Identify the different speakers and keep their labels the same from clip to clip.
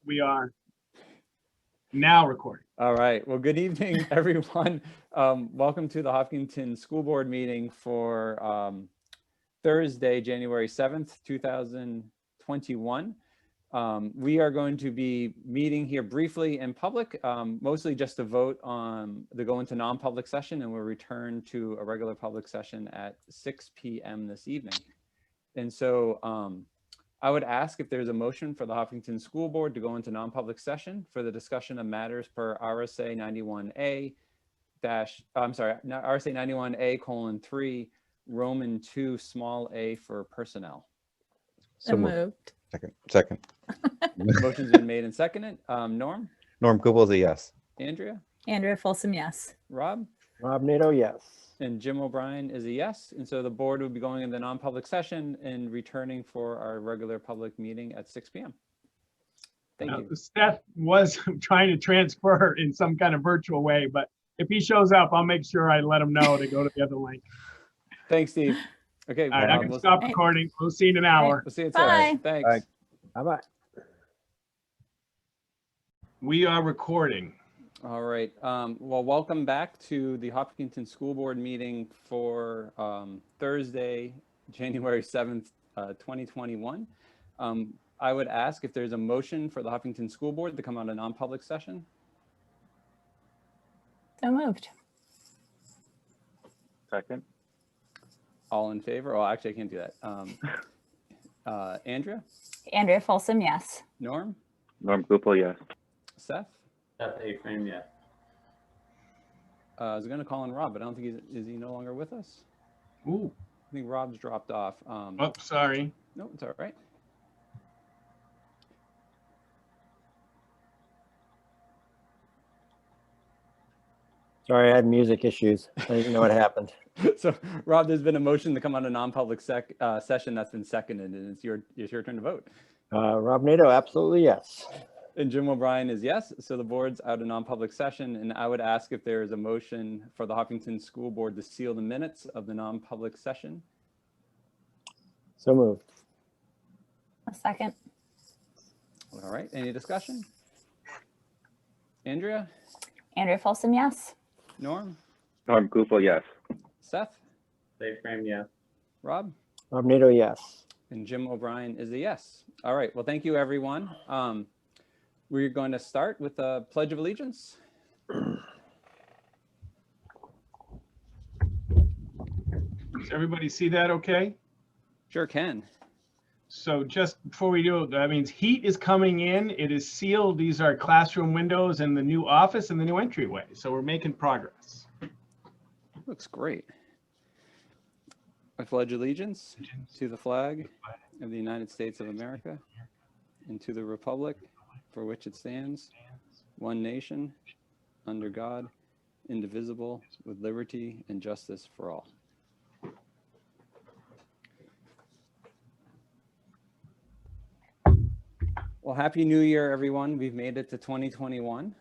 Speaker 1: We are now recording.
Speaker 2: All right. Well, good evening, everyone. Welcome to the Hopkinton School Board meeting for Thursday, January 7th, 2021. We are going to be meeting here briefly in public, mostly just to vote on the go into non-public session, and we'll return to a regular public session at 6 p.m. this evening. And so I would ask if there's a motion for the Hopkinton School Board to go into non-public session for the discussion of matters per RSA 91A RSA 91A:3, Roman 2, small a for personnel.
Speaker 3: So moved.
Speaker 4: Second.
Speaker 2: Motion's been made and seconded. Norm
Speaker 4: Gupel is a yes.
Speaker 2: Andrea
Speaker 3: Folsom, yes.
Speaker 2: Rob
Speaker 5: Nato, yes.
Speaker 2: and Jim O'Brien is a yes. And so the board will be going into non-public session and returning for our regular public meeting at 6 p.m. Thank you.
Speaker 1: Seth was trying to transfer in some kind of virtual way, but if he shows up, I'll make sure I let him know to go to the other link.
Speaker 2: Thanks, Steve. Okay.
Speaker 1: All right, I can stop recording. We'll see you in an hour.
Speaker 2: We'll see you.
Speaker 3: Bye.
Speaker 2: Thanks.
Speaker 4: Bye.
Speaker 5: Bye-bye.
Speaker 1: We are recording.
Speaker 2: All right. Well, welcome back to the Hopkinton School Board meeting for Thursday, January 7th, 2021. I would ask if there's a motion for the Hopkinton School Board to come out of non-public session.
Speaker 3: So moved.
Speaker 6: Second.
Speaker 2: All in favor? Oh, actually, I can't do that. Andrea
Speaker 3: Folsom, yes.
Speaker 2: Norm
Speaker 6: Gupel, yes.
Speaker 2: Seth?
Speaker 6: A-frame, yes.
Speaker 2: I was going to call in Rob, but I don't think is he no longer with us?
Speaker 1: Ooh.
Speaker 2: I think Rob's dropped off.
Speaker 1: Oh, sorry.
Speaker 2: No, it's all right.
Speaker 5: Sorry, I had music issues. I didn't know what happened.
Speaker 2: So, Rob, there's been a motion to come on a non-public session that's been seconded, and it's your turn to vote.
Speaker 5: Rob Nato, absolutely yes.
Speaker 2: And Jim O'Brien is yes. So the board's out of non-public session, and I would ask if there is a motion for the Hopkinton School Board to seal the minutes of the non-public session.
Speaker 5: So moved.
Speaker 3: A second.
Speaker 2: All right. Any discussion? Andrea
Speaker 3: Folsom, yes.
Speaker 2: Norm
Speaker 6: Gupel, yes.
Speaker 2: Seth
Speaker 6: A-frame, yes.
Speaker 2: Rob
Speaker 5: Rob Nato, yes.
Speaker 2: and Jim O'Brien is a yes. All right. Well, thank you, everyone. We're going to start with the Pledge of Allegiance.
Speaker 1: Does everybody see that okay?
Speaker 2: Sure can.
Speaker 1: So just before we do it, that means heat is coming in. It is sealed. These are classroom windows and the new office and the new entryway. So we're making progress.
Speaker 2: Looks great. I pledge allegiance to the flag of the United States of America and to the republic for which it stands, one nation, under God, indivisible, with liberty and justice for all. Well, Happy New Year, everyone. We've made it to 2021.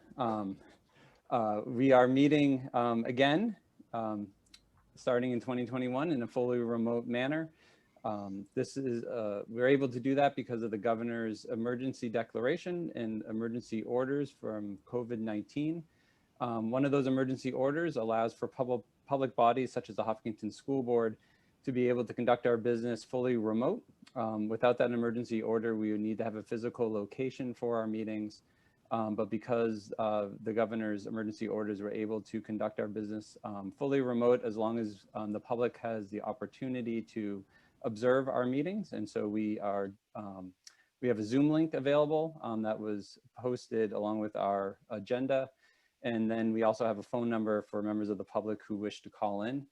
Speaker 2: We are meeting again, starting in 2021 in a fully remote manner. We're able to do that because of the governor's emergency declaration and emergency orders from COVID-19. One of those emergency orders allows for public bodies such as the Hopkinton School Board to be able to conduct our business fully remote. Without that emergency order, we would need to have a physical location for our meetings. But because the governor's emergency orders, we're able to conduct our business fully remote as long as the public has the opportunity to observe our meetings. And so we have a Zoom link available that was posted along with our agenda. And then we also have a phone number for members of the public who wish to call in.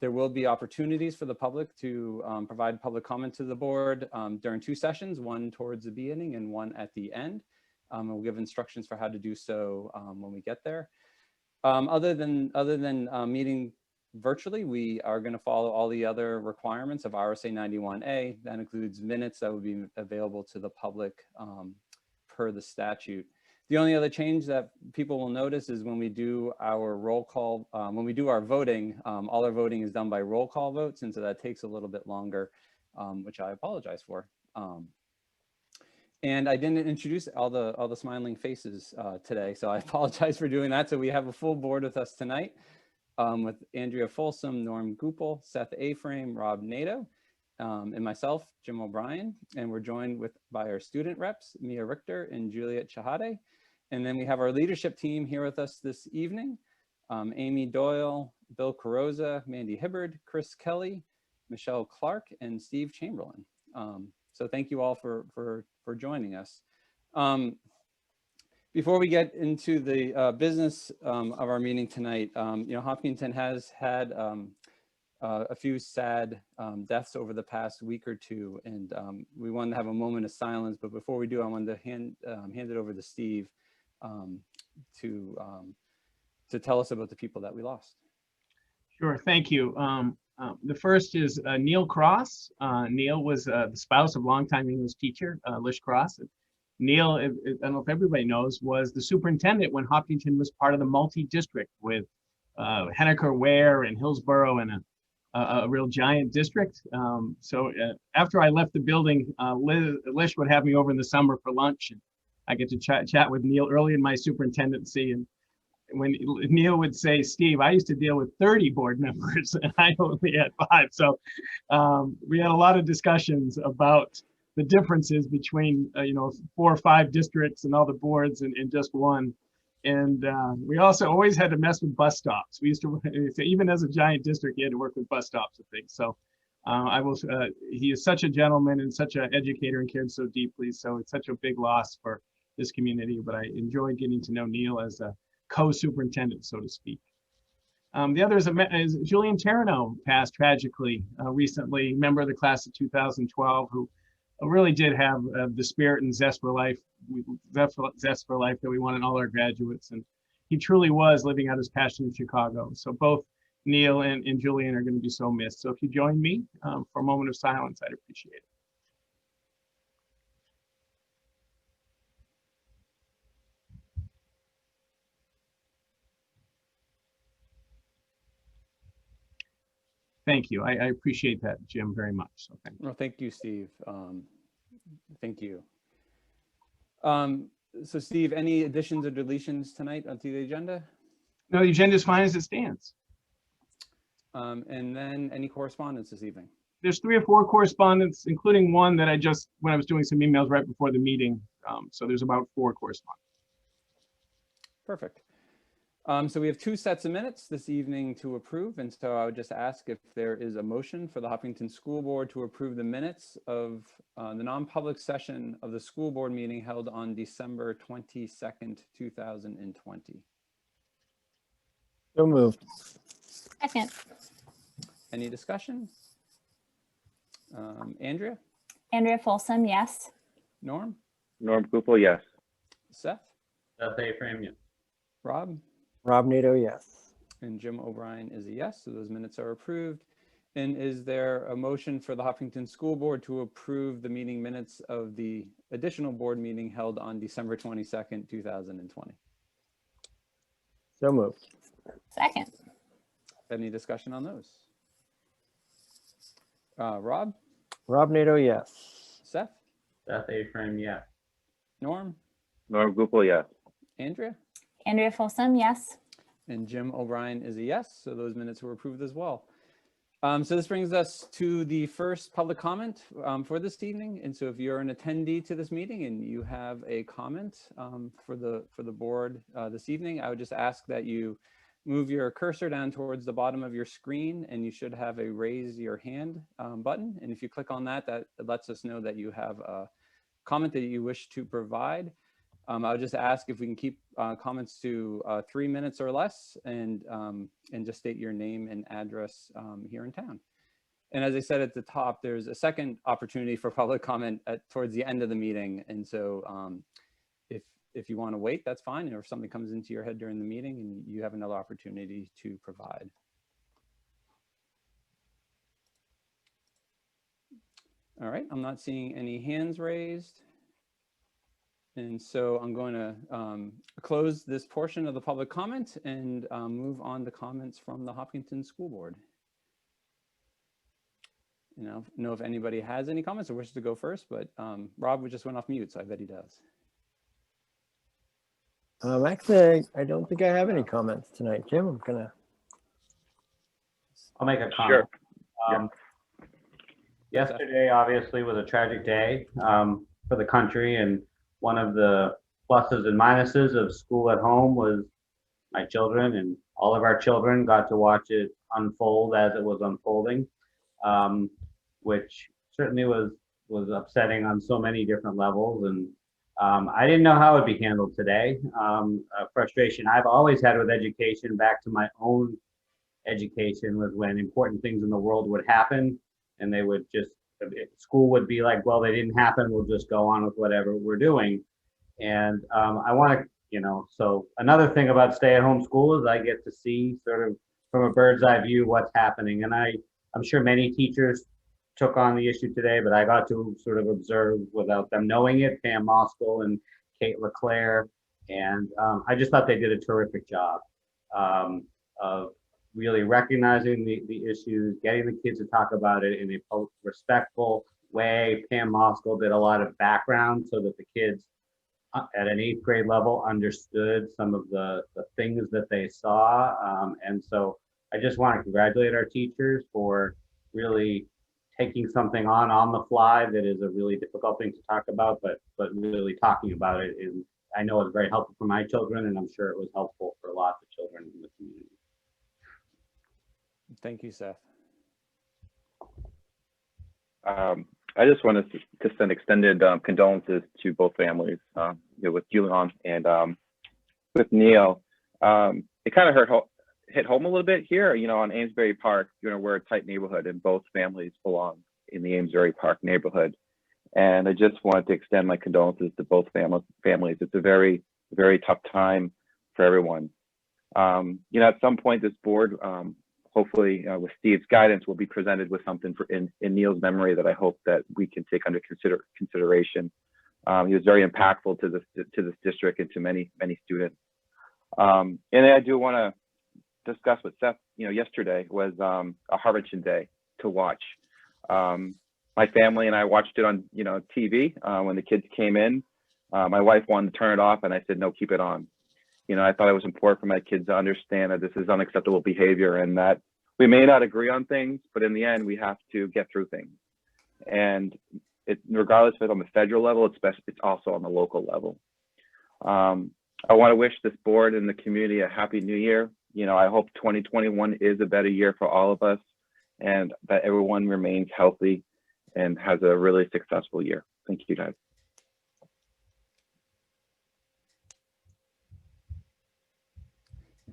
Speaker 2: There will be opportunities for the public to provide public comment to the board during two sessions, one towards the beginning and one at the end. And we'll give instructions for how to do so when we get there. Other than meeting virtually, we are going to follow all the other requirements of RSA 91A. That includes minutes that will be available to the public per the statute. The only other change that people will notice is when we do our roll call, when we do our voting, all our voting is done by roll call votes, and so that takes a little bit longer, which I apologize for. And I didn't introduce all the smiling faces today, so I apologize for doing that. So we have a full board with us tonight with Andrea Folsom, Norm Goupel, Seth Aframe, Rob Nato, and myself, Jim O'Brien. And we're joined by our student reps, Mia Richter and Juliet Chahade. And then we have our leadership team here with us this evening, Amy Doyle, Bill Carosa, Mandy Hibbard, Chris Kelly, Michelle Clark, and Steve Chamberlain. So thank you all for joining us. Before we get into the business of our meeting tonight, Hopkinton has had a few sad deaths over the past week or two, and we wanted to have a moment of silence. But before we do, I wanted to hand it over to Steve to tell us about the people that we lost.
Speaker 1: Sure, thank you. The first is Neil Cross. Neil was the spouse of longtime English teacher, Lish Cross. Neil, I don't know if everybody knows, was the superintendent when Hopkinton was part of the multi-district with Henniker Ware and Hillsborough and a real giant district. So after I left the building, Lish would have me over in the summer for lunch, and I get to chat with Neil early in my superintendency. And when Neil would say, Steve, I used to deal with 30 board members and I only had 5. So we had a lot of discussions about the differences between, 4 or 5 districts and all the boards and just one. And we also always had to mess with bus stops. We used to, even as a giant district, you had to work with bus stops and things. So he is such a gentleman and such an educator and cared so deeply. So it's such a big loss for this community, but I enjoyed getting to know Neil as a co-superintendent, so to speak. The other is Julian Terrano, passed tragically recently, member of the class of 2012, who really did have the spirit and zest for life that we want in all our graduates. And he truly was living out his passion in Chicago. So both Neil and Julian are going to be so missed. So if you join me for a moment of silence, I'd appreciate it. Thank you. I appreciate that, Jim, very much. So thank you.
Speaker 2: Well, thank you, Steve. Thank you. So Steve, any additions or deletions tonight onto the agenda?
Speaker 1: No, the agenda is fine as it stands.
Speaker 2: And then any correspondence this evening?
Speaker 1: There's 3 or 4 correspondence, including one that when I was doing some emails right before the meeting. So there's about 4 correspondence.
Speaker 2: Perfect. So we have 2 sets of minutes this evening to approve. And so I would just ask if there is a motion for the Hopkinton School Board to approve the minutes of the non-public session of the school board meeting held on December 22nd, 2020.
Speaker 5: So moved.
Speaker 3: Second.
Speaker 2: Any discussion? Andrea?
Speaker 3: Andrea Folsom, yes.
Speaker 2: Norm?
Speaker 6: Norm Goupel, yes.
Speaker 2: Seth?
Speaker 6: Seth Aframe, yes.
Speaker 2: Rob?
Speaker 5: Rob Nato, yes.
Speaker 2: And Jim O'Brien is a yes, so those minutes are approved. And is there a motion for the Hopkinton School Board to approve the meeting minutes of the additional board meeting held on December 22nd, 2020?
Speaker 5: So moved.
Speaker 3: Second.
Speaker 2: Any discussion on those? Rob?
Speaker 5: Rob Nato, yes.
Speaker 2: Seth?
Speaker 6: Seth Aframe, yes.
Speaker 2: Norm?
Speaker 6: Norm Goupel, yes.
Speaker 2: Andrea?
Speaker 3: Andrea Folsom, yes.
Speaker 2: And Jim O'Brien is a yes, so those minutes were approved as well. So this brings us to the first public comment for this evening. And so if you're an attendee to this meeting and you have a comment for the board this evening, I would just ask that you move your cursor down towards the bottom of your screen, and you should have a raise your hand button. And if you click on that, that lets us know that you have a comment that you wish to provide. I would just ask if we can keep comments to 3 minutes or less, and just state your name and address here in town. And as I said at the top, there's a second opportunity for public comment towards the end of the meeting. And so if you want to wait, that's fine. Or if something comes into your head during the meeting, and you have another opportunity to provide. All right, I'm not seeing any hands raised. And so I'm going to close this portion of the public comment and move on to comments from the Hopkinton School Board. know if anybody has any comments or wishes to go first, but Rob just went off mute, so I bet he does.
Speaker 5: Actually, I don't think I have any comments tonight. Jim, I'm gonna.
Speaker 6: I'll make a comment.
Speaker 2: Yeah.
Speaker 6: Um, Yesterday, obviously, was a tragic day for the country, and one of the pluses and minuses of school at home was my children, and all of our children got to watch it unfold as it was unfolding, which certainly was upsetting on so many different levels. And I didn't know how it would be handled today. Frustration I've always had with education, back to my own education, was when important things in the world would happen, and they would just, school would be like, well, they didn't happen, we'll just go on with whatever we're doing. And I want to, so another thing about stay-at-home school is I get to see sort of from a bird's eye view what's happening. And I'm sure many teachers took on the issue today, but I got to sort of observe without them knowing it, Pam Moskal and Kate LeClaire. And I just thought they did a terrific job of really recognizing the issues, getting the kids to talk about it in a respectful way. Pam Moskal did a lot of background so that the kids at an 8th grade level understood some of the things that they saw. And so I just want to congratulate our teachers for really taking something on the fly that is a really difficult thing to talk about, but really talking about it. And I know it was very helpful for my children, and I'm sure it was helpful for lots of children in the community.
Speaker 2: Thank you, Seth.
Speaker 4: I just wanted to send extended condolences to both families, with Julian and with Neil. It kind of hit home a little bit here, on Amesbury Park. We're a tight neighborhood, and both families belong in the Amesbury Park neighborhood. And I just wanted to extend my condolences to both families. It's a very, very tough time for everyone. At some point, this board, hopefully with Steve's guidance, will be presented with something in Neil's memory that I hope that we can take under consideration. He was very impactful to this district and to many students. And I do want to discuss with Seth. Yesterday was a Harvardton day to watch. My family and I watched it on TV when the kids came in. My wife wanted to turn it off, and I said no, keep it on. I thought it was important for my kids to understand that this is unacceptable behavior, and that we may not agree on things, but in the end, we have to get through things. And regardless if it's on the federal level, it's also on the local level. I want to wish this board and the community a happy new year. I hope 2021 is a better year for all of us, and that everyone remains healthy and has a really successful year. Thank you, guys.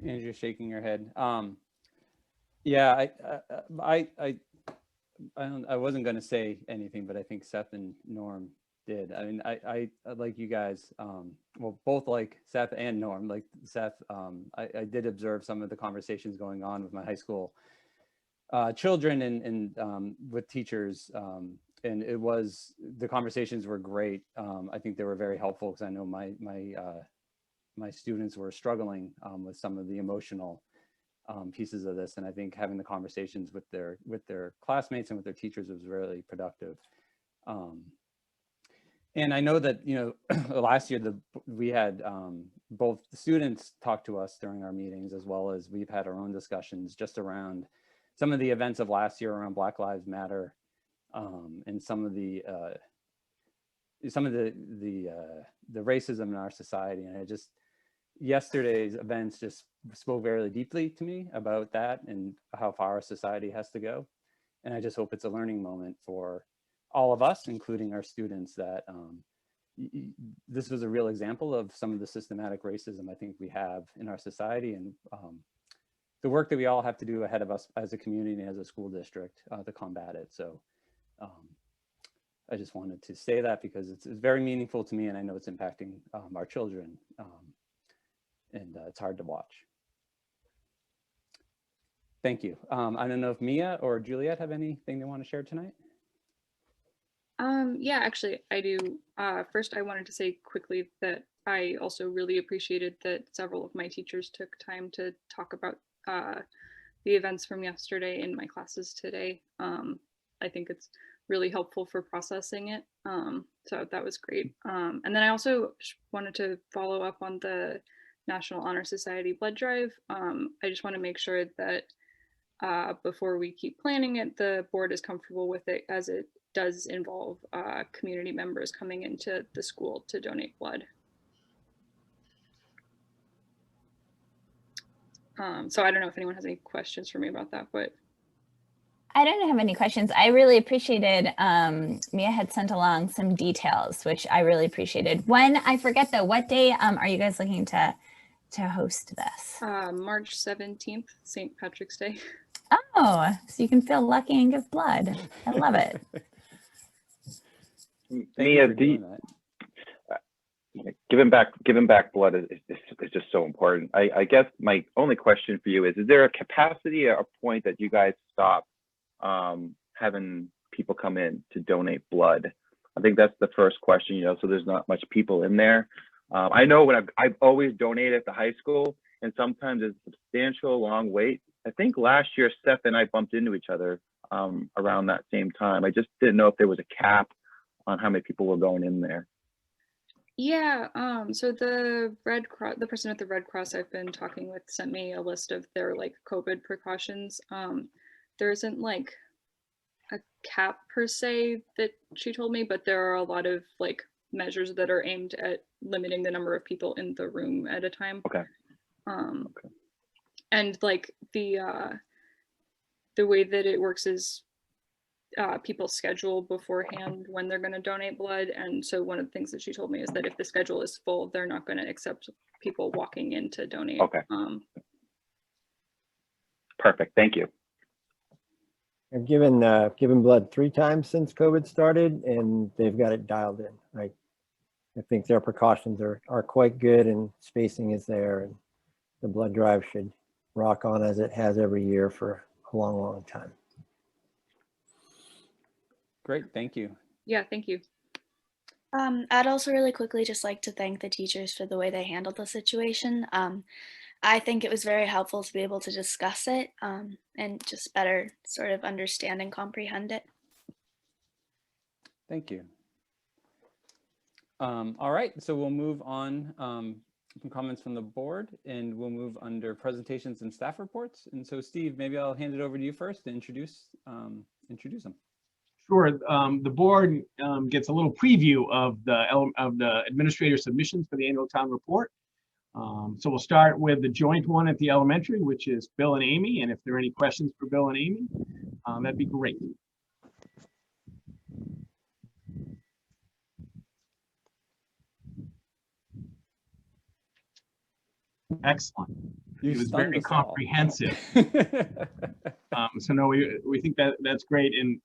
Speaker 2: Andrew, shaking your head. Yeah, I wasn't going to say anything, but I think Seth and Norm did. I mean, I like you guys, well, both like Seth and Norm. Like Seth, I did observe some of the conversations going on with my high school children and with teachers, and the conversations were great. I think they were very helpful because I know my students were struggling with some of the emotional pieces of this, and I think having the conversations with their classmates and with their teachers was really productive. And I know that last year we had both the students talk to us during our meetings, as well as we've had our own discussions just around some of the events of last year around Black Lives Matter, and some of the racism in our society. And yesterday's events just spoke very deeply to me about that and how far our society has to go. And I just hope it's a learning moment for all of us, including our students, that this was a real example of some of the systematic racism I think we have in our society, and the work that we all have to do ahead of us as a community and as a school district to combat it. So I just wanted to say that because it's very meaningful to me, and I know it's impacting our children, and it's hard to watch. Thank you. I don't know if Mia or Juliet have anything they want to share tonight.
Speaker 7: Yeah, actually, I do. First, I wanted to say quickly that I also really appreciated that several of my teachers took time to talk about the events from yesterday in my classes today. I think it's really helpful for processing it. So that was great. And then I also wanted to follow up on the National Honor Society blood drive. I just want to make sure that before we keep planning it, the board is comfortable with it, as it does involve community members coming into the school to donate blood. So I don't know if anyone has any questions for me about that, but.
Speaker 3: I don't have any questions. I really appreciated, Mia had sent along some details, which I really appreciated. When, I forget though, what day are you guys looking to host this?
Speaker 7: March 17th, St. Patrick's Day.
Speaker 3: Oh, so you can feel lucky and give blood. I love it.
Speaker 4: Mia, giving back blood is just so important. I guess my only question for you is there a capacity or a point that you guys stop having people come in to donate blood? I think that's the first question, you know, so there's not much people in there. I know when I've always donated at the high school, and sometimes it's a substantial long wait. I think last year Steph and I bumped into each other around that same time. I just didn't know if there was a cap on how many people were going in there.
Speaker 7: Yeah, so the Red Cross, the person at the Red Cross I've been talking with sent me a list of their like COVID precautions. There isn't like a cap per se that she told me, but there are a lot of like measures that are aimed at limiting the number of people in the room at a time.
Speaker 4: Okay.
Speaker 7: Okay. And like the way that it works is people schedule beforehand when they're going to donate blood, and so one of the things that she told me is that if the schedule is full, they're not going to accept people walking in to donate.
Speaker 4: Okay. Perfect. Thank you.
Speaker 5: I've given blood 3 times since COVID started, and they've got it dialed in. I think their precautions are quite good, and spacing is there, and the blood drive should rock on as it has every year for a long, long time.
Speaker 2: Great, thank you.
Speaker 7: Yeah, thank you.
Speaker 8: I'd also really quickly just like to thank the teachers for the way they handled the situation. I think it was very helpful to be able to discuss it and just better sort of understand and comprehend it.
Speaker 2: Thank you. All right, so we'll move on some comments from the board, and we'll move under presentations and staff reports. And so Steve, maybe I'll hand it over to you first to introduce them.
Speaker 1: Sure. The board gets a little preview of the administrator submissions for the annual town report. So we'll start with the joint one at the elementary, which is Bill and Amy. And if there are any questions for Bill and Amy, that'd be great. Excellent. It was very comprehensive. So no, we think that's great. And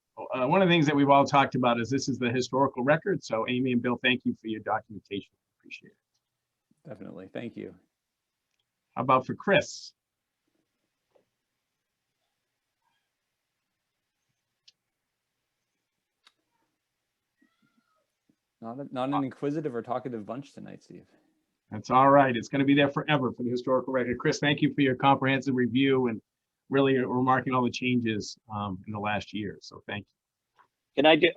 Speaker 1: one of the things that we've all talked about is this is the historical record. So Amy and Bill, thank you for your documentation. Appreciate it.
Speaker 2: Definitely, thank you.
Speaker 1: How about for Chris?
Speaker 2: Not an inquisitive or talkative bunch tonight, Steve.
Speaker 1: That's all right. It's going to be there forever for the historical record. Chris, thank you for your comprehensive review and really remarking all the changes in the last year. So thank you.
Speaker 9: Can I do,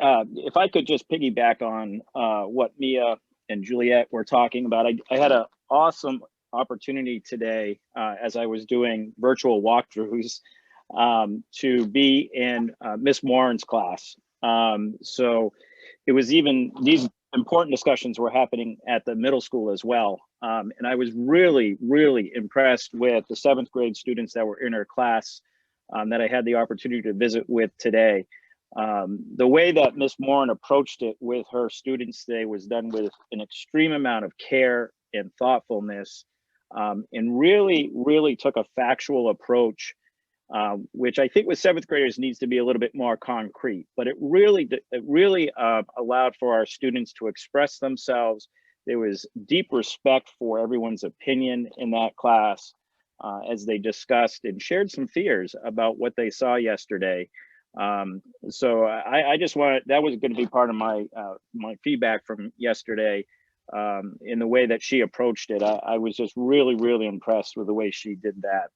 Speaker 9: if I could just piggyback on what Mia and Juliet were talking about. I had an awesome opportunity today as I was doing virtual walkthroughs to be in Miss Warren's class. So it was even, these important discussions were happening at the middle school as well. And I was really, really impressed with the 7th grade students that were in her class that I had the opportunity to visit with today. The way that Miss Warren approached it with her students today was done with an extreme amount of care and thoughtfulness, and really, really took a factual approach, which I think with 7th graders needs to be a little bit more concrete, but it really allowed for our students to express themselves. There was deep respect for everyone's opinion in that class as they discussed and shared some fears about what they saw yesterday. So I just wanted, that was going to be part of my my feedback from yesterday in the way that she approached it. I was just really, really impressed with the way she did that.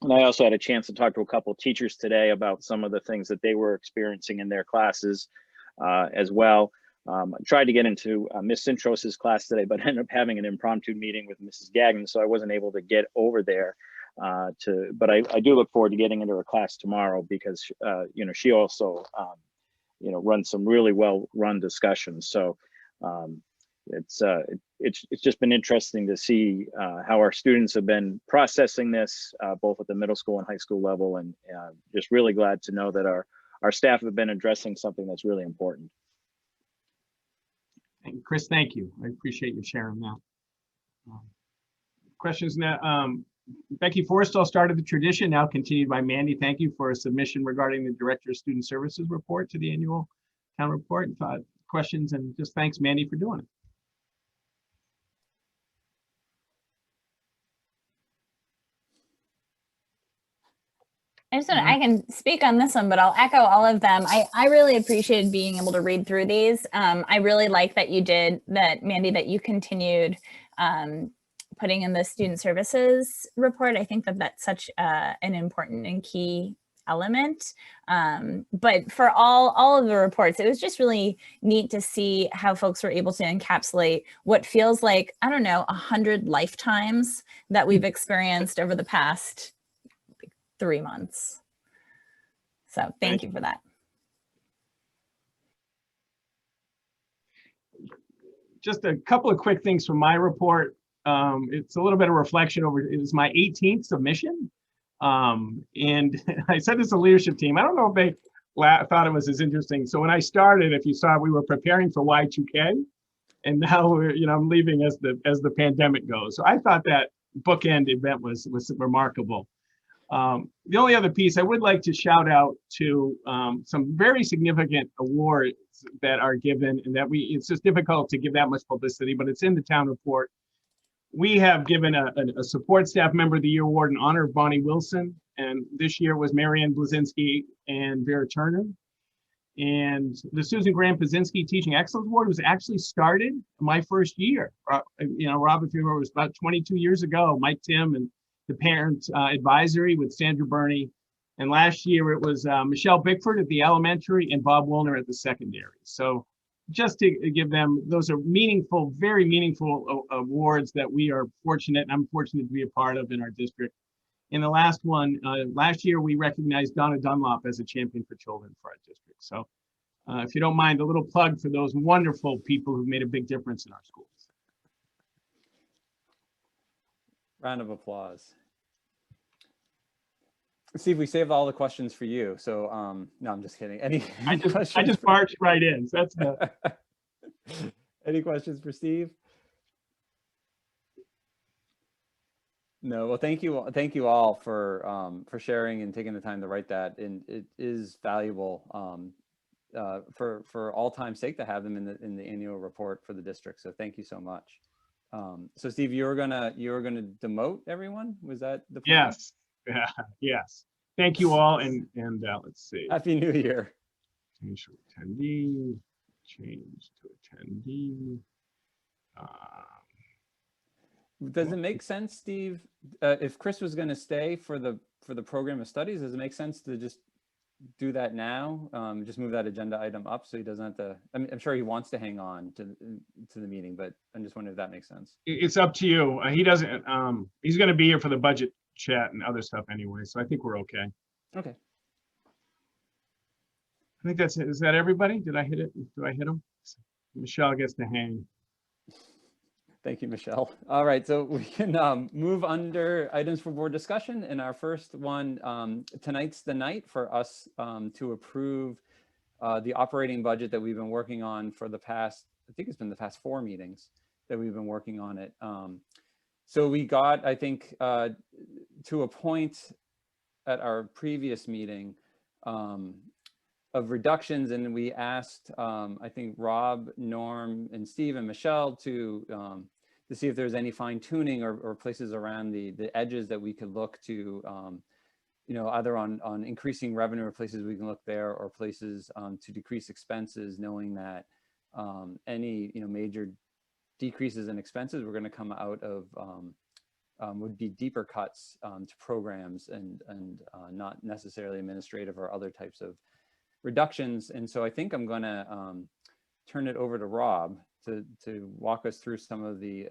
Speaker 9: And I also had a chance to talk to a couple of teachers today about some of the things that they were experiencing in their classes as well. I tried to get into Miss Cintros's class today, but ended up having an impromptu meeting with Mrs. Gagnon, so I wasn't able to get over there. But I do look forward to getting into her class tomorrow because you know, she also you know, runs some really well-run discussions. So it's just been interesting to see how our students have been processing this, both at the middle school and high school level, and just really glad to know that our staff have been addressing something that's really important.
Speaker 1: And Chris, thank you. I appreciate you sharing that. Questions now. Becky Forstall started the tradition, now continued by Mandy. Thank you for a submission regarding the Director of Student Services report to the annual town report. Questions, and just thanks, Mandy, for doing it.
Speaker 3: I can speak on this one, but I'll echo all of them. I really appreciated being able to read through these. I really like that you did that, Mandy, that you continued putting in the student services report. I think that that's such an important and key element. But for all of the reports, it was just really neat to see how folks were able to encapsulate what feels like, I don't know, 100 lifetimes that we've experienced over the past 3 months. So thank you for that.
Speaker 1: Just a couple of quick things from my report. It's a little bit of reflection over, it was my 18th submission. And I said this to the leadership team. I don't know if they thought it was as interesting. So when I started, if you saw, we were preparing for Y2K, and now we're, you know, I'm leaving as the pandemic goes. So I thought that bookend event was remarkable. The only other piece I would like to shout out to some very significant awards that are given, and that it's just difficult to give that much publicity, but it's in the town report. We have given a support staff member of the year award in honor of Bonnie Wilson, and this year was Marianne Blazinski and Vera Turner. And the Susan Graham Pazinski Teaching Excellence Award was actually started my first year. You know, Rob, if you remember, it was about 22 years ago. Mike Tim and the parent advisory with Sandra Burney. And last year it was Michelle Bickford at the elementary and Bob Woolner at the secondary. So just to give them, those are meaningful, very meaningful awards that we are fortunate, and I'm fortunate to be a part of in our district. In the last one, last year we recognized Donna Dunlop as a champion for children for our district. So if you don't mind, a little plug for those wonderful people who've made a big difference in our schools.
Speaker 2: Round of applause. Steve, we saved all the questions for you. So no, I'm just kidding. Any
Speaker 1: I just marched right in. So that's the...
Speaker 2: Any questions for Steve? No. Well, thank you all for sharing and taking the time to write that. And it is valuable for all time's sake to have them in the annual report for the district. So thank you so much. So Steve, you were gonna demote everyone? Was that the plan?
Speaker 1: Yes. Yeah, yes. Thank you all, and let's see.
Speaker 2: Happy New Year.
Speaker 1: Change to attendee. Change to attendee.
Speaker 2: Does it make sense, Steve, if Chris was going to stay for the program of studies, does it make sense to just do that now? Just move that agenda item up so he doesn't have to. I'm sure he wants to hang on to the meeting, but I'm just wondering if that makes sense. It's
Speaker 1: up to you. He doesn't. He's going to be here for the budget chat and other stuff anyway, so I think we're okay.
Speaker 2: Okay.
Speaker 1: I think that's it. Is that everybody? Did I hit it? Do I hit him? Michelle gets to hang.
Speaker 2: Thank you, Michelle. All right, so we can move under items for board discussion. And our first one, tonight's the night for us to approve the operating budget that we've been working on for the past, I think it's been the past 4 meetings that we've been working on it. So we got, I think, to a point at our previous meeting of reductions, and we asked, I think, Rob, Norm, and Steve, and Michelle to see if there's any fine tuning or places around the edges that we could look to, you know, either on increasing revenue or places we can look there, or places to decrease expenses, knowing that any, you know, major decreases in expenses were going to come out of would be deeper cuts to programs and not necessarily administrative or other types of reductions. And so I think I'm going to turn it over to Rob to walk us through some of the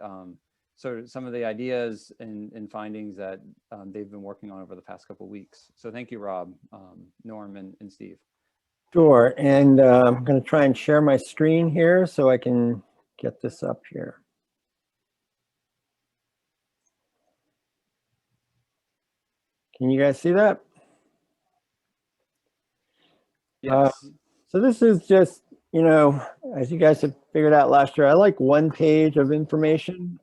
Speaker 2: some of the ideas and findings that they've been working on over the past couple of weeks. So thank you, Rob, Norm, and Steve.
Speaker 5: Sure, and I'm going to try and share my screen here so I can get this up here. Can you guys see that?
Speaker 2: Yes.
Speaker 5: So this is just, you know, as you guys have figured out last year, I like one page of information.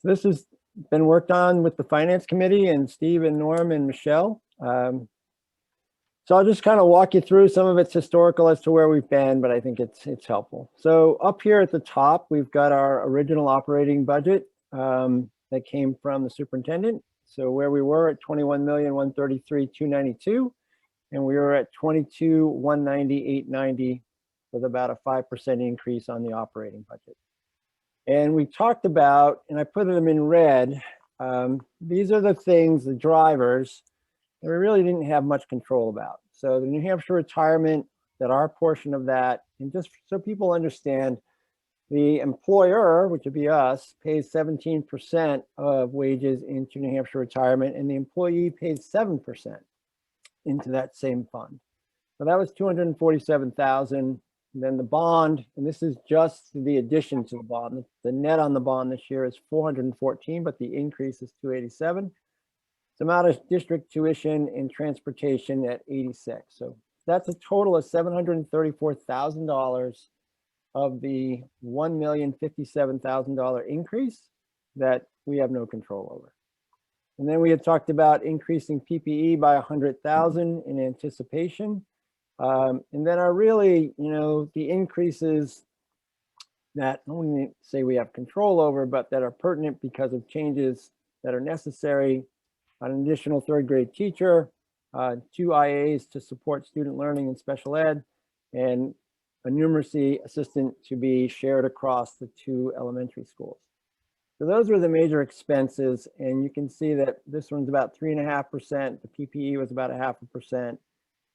Speaker 5: This has been worked on with the Finance Committee and Steve and Norm and Michelle. So I'll just kind of walk you through some of it's historical as to where we've been, but I think it's helpful. So up here at the top, we've got our original operating budget that came from the superintendent. So where we were at 21,133,292, and we were at 22,190,890 with about a 5% increase on the operating budget. And we talked about, and I put them in red, these are the things, the drivers, that we really didn't have much control about. So the New Hampshire retirement, that our portion of that, and just so people understand, the employer, which would be us, pays 17% of wages into New Hampshire retirement, and the employee pays 7% into that same fund. So that was 247,000. Then the bond, and this is just the addition to the bond. The net on the bond this year is 414, but the increase is 287. Some out of district tuition and transportation at 86. So that's a total of $734,000 of the $1,057,000 increase that we have no control over. And then we had talked about increasing PPE by 100,000 in anticipation. And then our really, you know, the increases that I wouldn't say we have control over, but that are pertinent because of changes that are necessary: an additional third grade teacher, 2 IAs to support student learning and special ed, and a numeracy assistant to be shared across the 2 elementary schools. So those were the major expenses, and you can see that this one's about 3.5%. The PPE was about 0.5%,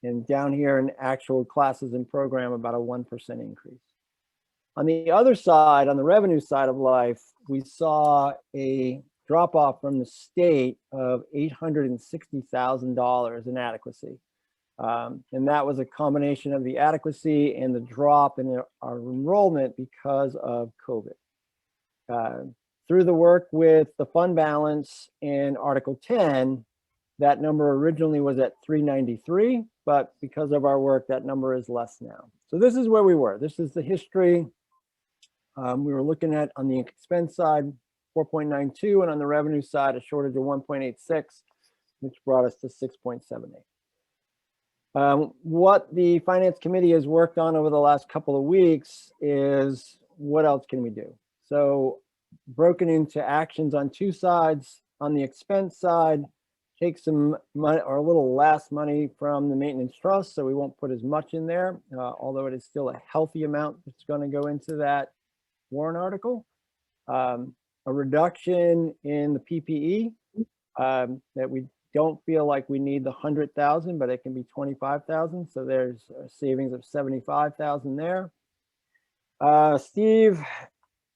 Speaker 5: and down here in actual classes and program, about a 1% increase. On the other side, on the revenue side of life, we saw a drop off from the state of $860,000 in adequacy. And that was a combination of the adequacy and the drop in our enrollment because of COVID. Through the work with the fund balance in Article 10, that number originally was at 393, but because of our work, that number is less now. So this is where we were. This is the history. We were looking at, on the expense side, 4.92, and on the revenue side, a shortage of 1.86, which brought us to 6.78. What the Finance Committee has worked on over the last couple of weeks is what else can we do? So broken into actions on 2 sides. On the expense side, take some money or a little less money from the maintenance trust, so we won't put as much in there, although it is still a healthy amount that's going to go into that warrant article. A reduction in the PPE that we don't feel like we need the 100,000, but it can be 25,000. So there's a savings of 75,000 there. Steve,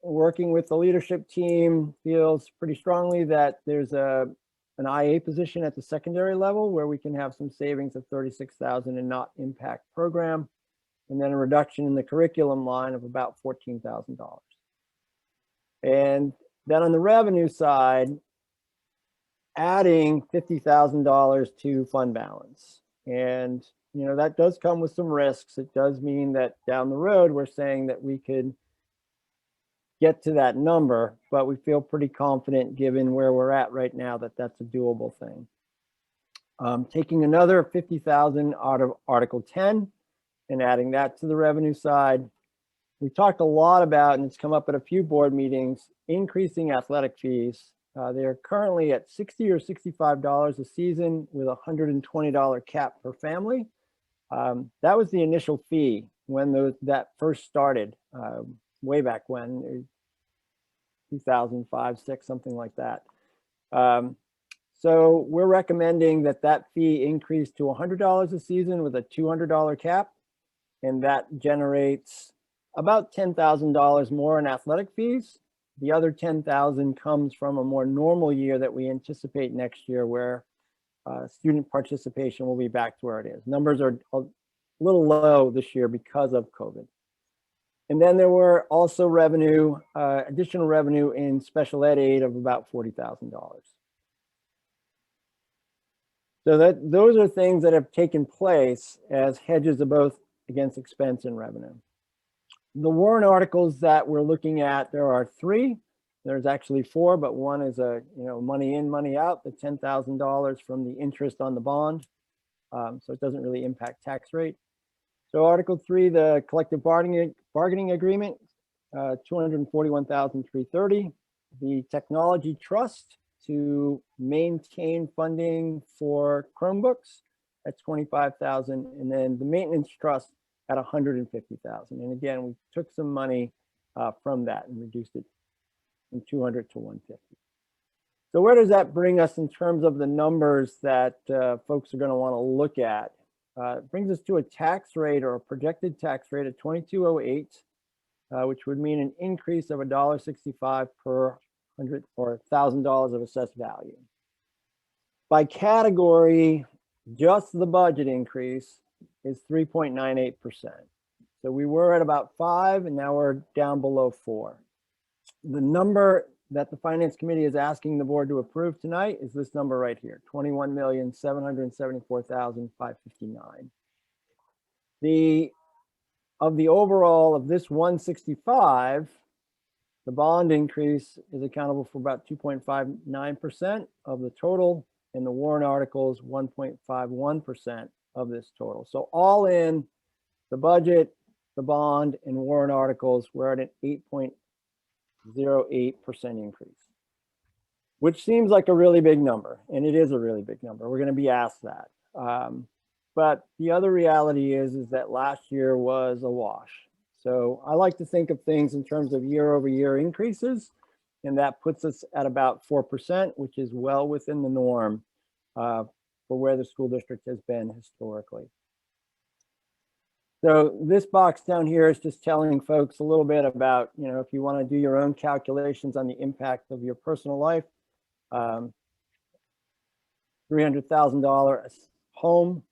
Speaker 5: working with the leadership team, feels pretty strongly that there's an IA position at the secondary level where we can have some savings of 36,000 and not impact program, and then a reduction in the curriculum line of about $14,000. And then on the revenue side, adding $50,000 to fund balance. And, you know, that does come with some risks. It does mean that down the road, we're saying that we could get to that number, but we feel pretty confident given where we're at right now that that's a doable thing. Taking another 50,000 out of Article 10 and adding that to the revenue side. We talked a lot about, and it's come up at a few board meetings, increasing athletic fees. They are currently at $60 or $65 a season with a $120 cap per family. That was the initial fee when that first started, way back when, 2005, 6, something like that. So we're recommending that that fee increase to $100 a season with a $200 cap. And that generates about $10,000 more in athletic fees. The other $10,000 comes from a more normal year that we anticipate next year, where student participation will be back to where it is. Numbers are a little low this year because of COVID. And then there were also revenue, additional revenue in special ed aid of about $40,000. So those are things that have taken place as hedges of both against expense and revenue. The warrant articles that we're looking at, there are 3. There's actually 4, but one is a money in, money out, the $10,000 from the interest on the bond. So it doesn't really impact tax rate. So Article 3, the collective bargaining agreement, $241,330. The technology trust to maintain funding for Chromebooks at $25,000, and then the maintenance trust at $150,000. And again, we took some money from that and reduced it from 200 to 150. So where does that bring us in terms of the numbers that folks are going to want to look at? It brings us to a tax rate, or a projected tax rate, of 2208, which would mean an increase of $1.65 per $100 or $1,000 of assessed value. By category, just the budget increase is 3.98%. So we were at about 5, and now we're down below 4. The number that the Finance Committee is asking the board to approve tonight is this number right here, $21,774,559. Of the overall of this 165, the bond increase is accountable for about 2.59% of the total, and the warrant articles 1.51% of this total. So all in, the budget, the bond, and warrant articles, we're at an 8.08% increase, which seems like a really big number, and it is a really big number. We're going to be asked that. But the other reality is that last year was a wash. So I like to think of things in terms of year-over-year increases, and that puts us at about 4%, which is well within the norm for where the school district has been historically. So this box down here is just telling folks a little bit about, if you want to do your own calculations on the impact of your personal life, $300,000 home,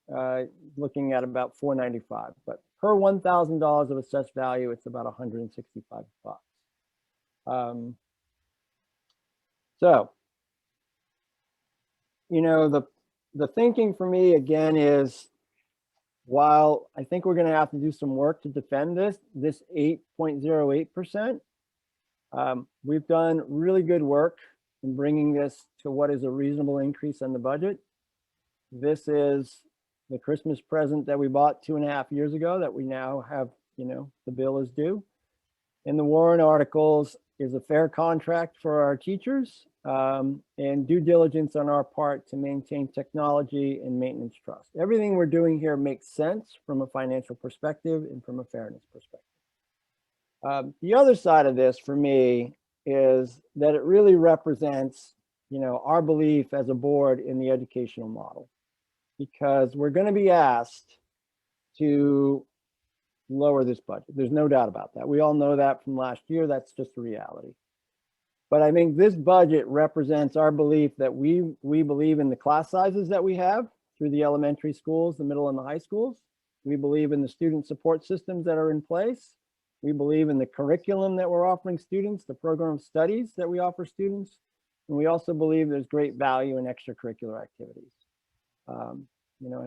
Speaker 5: looking at about $495, but per $1,000 of assessed value, it's about $165. So, the thinking for me again is, while I think we're going to have to do some work to defend this 8.08%, we've done really good work in bringing this to what is a reasonable increase on the budget. This is the Christmas present that we bought 2.5 years ago that we now have, the bill is due. And the warrant articles is a fair contract for our teachers, and due diligence on our part to maintain technology and maintenance trust. Everything we're doing here makes sense from a financial perspective and from a fairness perspective. The other side of this for me is that it really represents, our belief as a board in the educational model, because we're going to be asked to lower this budget. There's no doubt about that. We all know that from last year. That's just a reality. But I think this budget represents our belief that we believe in the class sizes that we have through the elementary schools, the middle and the high schools. We believe in the student support systems that are in place. We believe in the curriculum that we're offering students, the program of studies that we offer students. And we also believe there's great value in extracurricular activities. And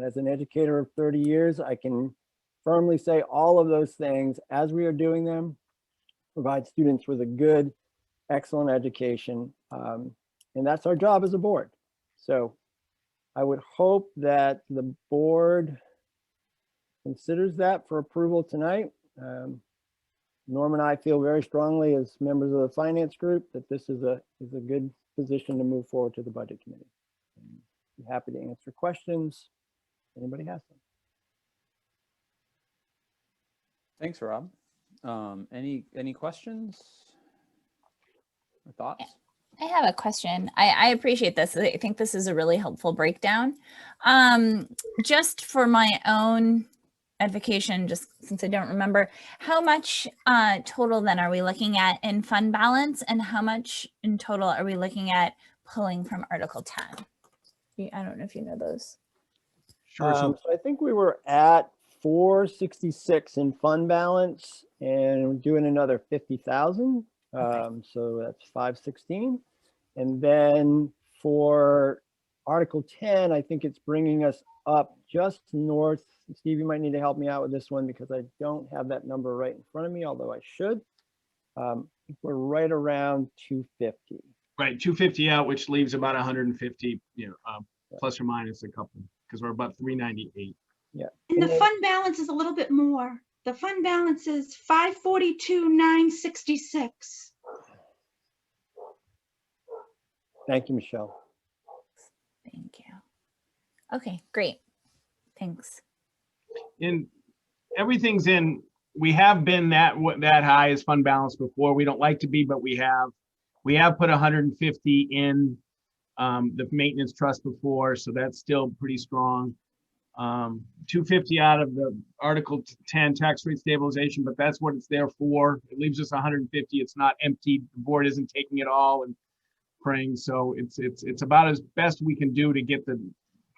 Speaker 5: as an educator of 30 years, I can firmly say all of those things, as we are doing them, provide students with a good, excellent education. And that's our job as a board. So I would hope that the board considers that for approval tonight. Norm and I feel very strongly as members of the finance group that this is a good position to move forward to the budget committee. I'm happy to answer questions. Anybody has them?
Speaker 2: Thanks, Rob. Any questions or thoughts?
Speaker 3: I have a question. I appreciate this. I think this is a really helpful breakdown. Just for my own edification, just since I don't remember, how much total then are we looking at in fund balance, and how much in total are we looking at pulling from Article 10? I don't know if you know those.
Speaker 1: Sure.
Speaker 5: So I think we were at 466 in fund balance, and we're doing another 50,000. So that's 516. And then for Article 10, I think it's bringing us up just north. Steve, you might need to help me out with this one because I don't have that number right in front of me, although I should. We're right around 250.
Speaker 1: Right, 250 out, which leaves about 150, plus or minus a couple, because we're about 398.
Speaker 5: Yeah.
Speaker 10: And the fund balance is a little bit more. The fund balance is 542,966.
Speaker 5: Thank you, Michelle.
Speaker 3: Thank you. Okay, great. Thanks.
Speaker 1: And everything's in. We have been that high as fund balance before. We don't like to be, but we have. We have put 150 in the maintenance trust before, so that's still pretty strong. 250 out of the Article 10 tax rate stabilization, but that's what it's there for. It leaves us 150. It's not empty. The board isn't taking it all and praying. So it's about as best we can do to get the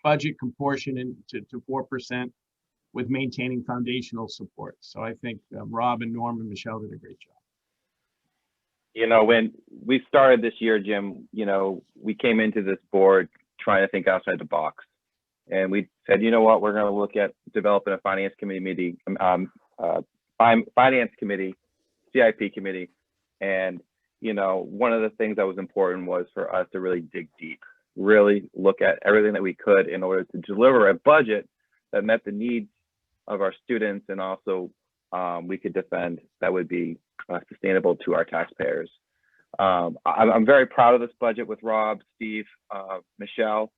Speaker 1: budget proportion into 4% with maintaining foundational support. So I think Rob and Norm and Michelle did a great job.
Speaker 4: When we started this year, Jim, we came into this board trying to think outside the box. And we said, you know what, we're going to look at developing a finance committee, finance committee, CIP committee. And, one of the things that was important was for us to really dig deep, really look at everything that we could in order to deliver a budget that met the needs of our students and also we could defend that would be sustainable to our taxpayers. I'm very proud of this budget with Rob, Steve, Michelle.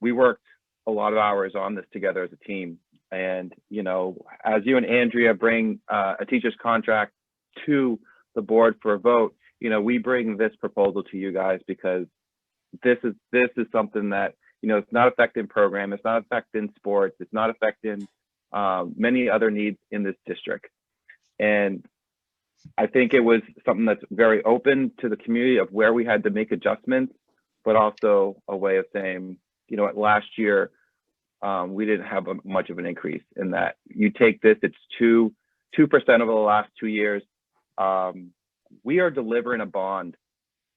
Speaker 4: We worked a lot of hours on this together as a team. And, as you and Andrea bring a teacher's contract to the board for a vote, we bring this proposal to you guys because this is something that, it's not affecting program, it's not affecting sports, it's not affecting many other needs in this district. And I think it was something that's very open to the community of where we had to make adjustments, but also a way of saying, last year, we didn't have much of an increase in that. You take this, it's 2% over the last 2 years. We are delivering a bond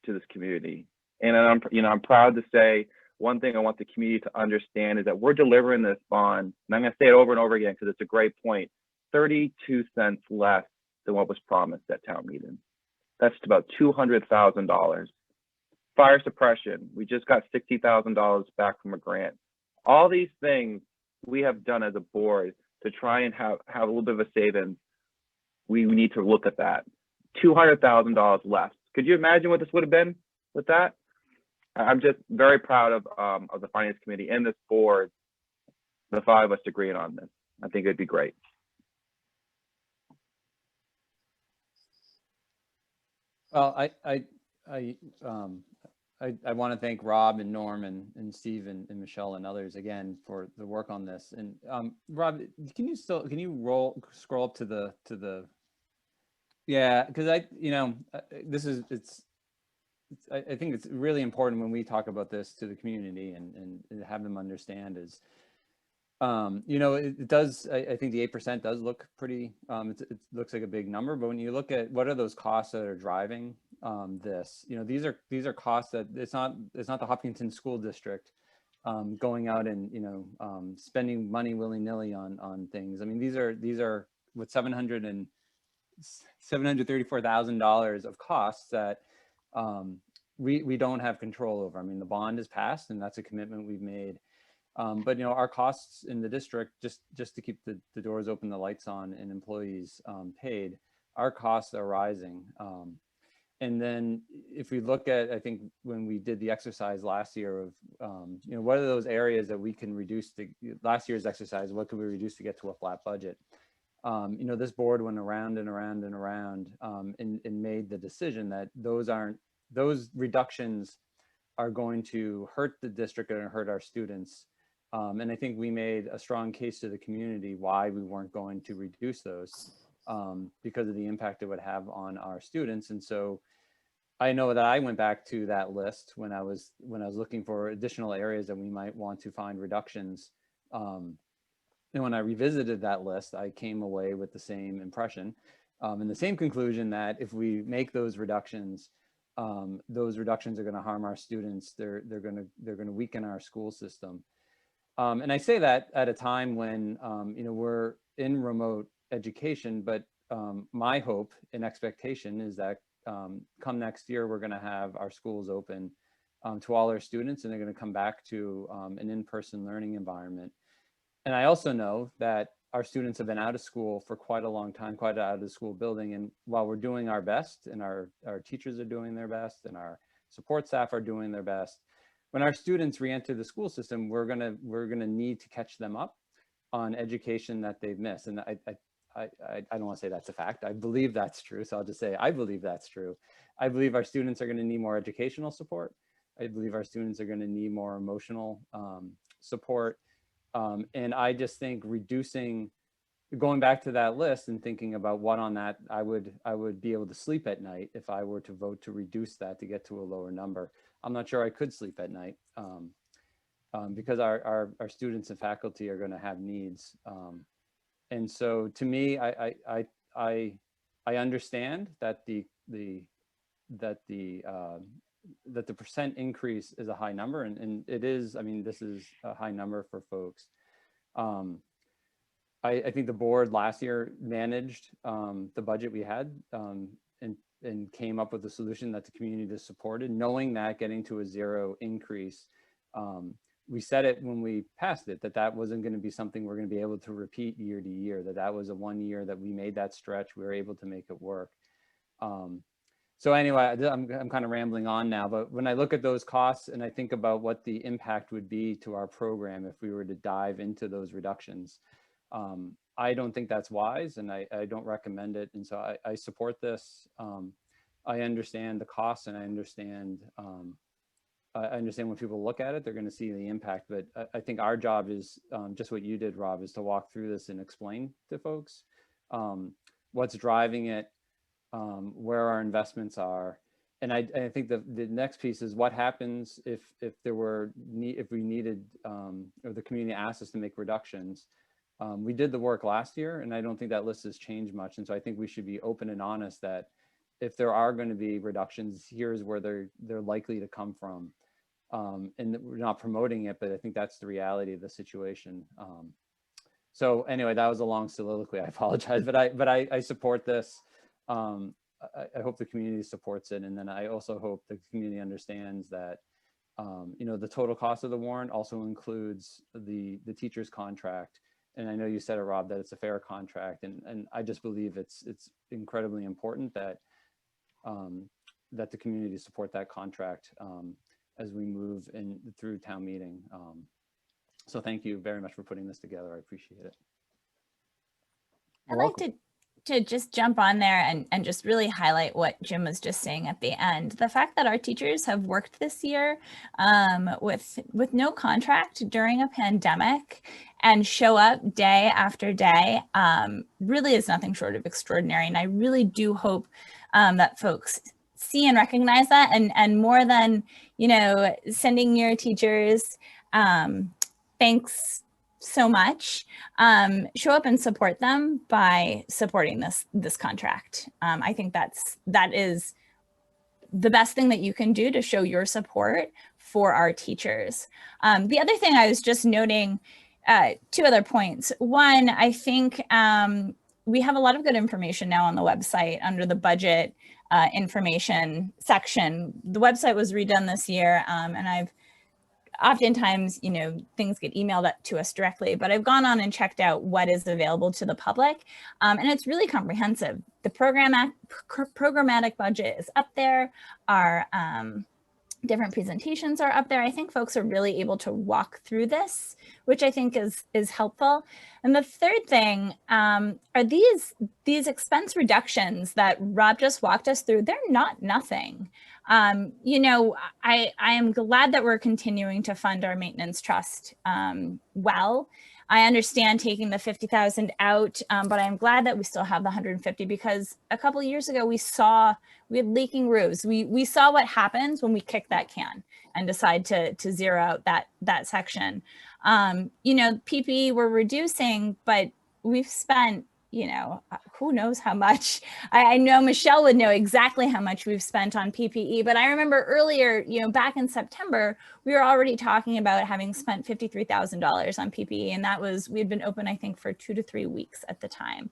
Speaker 4: to this community. And I'm proud to say one thing I want the community to understand is that we're delivering this bond, and I'm going to say it over and over again because it's a great point, 32 cents less than what was promised at town meeting. That's about $200,000. Fire suppression, we just got $60,000 back from a grant. All these things we have done as a board to try and have a little bit of a savings. We need to look at that. $200,000 less. Could you imagine what this would have been with that? I'm just very proud of the finance committee and this board, the five of us agreeing on this. I think it'd be great.
Speaker 2: Well, I want to thank Rob and Norm and Steve and Michelle and others again for the work on this. And Rob, can you scroll up to the yeah, because I think it's really important when we talk about this to the community and have them understand is, it does, I think the 8% does look pretty, it looks like a big number, but when you look at what are those costs that are driving this, these are costs that it's not the Hopkinton School District going out and, spending money willy-nilly on things. I mean, these are with $734,000 of costs that we don't have control over. I mean, the bond is passed and that's a commitment we've made. But our costs in the district, just to keep the doors open, the lights on, and employees paid, our costs are rising. And then if we look at, I think when we did the exercise last year of, what are those areas that we can reduce to last year's exercise? What could we reduce to get to a flat budget? This board went around and around and around and made the decision that those aren't those reductions are going to hurt the district and hurt our students. And I think we made a strong case to the community why we weren't going to reduce those because of the impact it would have on our students. And so I know that I went back to that list when I was looking for additional areas that we might want to find reductions. And when I revisited that list, I came away with the same impression and the same conclusion that if we make those reductions are going to harm our students. They're going to weaken our school system. And I say that at a time when we're in remote education, but my hope and expectation is that come next year, we're going to have our schools open to all our students, and they're going to come back to an in-person learning environment. And I also know that our students have been out of school for quite a long time, quite out of the school building. And while we're doing our best, and our teachers are doing their best, and our support staff are doing their best, when our students re-enter the school system, we're gonna need to catch them up on education that they've missed. And I don't want to say that's a fact. I believe that's true. So I'll just say I believe that's true. I believe our students are going to need more educational support. I believe our students are going to need more emotional support. And I just think going back to that list and thinking about what on that, I would be able to sleep at night if I were to vote to reduce that to get to a lower number. I'm not sure I could sleep at night because our students and faculty are going to have needs. And so to me, I understand that the percent increase is a high number, and it is. I mean, this is a high number for folks. I think the board last year managed the budget we had and came up with a solution that the community supported, knowing that getting to a zero increase. We said it when we passed it, that wasn't going to be something we're going to be able to repeat year to year, that was a 1 year that we made that stretch, we were able to make it work. So anyway, I'm kind of rambling on now, but when I look at those costs and I think about what the impact would be to our program if we were to dive into those reductions, I don't think that's wise, and I don't recommend it. And so I support this. I understand the costs, and I understand when people look at it, they're going to see the impact. But I think our job is just what you did, Rob, is to walk through this and explain to folks what's driving it, where our investments are. And I think the next piece is what happens if we needed or the community asked us to make reductions. We did the work last year, and I don't think that list has changed much. And so I think we should be open and honest that if there are going to be reductions, here's where they're likely to come from. And we're not promoting it, but I think that's the reality of the situation. So anyway, that was a long soliloquy. I apologize, but I support this. I hope the community supports it, and then I also hope the community understands that the total cost of the warrant also includes the teacher's contract. And I know you said it, Rob, that it's a fair contract, and I just believe it's incredibly important that that the community support that contract as we move through town meeting. So thank you very much for putting this together. I appreciate it.
Speaker 3: I'd like to just jump on there and just really highlight what Jim was just saying at the end. The fact that our teachers have worked this year with no contract during a pandemic and show up day after day really is nothing short of extraordinary. And I really do hope that folks see and recognize that, and more than, sending your teachers thanks so much, show up and support them by supporting this contract. I think that is the best thing that you can do to show your support for our teachers. The other thing I was just noting, two other points. One, I think we have a lot of good information now on the website under the budget information section. The website was redone this year, and I've oftentimes, things get emailed to us directly, but I've gone on and checked out what is available to the public, and it's really comprehensive. The programmatic budget is up there. Our different presentations are up there. I think folks are really able to walk through this, which I think is helpful. And the third thing are these expense reductions that Rob just walked us through. They're not nothing. You know, I am glad that we're continuing to fund our maintenance trust well. I understand taking the 50,000 out, but I'm glad that we still have the 150, because a couple of years ago we had leaking roofs. We saw what happens when we kick that can and decide to zero out that section. You know, PPE we're reducing, but we've spent, you know, who knows how much. I know Michelle would know exactly how much we've spent on PPE, but I remember earlier, you know, back in September, we were already talking about having spent $53,000 on PPE, and we had been open, I think, for 2 to 3 weeks at the time.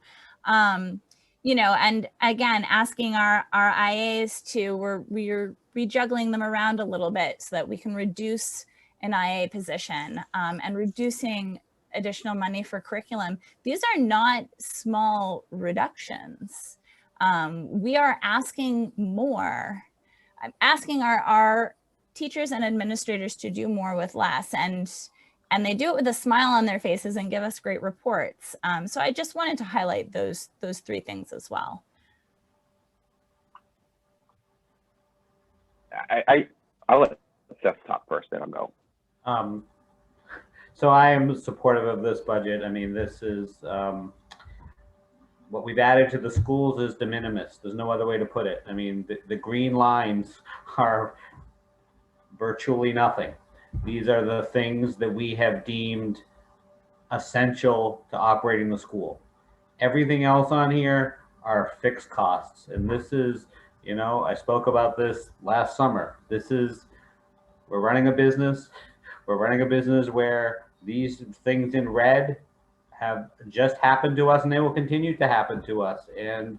Speaker 3: You know, and again, asking our IAs we're rejuggling them around a little bit so that we can reduce an IA position and reducing additional money for curriculum. These are not small reductions. We are asking more. I'm asking our teachers and administrators to do more with less, and they do it with a smile on their faces and give us great reports. So I just wanted to highlight those 3 things as well.
Speaker 4: I'll let Seth talk first, then I'll go.
Speaker 6: So I am supportive of this budget. I mean, this is what we've added to the schools is de minimis. There's no other way to put it. I mean, the green lines are virtually nothing. These are the things that we have deemed essential to operating the school. Everything else on here are fixed costs. And this is, you know, I spoke about this last summer. We're running a business. We're running a business where these things in red have just happened to us, and they will continue to happen to us. And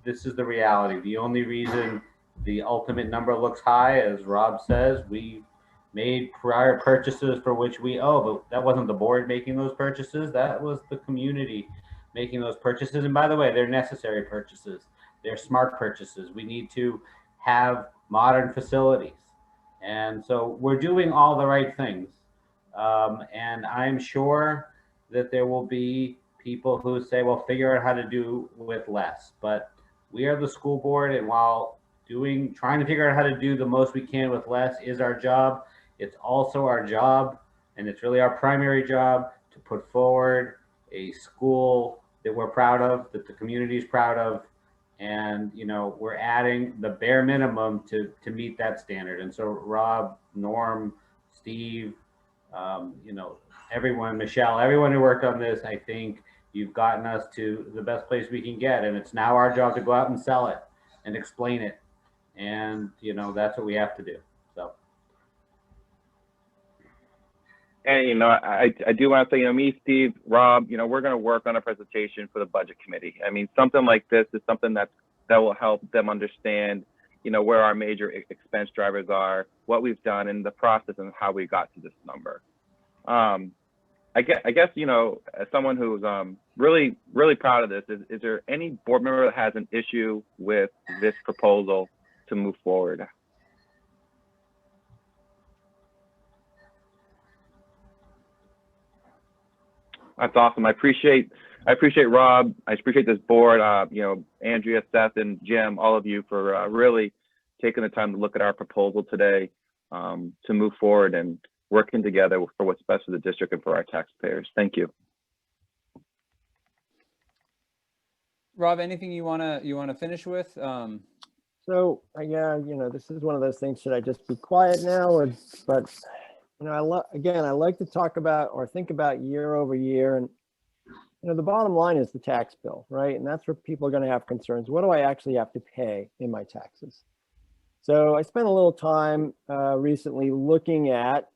Speaker 6: this is the reality. The only reason the ultimate number looks high, as Rob says, we made prior purchases for which we owe, but that wasn't the board making those purchases. That was the community making those purchases. And by the way, they're necessary purchases. They're smart purchases. We need to have modern facilities. And so we're doing all the right things. And I'm sure that there will be people who say, well, figure out how to do with less. But we are the school board, and while trying to figure out how to do the most we can with less is our job, it's also our job, and it's really our primary job, to put forward a school that we're proud of, that the community is proud of. And, you know, we're adding the bare minimum to meet that standard. And so Rob, Norm, Steve, you know, everyone, Michelle, everyone who worked on this, I think you've gotten us to the best place we can get. And it's now our job to go out and sell it and explain it. And, you know, that's what we have to do. So.
Speaker 4: And, you know, I do want to say, you know, me, Steve, Rob, you know, we're going to work on a presentation for the budget committee. I mean, something like this is something that will help them understand, you know, where our major expense drivers are, what we've done in the process, and how we got to this number. I guess, you know, as someone who's really, really proud of this, is there any board member that has an issue with this proposal to move forward? That's awesome. I appreciate Rob. I appreciate this board. You know, Andrea, Seth, and Jim, all of you for really taking the time to look at our proposal today, to move forward and working together for what's best for the district and for our taxpayers. Thank you.
Speaker 2: Rob, anything you wanna finish with?
Speaker 5: So yeah, you know, this is one of those things. Should I just be quiet now, but you know, I like to talk about or think about year over year, and you know, the bottom line is the tax bill, right? And that's where people are going to have concerns. What do I actually have to pay in my taxes? So I spent a little time recently looking at,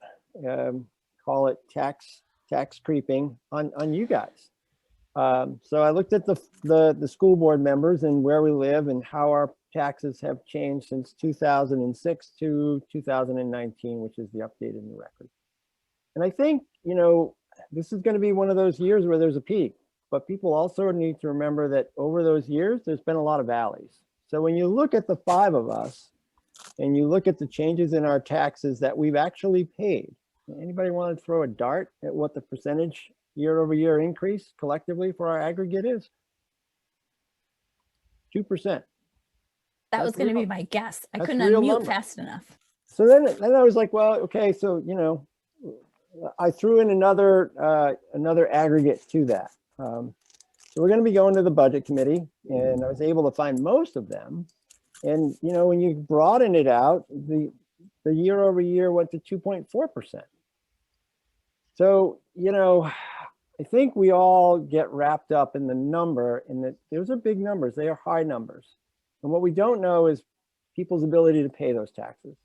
Speaker 5: call it tax creeping on you guys. So I looked at the school board members and where we live and how our taxes have changed since 2006 to 2019, which is the update in the record. And I think, you know, this is going to be one of those years where there's a peak, but people also need to remember that over those years, there's been a lot of valleys. So when you look at the 5 of us, and you look at the changes in our taxes that we've actually paid, anybody want to throw a dart at what the percentage year-over-year increase collectively for our aggregate is? 2%.
Speaker 3: That was
Speaker 5: That's
Speaker 3: going to
Speaker 5: real.
Speaker 3: be my guess. I
Speaker 5: That's
Speaker 3: couldn't
Speaker 5: real
Speaker 3: unmute
Speaker 5: number.
Speaker 3: fast enough.
Speaker 5: So then I was like, well, okay, so, you know, I threw in another aggregate to that. So we're going to be going to the budget committee, and I was able to find most of them. And, you know, when you broaden it out, the year over year went to 2.4%. So, you know, I think we all get wrapped up in the number, and that those are big numbers. They are high numbers. And what we don't know is people's ability to pay those taxes.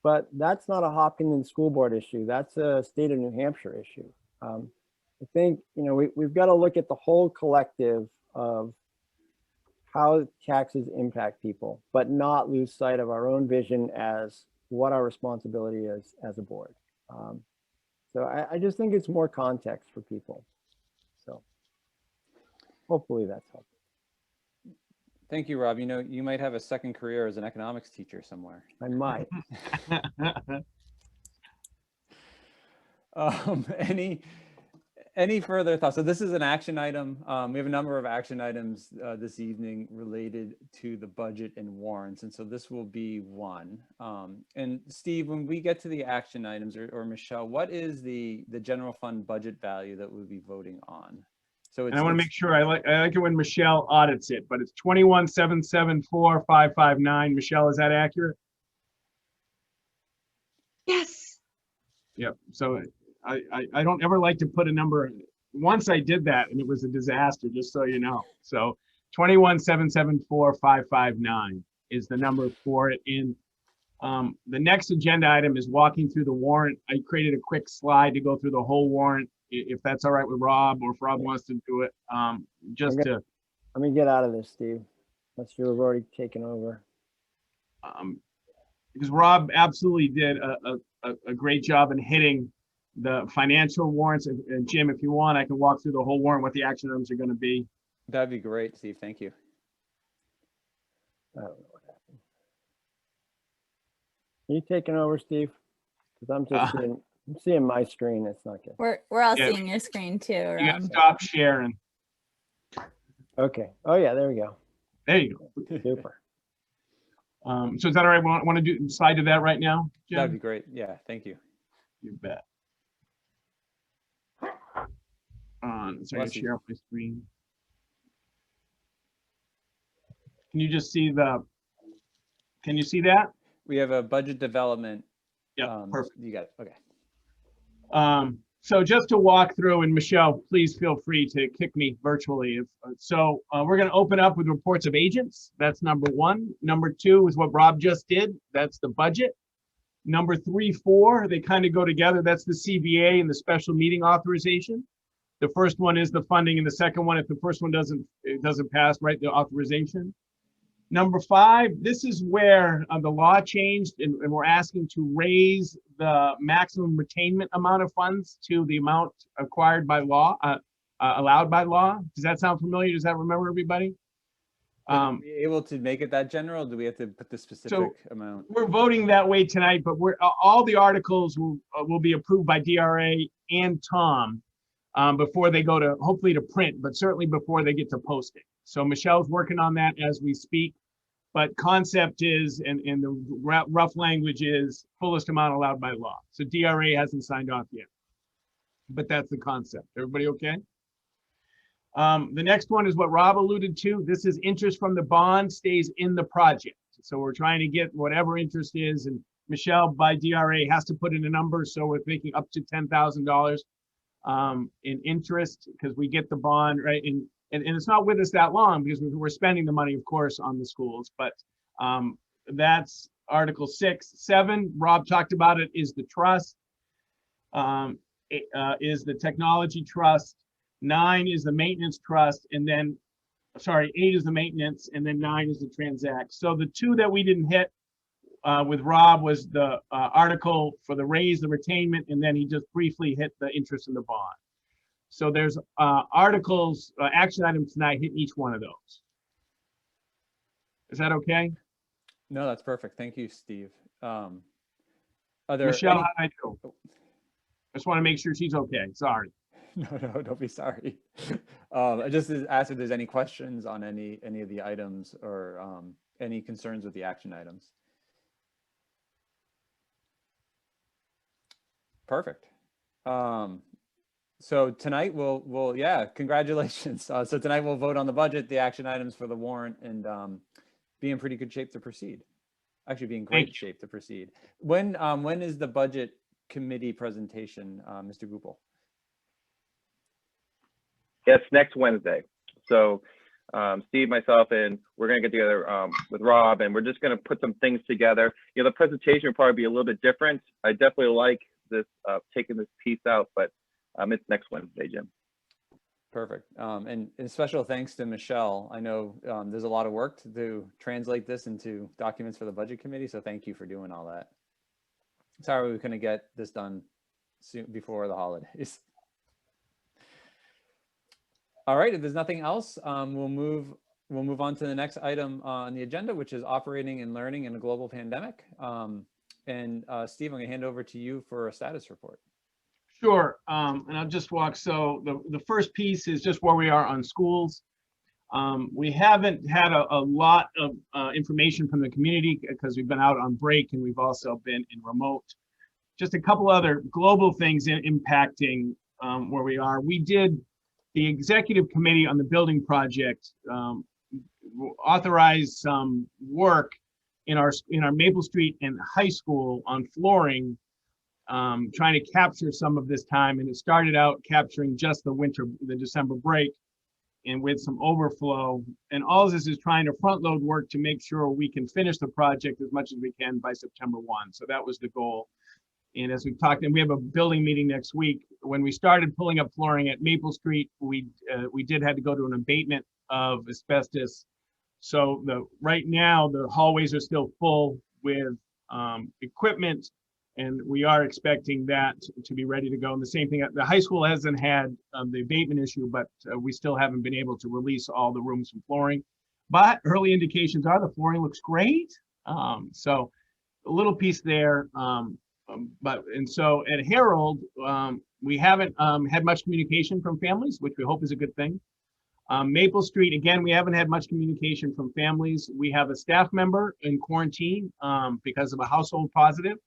Speaker 5: But that's not a Hopkinton School Board issue. That's a state of New Hampshire issue. I think, you know, we've got to look at the whole collective of how taxes impact people, but not lose sight of our own vision as what our responsibility is as a board. So I just think it's more context for people. So hopefully that's helpful.
Speaker 2: Thank you, Rob. You know, you might have a second career as an economics teacher somewhere.
Speaker 5: I might.
Speaker 2: Any further thoughts? So this is an action item. We have a number of action items this evening related to the budget and warrants. And so this will be one. And Steve, when we get to the action items, or Michelle, what is the general fund budget value that we'll be voting on? So
Speaker 1: And I want to make sure I like it when Michelle audits it, but it's 21,774,559. Michelle, is that accurate?
Speaker 10: Yes.
Speaker 1: Yep. So I don't ever like to put a number. Once I did that and it was a disaster, just so you know. So 21,774,559 is the number for it. In the next agenda item is walking through the warrant. I created a quick slide to go through the whole warrant, if that's all right with Rob, or if Rob wants to do it. Let
Speaker 5: me get out of this, Steve, unless you've already taken over.
Speaker 1: Because Rob absolutely did a great job in hitting the financial warrants. And Jim, if you want, I can walk through the whole warrant, what the action items are going to be.
Speaker 2: That'd be great, Steve. Thank you.
Speaker 5: I don't know what happened. Are you taking over, Steve? Because I'm just seeing my screen. It's not good.
Speaker 3: We're all seeing your screen too, Rob.
Speaker 1: You gotta stop sharing.
Speaker 5: Okay. Oh yeah, there we go.
Speaker 1: There you go.
Speaker 5: Super.
Speaker 1: So is that all right? Want to do slide to that right now, Jim?
Speaker 2: That'd be great. Yeah, thank you.
Speaker 1: You bet. So I share my screen. Can you just see can you see that?
Speaker 2: We have a budget development.
Speaker 1: Yeah, perfect.
Speaker 2: You got it. Okay.
Speaker 1: So just to walk through, and Michelle, please feel free to kick me virtually. We're going to open up with reports of agents. That's number one. Number two is what Rob just did. That's the budget. Number 3, 4, they kind of go together. That's the CBA and the special meeting authorization. The first one is the funding, and the second one, if the first one doesn't pass, right, the authorization. Number 5, this is where the law changed, and we're asking to raise the maximum retainment amount of funds to the amount acquired by law, allowed by law. Does that sound familiar? Does that remember everybody?
Speaker 2: Are we able to make it that general? Do we have to put the specific amount?
Speaker 1: We're voting that way tonight, but all the articles will be approved by DRA and Tom before they go to, hopefully to print, but certainly before they get to posting. So Michelle's working on that as we speak, but concept is, and the rough language is fullest amount allowed by law. So DRA hasn't signed off yet, but that's the concept. Everybody okay? The next one is what Rob alluded to. This is interest from the bond stays in the project. So we're trying to get whatever interest is, and Michelle by DRA has to put in a number. So we're thinking up to $10,000 in interest because we get the bond, right? And it's not with us that long because we're spending the money, of course, on the schools, but that's Article 6. 7, Rob talked about it, is the trust, is the technology trust. 9 is the maintenance trust, and then, sorry, 8 is the maintenance, and then 9 is the transact. So the 2 that we didn't hit with Rob was the article for the raise, the retainment, and then he just briefly hit the interest in the bond. So there's articles, action items tonight, hit each one of those. Is that okay?
Speaker 2: No, that's perfect. Thank you, Steve. Are there
Speaker 1: Michelle,
Speaker 2: any...
Speaker 1: how do I do? I just want to make sure she's okay. Sorry.
Speaker 2: No, don't be sorry. I just asked if there's any questions on any of the items or any concerns with the action items. Perfect. So tonight we'll yeah, congratulations. So tonight we'll vote on the budget, the action items for the warrant, and be in pretty good shape to proceed. Actually, be in great shape to proceed. When is the budget committee presentation, Mr. Goupel?
Speaker 4: Yes, next Wednesday. So Steve, myself, and we're going to get together with Rob, and we're just going to put some things together. You know, the presentation will probably be a little bit different. I definitely like this, taking this piece out, but it's next Wednesday, Jim.
Speaker 2: Perfect. And special thanks to Michelle. I know there's a lot of work to translate this into documents for the budget committee, so thank you for doing all that. Sorry we couldn't get this done soon before the holidays. All right, if there's nothing else, we'll move on to the next item on the agenda, which is operating and learning in a global pandemic. And Steve, I'm gonna hand over to you for a status report.
Speaker 1: Sure, and I'll just walk. So the first piece is just where we are on schools. We haven't had a lot of information from the community because we've been out on break and we've also been in remote. Just a couple other global things impacting where we are. We did the executive committee on the building project authorized some work in our Maple Street and high school on flooring, trying to capture some of this time. And it started out capturing just the December break, and with some overflow. And all this is trying to front load work to make sure we can finish the project as much as we can by September 1. So that was the goal. And as we've talked, and we have a building meeting next week. When we started pulling up flooring at Maple Street, we did have to go to an abatement of asbestos. So right now the hallways are still full with equipment, and we are expecting that to be ready to go. And the same thing, the high school hasn't had the abatement issue, but we still haven't been able to release all the rooms from flooring. But early indications are the flooring looks great. So a little piece there. And so at Herald, we haven't had much communication from families, which we hope is a good thing. Maple Street, again, we haven't had much communication from families. We have a staff member in quarantine because of a household positive,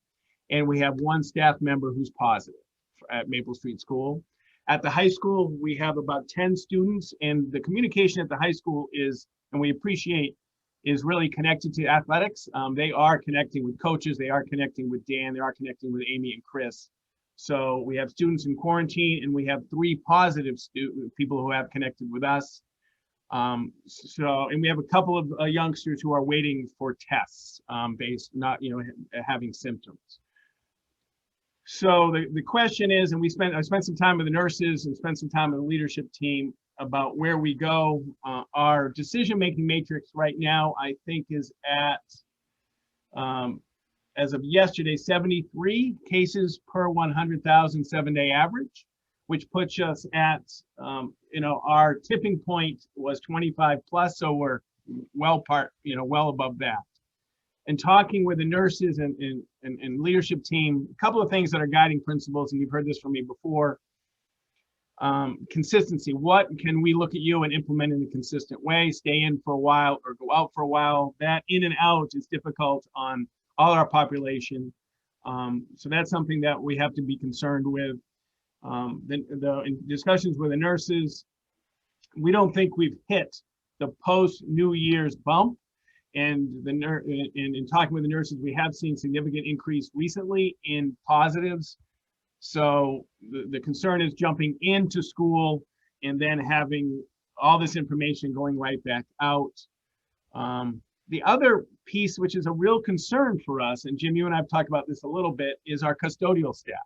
Speaker 1: and we have one staff member who's positive at Maple Street School. At the high school, we have about 10 students, and the communication at the high school is, and we appreciate, is really connected to athletics. They are connecting with coaches, they are connecting with Dan, they are connecting with Amy and Chris. So we have students in quarantine, and we have 3 positive people who have connected with us. And we have a couple of youngsters who are waiting for tests based, not, having symptoms. So the question is, and I spent some time with the nurses and spent some time with the leadership team about where we go. Our decision-making matrix right now, I think, is at, as of yesterday, 73 cases per 100,000 7-day average, which puts us at, our tipping point was 25 plus, so we're well above that. And talking with the nurses and leadership team, a couple of things that are guiding principles, and you've heard this from me before. Consistency. What can we look at you and implement in a consistent way? Stay in for a while or go out for a while. That in and out is difficult on all our population. So that's something that we have to be concerned with. In discussions with the nurses, we don't think we've hit the post-New Year's bump. And in talking with the nurses, we have seen significant increase recently in positives. So the concern is jumping into school and then having all this information going right back out. The other piece, which is a real concern for us, and Jim, you and I have talked about this a little bit, is our custodial staff.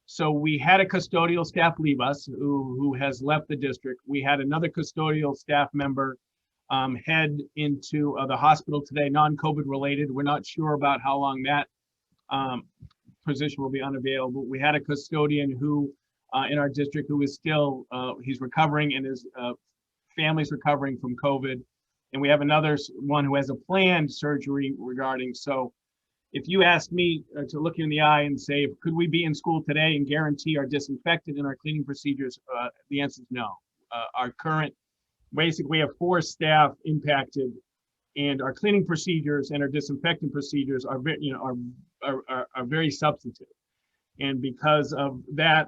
Speaker 1: So we had a custodial staff leave us who has left the district. We had another custodial staff member head into the hospital today, non-COVID related. We're not sure about how long that position will be unavailable. We had a custodian who in our district who is still, he's recovering, and his family's recovering from COVID. and we have another one who has a planned surgery regarding. So if you ask me to look you in the eye and say, could we be in school today and guarantee our disinfectant and our cleaning procedures? The answer is no. Our current, basically we have 4 staff impacted, and our cleaning procedures and our disinfectant procedures are very, are very substantive. And because of that,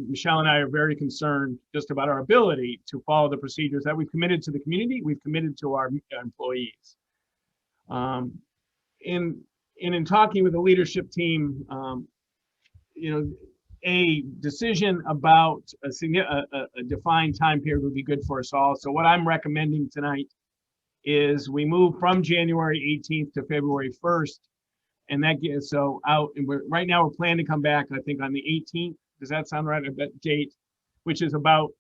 Speaker 1: Michelle and I are very concerned just about our ability to follow the procedures that we've committed to the community, we've committed to our employees. In talking with the leadership team, a decision about a defined time period would be good for us all. So what I'm recommending tonight is we move from January 18th to February 1st. And that gets so out, and right now we're planning to come back, I think, on the 18th. Does that sound right? That date, which is about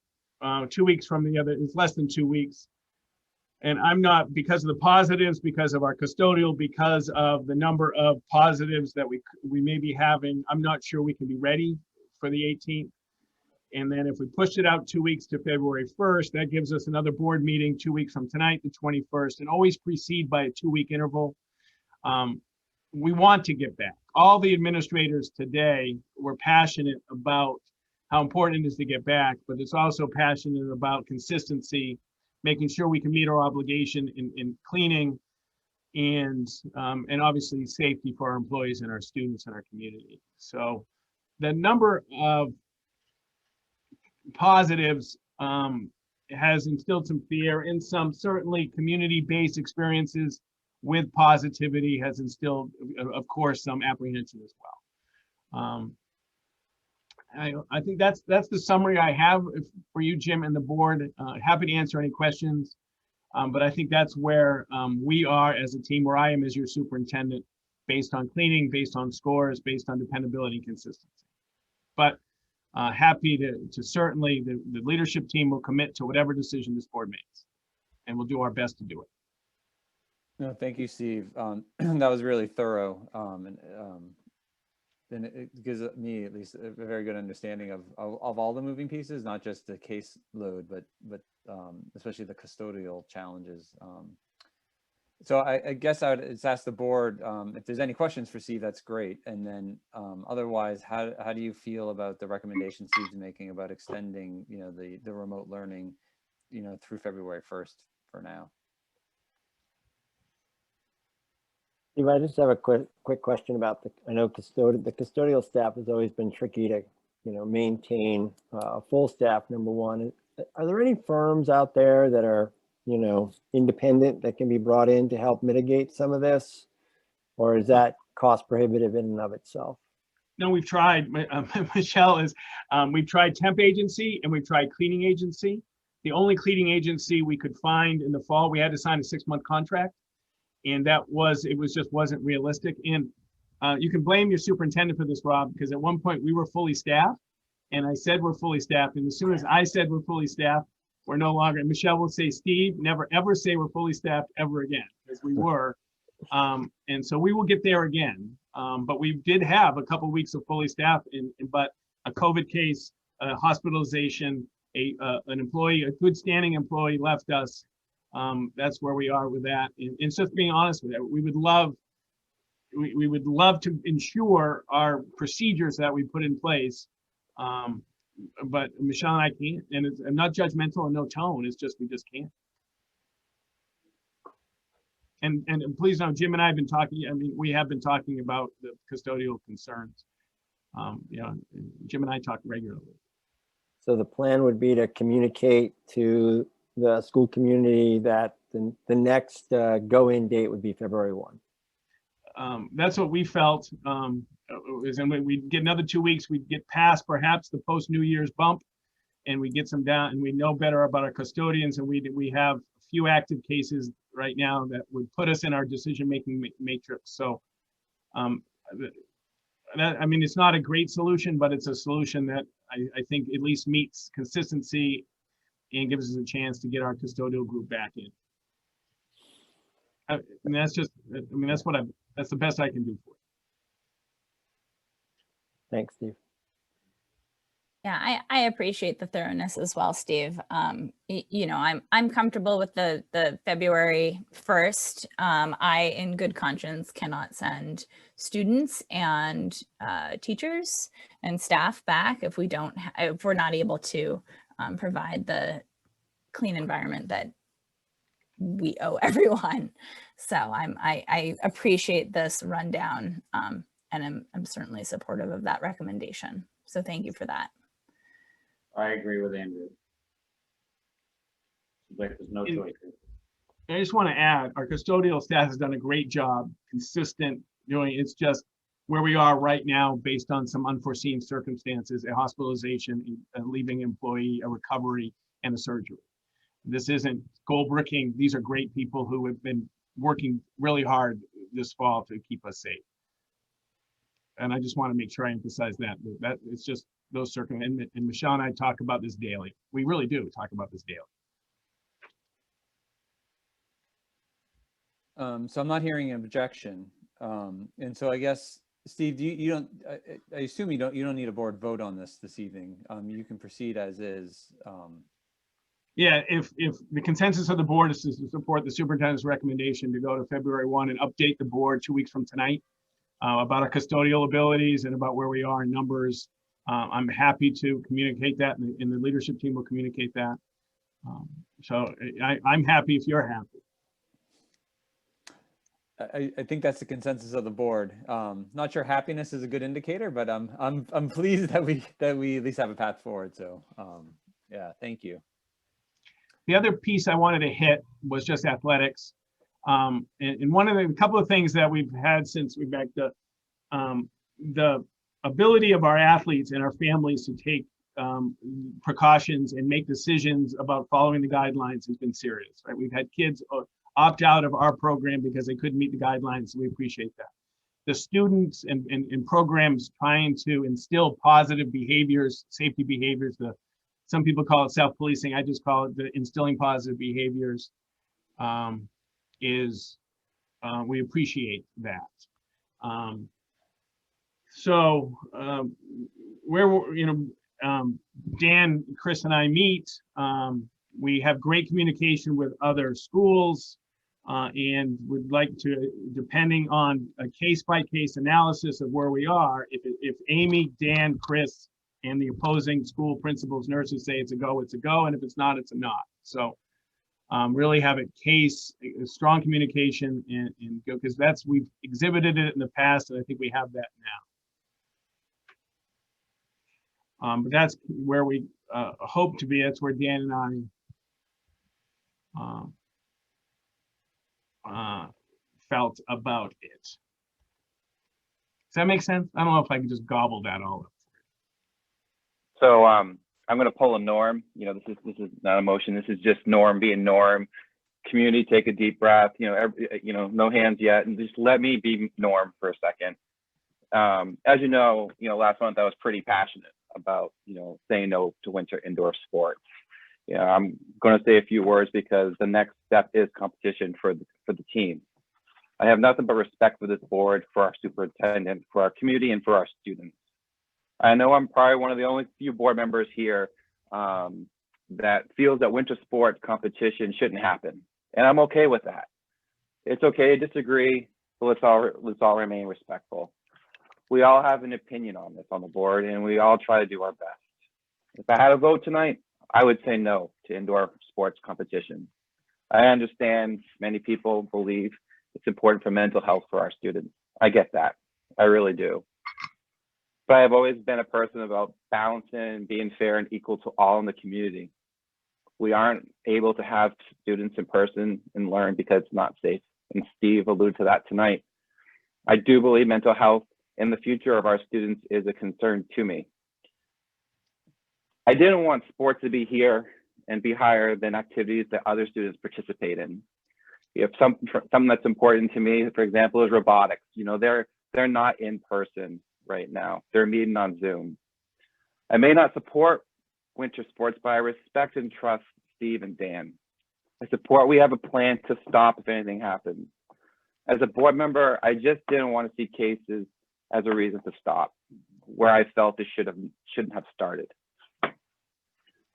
Speaker 1: 2 weeks from the other, it's less than 2 weeks. And I'm not, because of the positives, because of our custodial, because of the number of positives that we may be having, I'm not sure we can be ready for the 18th. And then if we push it out 2 weeks to February 1st, that gives us another board meeting 2 weeks from tonight, the 21st, and always precede by a 2-week interval. We want to get back. All the administrators today were passionate about how important it is to get back, but it's also passionate about consistency, making sure we can meet our obligation in cleaning and obviously safety for our employees and our students and our community. So the number of positives has instilled some fear, and some certainly community-based experiences with positivity has instilled, of course, some apprehension as well. I think that's the summary I have for you, Jim, and the board. Happy to answer any questions, but I think that's where we are as a team, where I am as your superintendent, based on cleaning, based on scores, based on dependability and consistency. But happy to certainly, the leadership team will commit to whatever decision this board makes, and we'll do our best to do it.
Speaker 2: No, thank you, Steve. That was really thorough, and it gives me at least a very good understanding of all the moving pieces, not just the caseload, but especially the custodial challenges. So I guess I would just ask the board if there's any questions for Steve. That's great. And then otherwise, how do you feel about the recommendations Steve's making about extending, the remote learning, through February 1st for now?
Speaker 5: Steve, I just have a quick question about I know the custodial staff has always been tricky to, maintain a full staff, number one. Are there any firms out there that are, independent that can be brought in to help mitigate some of this? Or is that cost prohibitive in and of itself?
Speaker 1: No, we've tried, Michelle, we've tried temp agency and we've tried cleaning agency. The only cleaning agency we could find in the fall, we had to sign a 6-month contract. And just wasn't realistic. And you can blame your superintendent for this, Rob, because at one point we were fully staffed, and I said we're fully staffed. And as soon as I said we're fully staffed, we're no longer. And Michelle will say, Steve, never ever say we're fully staffed ever again, because we were. And so we will get there again. But we did have a couple of weeks of fully staffed, but a COVID case, a hospitalization, an employee, a good standing employee left us. That's where we are with that. And it's just being honest with it. We would love to ensure our procedures that we put in place. But Michelle and I can't, and I'm not judgmental and no tone. It's just, we just can't. And please know, Jim and I have been talking, we have been talking about the custodial concerns. Jim and I talk regularly.
Speaker 5: So the plan would be to communicate to the school community that the next go-in date would be February 1.
Speaker 1: That's what we felt. And we'd get another 2 weeks. We'd get past perhaps the post New Year's bump, and we get some down, and we know better about our custodians. And we have a few active cases right now that would put us in our decision-making matrix. So, it's not a great solution, but it's a solution that I think at least meets consistency and gives us a chance to get our custodial group back in. That's the best I can do for you.
Speaker 5: Thanks, Steve.
Speaker 3: Yeah, I appreciate the thoroughness as well, Steve. You know, I'm comfortable with the February 1st. I, in good conscience, cannot send students and teachers and staff back if if we're not able to provide the clean environment that we owe everyone. So I appreciate this rundown, and I'm certainly supportive of that recommendation. So thank you for that.
Speaker 6: I agree with Andrew. Like there's no choice.
Speaker 1: I just want to add, our custodial staff has done a great job, consistent doing. It's just where we are right now based on some unforeseen circumstances, a hospitalization, a leaving employee, a recovery, and a surgery. This isn't gold bricking. These are great people who have been working really hard this fall to keep us safe. And I just want to make sure I emphasize that it's just those circumstances. And Michelle and I talk about this daily. We really do talk about this daily.
Speaker 2: So I'm not hearing an objection. And so I guess, Steve, you don't, I assume you don't need a board vote on this evening. You can proceed as is.
Speaker 1: Yeah, if the consensus of the board is to support the superintendent's recommendation to go to February 1 and update the board 2 weeks from tonight about our custodial abilities and about where we are in numbers, I'm happy to communicate that, and the leadership team will communicate that. So I'm happy if you're happy.
Speaker 2: I think that's the consensus of the board. Not sure happiness is a good indicator, but I'm pleased that we at least have a path forward. So yeah, thank you.
Speaker 1: The other piece I wanted to hit was just athletics. And one of the couple of things that we've had since we back the ability of our athletes and our families to take precautions and make decisions about following the guidelines has been serious, right? We've had kids opt out of our program because they couldn't meet the guidelines, so we appreciate that. The students and programs trying to instill positive behaviors, safety behaviors, some people call it self-policing, I just call it the instilling positive behaviors, we appreciate that. Dan, Chris and I meet, we have great communication with other schools, and would like to, depending on a case-by-case analysis of where we are, if Amy, Dan, Chris, and the opposing school principals, nurses say it's a go, and if it's not, it's a not. So really have a strong communication and go, because we've exhibited it in the past, and I think we have that now. But that's where we hope to be. That's where Dan and I felt about it. Does that make sense? I don't know if I can just gobble that all up.
Speaker 4: So I'm going to pull a Norm. You know, this is not emotion. This is just Norm being Norm. Community, take a deep breath. No hands yet, and just let me be Norm for a second. As you know, last month I was pretty passionate about saying no to winter indoor sports. I'm going to say a few words because the next step is competition for the team. I have nothing but respect for this board, for our superintendent, for our community, and for our students. I know I'm probably one of the only few board members here that feels that winter sports competition shouldn't happen, and I'm okay with that. It's okay to disagree, but let's all remain respectful. We all have an opinion on this on the board, and we all try to do our best. If I had a vote tonight, I would say no to indoor sports competition. I understand many people believe it's important for mental health for our students. I get that. I really do. But I've always been a person about balancing and being fair and equal to all in the community. We aren't able to have students in person and learn because it's not safe. And Steve alluded to that tonight. I do believe mental health and the future of our students is a concern to me. I didn't want sports to be here and be higher than activities that other students participate in. If something that's important to me, for example, is robotics. They're not in person right now. They're meeting on Zoom. I may not support winter sports, but I respect and trust Steve and Dan. I support we have a plan to stop if anything happens. As a board member, I just didn't want to see cases as a reason to stop where I felt it shouldn't have started.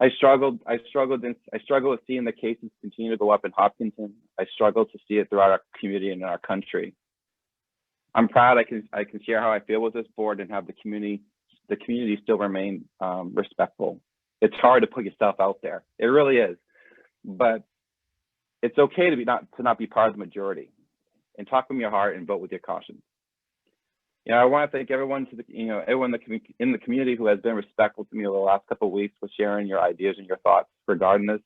Speaker 4: I struggle with seeing the cases continue to go up in Hopkinton. I struggle to see it throughout our community and our country. I'm proud I can share how I feel with this board and have the community still remain respectful. It's hard to put yourself out there. It really is, but it's okay to not be part of the majority, and talk from your heart and vote with your caution. You know, I want to thank everyone everyone in the community who has been respectful to me over the last couple of weeks with sharing your ideas and your thoughts regarding this.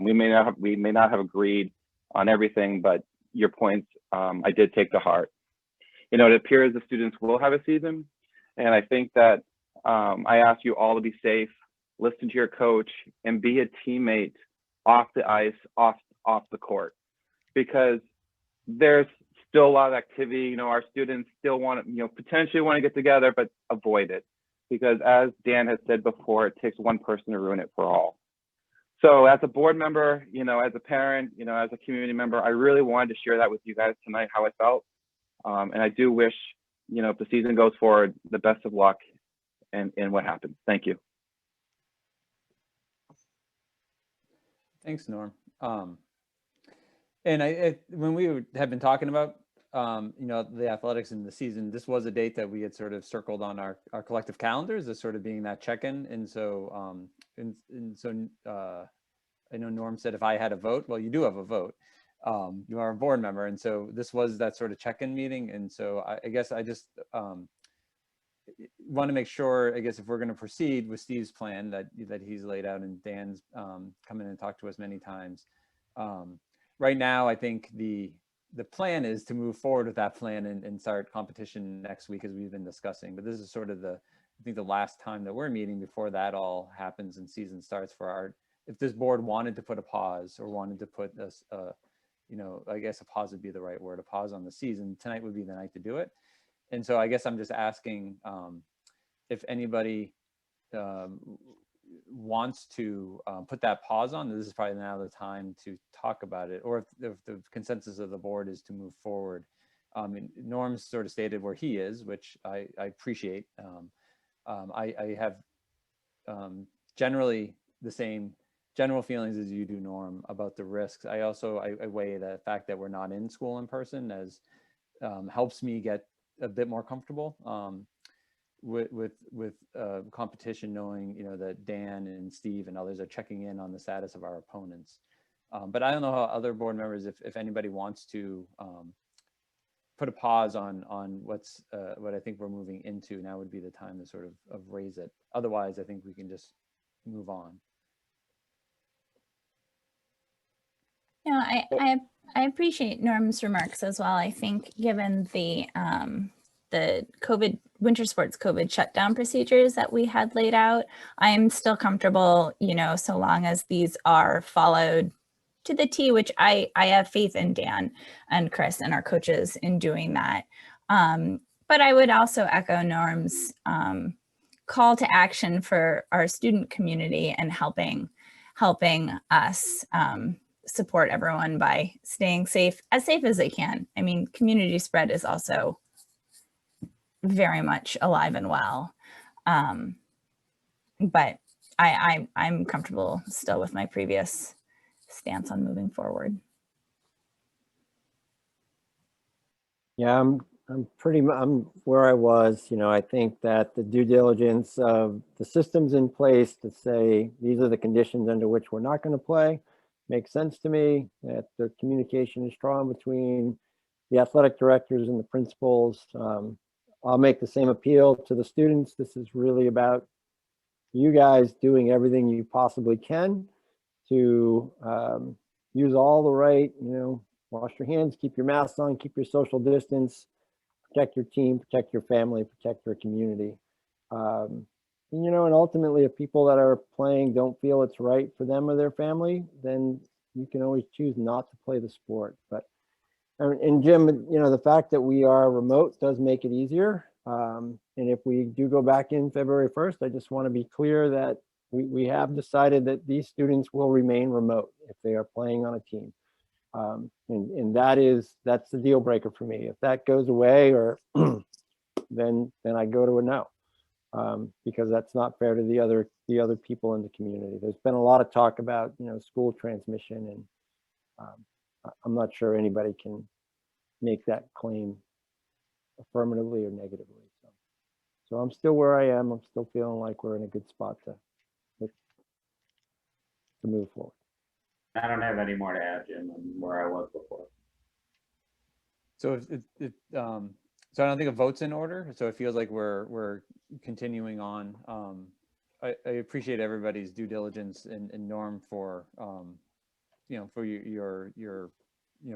Speaker 4: We may not have agreed on everything, but your points I did take to heart. You know, it appears the students will have a season, and I think that I ask you all to be safe, listen to your coach, and be a teammate off the ice, off the court, because there's still a lot of activity. You know, our students still want to, potentially want to get together, but avoid it, because as Dan has said before, it takes one person to ruin it for all. So as a board member, as a parent, as a community member, I really wanted to share that with you guys tonight, how I felt. And I do wish, if the season goes forward, the best of luck in what happens. Thank you.
Speaker 2: Thanks, Norm. And when we had been talking about, the athletics in the season, this was a date that we had sort of circled on our collective calendars as sort of being that check-in. And so, I know Norm said if I had a vote, well, you do have a vote. You are a board member. And so this was that sort of check-in meeting. And so I guess I just want to make sure, I guess, if we're going to proceed with Steve's plan that he's laid out, and Dan's come in and talked to us many times. Right now, I think the plan is to move forward with that plan and start competition next week, as we've been discussing. But this is sort of I think the last time that we're meeting before that all happens and season starts for if this board wanted to put a pause, or wanted to put this, I guess a pause would be the right word, a pause on the season, tonight would be the night to do it. And so I guess I'm just asking if anybody wants to put that pause on. This is probably now the time to talk about it, or if the consensus of the board is to move forward. Norm's sort of stated where he is, which I appreciate. I have generally the same general feelings as you do, Norm, about the risks. I weigh the fact that we're not in school in person as helps me get a bit more comfortable with competition, knowing that Dan and Steve and others are checking in on the status of our opponents. But I don't know how other board members, if anybody wants to put a pause on what I think we're moving into, now would be the time to sort of raise it. Otherwise, I think we can just move on.
Speaker 3: I appreciate Norm's remarks as well. I think given the winter sports COVID shutdown procedures that we had laid out, I'm still comfortable, so long as these are followed to the T, which I have faith in Dan and Chris and our coaches in doing that. But I would also echo Norm's call to action for our student community and helping us support everyone by staying safe as they can. I mean, community spread is also very much alive and well. But I'm comfortable still with my previous stance on moving forward.
Speaker 5: Yeah, I'm where I was. I think that the due diligence of the systems in place to say these are the conditions under which we're not going to play makes sense to me, that the communication is strong between the athletic directors and the principals. I'll make the same appeal to the students. This is really about you guys doing everything you possibly can to use all the right, wash your hands, keep your masks on, keep your social distance, protect your team, protect your family, protect your community. And ultimately, if people that are playing don't feel it's right for them or their family, then you can always choose not to play the sport. But and Jim, the fact that we are remote does make it easier. And if we do go back in February 1st, I just want to be clear that we have decided that these students will remain remote if they are playing on a team. And that's the deal breaker for me. If that goes away, or then I go to a no. because that's not fair to the other people in the community. There's been a lot of talk about, school transmission, and I'm not sure anybody can make that claim affirmatively or negatively. So I'm still where I am. I'm still feeling like we're in a good spot to move forward.
Speaker 6: I don't have any more to add, Jim, than where I was before.
Speaker 2: So so I don't think a vote's in order. So it feels like we're continuing on. I appreciate everybody's due diligence and Norm for for your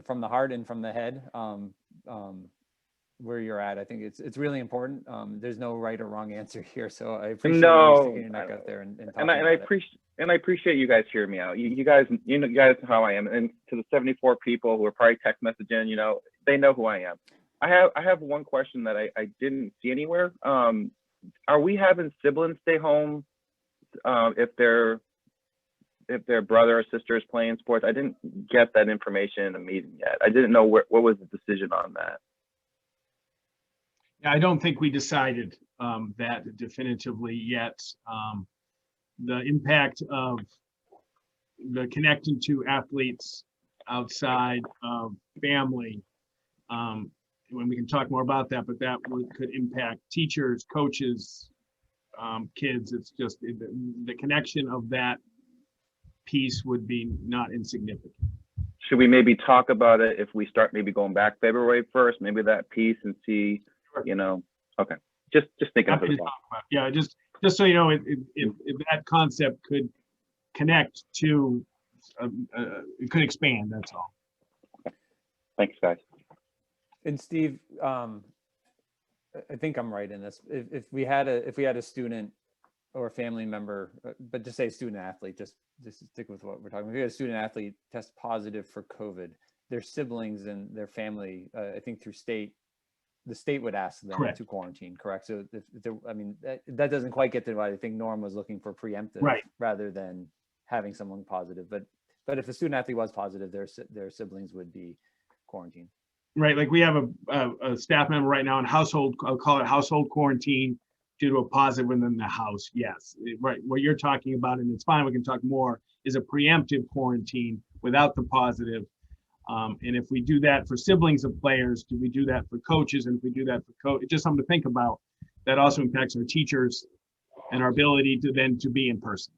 Speaker 2: from the heart and from the head where you're at. I think it's really important. There's no right or wrong answer here. So I appreciate you sticking your neck out there and talking about it.
Speaker 4: And I appreciate you guys hearing me out. You guys know how I am. And to the 74 people who are probably text messaging, they know who I am. I have one question that I didn't see anywhere. Are we having siblings stay home if their brother or sister is playing sports? I didn't get that information in the meeting yet. I didn't know what was the decision on that.
Speaker 1: Yeah, I don't think we decided that definitively yet. The impact of the connecting to athletes outside of family, when we can talk more about that, but that could impact teachers, coaches, kids. It's just the connection of that piece would be not insignificant.
Speaker 4: Should we maybe talk about it if we start maybe going back February 1st, maybe that piece, and see, okay, just thinking of it.
Speaker 1: Yeah, just so you know, if that concept could connect to, it could expand, that's all.
Speaker 4: Thanks, guys.
Speaker 2: And Steve, I think I'm right in this. If we had a student or a family member, but just say student athlete, just stick with what we're talking about. If we had a student athlete test positive for COVID, their siblings and their family, I think through the state would ask them to quarantine, correct? So that doesn't quite get to what I think Norm was looking for, preemptive, rather than having someone positive. But if a student athlete was positive, their siblings would be quarantined.
Speaker 1: Right, like we have a staff member right now in household, I'll call it household quarantine due to a positive within the house. Yes, right. What you're talking about, and it's fine, we can talk more, is a preemptive quarantine without the positive. And if we do that for siblings of players, do we do that for coaches? And if we do that for it's just something to think about. That also impacts our teachers and our ability to be in person.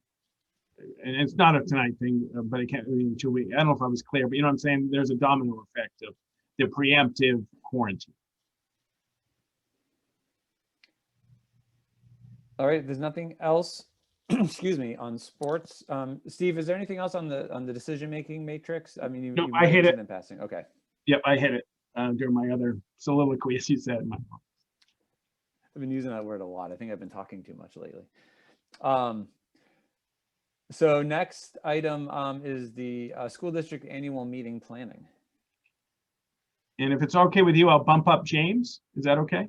Speaker 1: And it's not a tonight thing, but it can't really in 2 weeks. I don't know if I was clear, but you know what I'm saying? There's a domino effect of the preemptive quarantine.
Speaker 2: All right, there's nothing else, excuse me, on sports. Steve, is there anything else on the decision-making matrix? I mean,
Speaker 1: No, I hit it
Speaker 2: in passing. Okay.
Speaker 1: Yep, I hit it during my other soliloquy, as you said.
Speaker 2: I've been using that word a lot. I think I've been talking too much lately. So next item is the school district annual meeting planning.
Speaker 1: And if it's okay with you, I'll bump up James. Is that okay?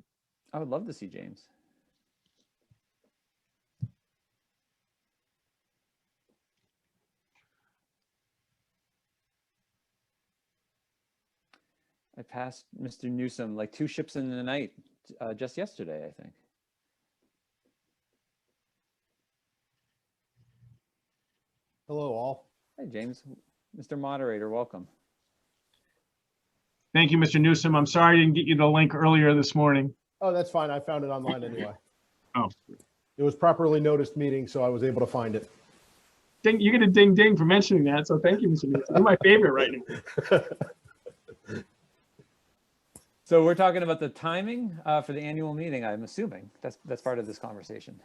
Speaker 2: I would love to see James. I passed Mr. Newsom like 2 ships in the night just yesterday, I think.
Speaker 11: Hello, all.
Speaker 2: Hi, James. Mr. Moderator, welcome.
Speaker 1: Thank you, Mr. Newsom. I'm sorry I didn't get you the link earlier this morning.
Speaker 11: Oh, that's fine. I found it online anyway.
Speaker 1: Oh.
Speaker 11: It was properly noticed meeting, so I was able to find it.
Speaker 1: Ding, you get a ding ding for mentioning that, so thank you, Mr. Newsom. You're my favorite right now.
Speaker 2: So we're talking about the timing for the annual meeting, I'm assuming. That's part of this conversation.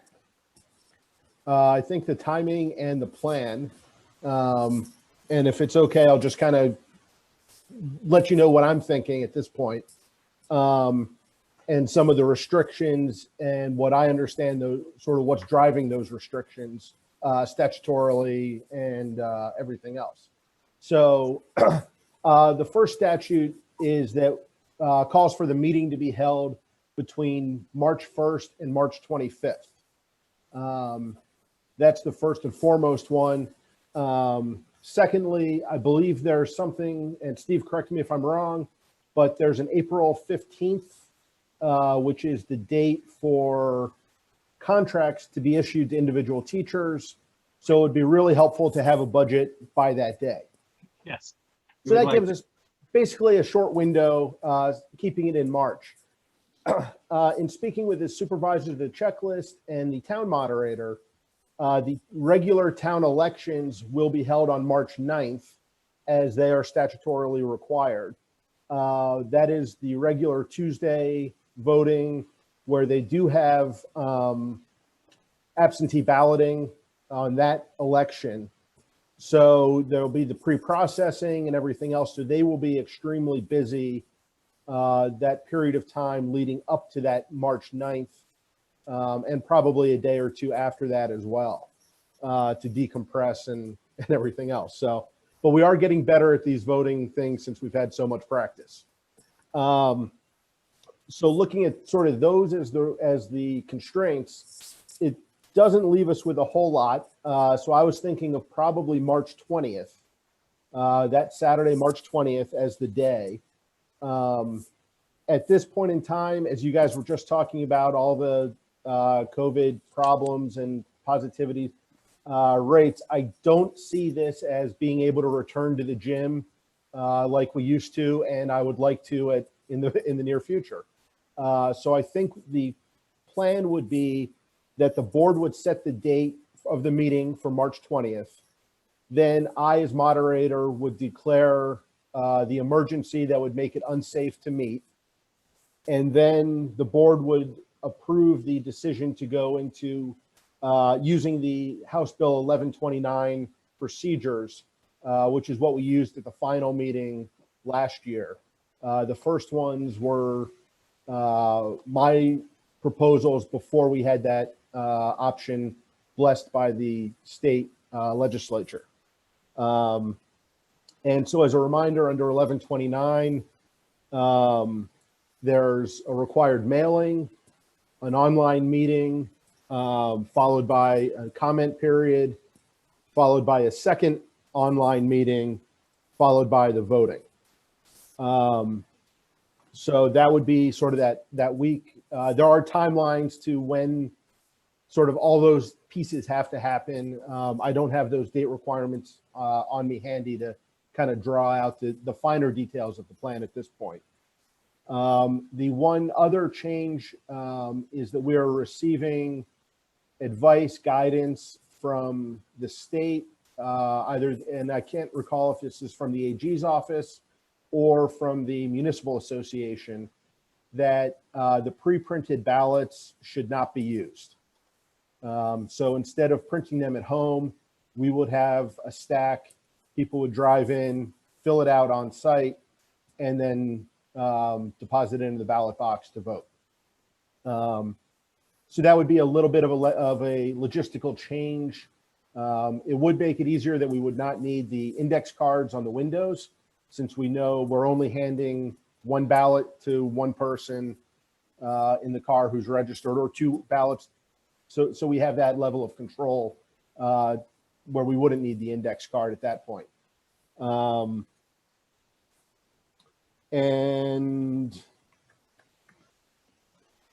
Speaker 11: I think the timing and the plan, and if it's okay, I'll just kind of let you know what I'm thinking at this point, and some of the restrictions and what I understand, sort of what's driving those restrictions statutorily and everything else. So the first statute is that calls for the meeting to be held between March 1st and March 25th. That's the first and foremost one. Secondly, I believe there's something, and Steve, correct me if I'm wrong, but there's an April 15th, which is the date for contracts to be issued to individual teachers. So it would be really helpful to have a budget by that day.
Speaker 1: Yes.
Speaker 11: So that gives us basically a short window, keeping it in March. In speaking with the supervisor of the checklist and the town moderator, the regular town elections will be held on March 9th as they are statutorily required. That is the regular Tuesday voting where they do have absentee balloting on that election. So there'll be the pre-processing and everything else. So they will be extremely busy that period of time leading up to that March 9th and probably a day or two after that as well to decompress and everything else. So, but we are getting better at these voting things since we've had so much practice. So looking at sort of those as the constraints, it doesn't leave us with a whole lot. So I was thinking of probably March 20th, that Saturday, March 20th as the day. At this point in time, as you guys were just talking about all the COVID problems and positivity rates, I don't see this as being able to return to the gym like we used to, and I would like to in the near future. So I think the plan would be that the board would set the date of the meeting for March 20th. Then I, as moderator, would declare the emergency that would make it unsafe to meet. And then the board would approve the decision to go into using the House Bill 1129 procedures, which is what we used at the final meeting last year. The first ones were my proposals before we had that option blessed by the state legislature. And so as a reminder, under 1129, there's a required mailing, an online meeting, followed by a comment period, followed by a second online meeting, followed by the voting. So that would be sort of that week. There are timelines to when sort of all those pieces have to happen. I don't have those date requirements on me handy to kind of draw out the finer details of the plan at this point. The one other change is that we are receiving advice, guidance from the state, either, and I can't recall if this is from the AG's office or from the municipal association, that the pre-printed ballots should not be used. So instead of printing them at home, we would have a stack. People would drive in, fill it out on site, and then deposit it into the ballot box to vote. So that would be a little bit of a logistical change. It would make it easier that we would not need the index cards on the windows, since we know we're only handing one ballot to one person in the car who's registered, or two ballots. So we have that level of control where we wouldn't need the index card at that point. And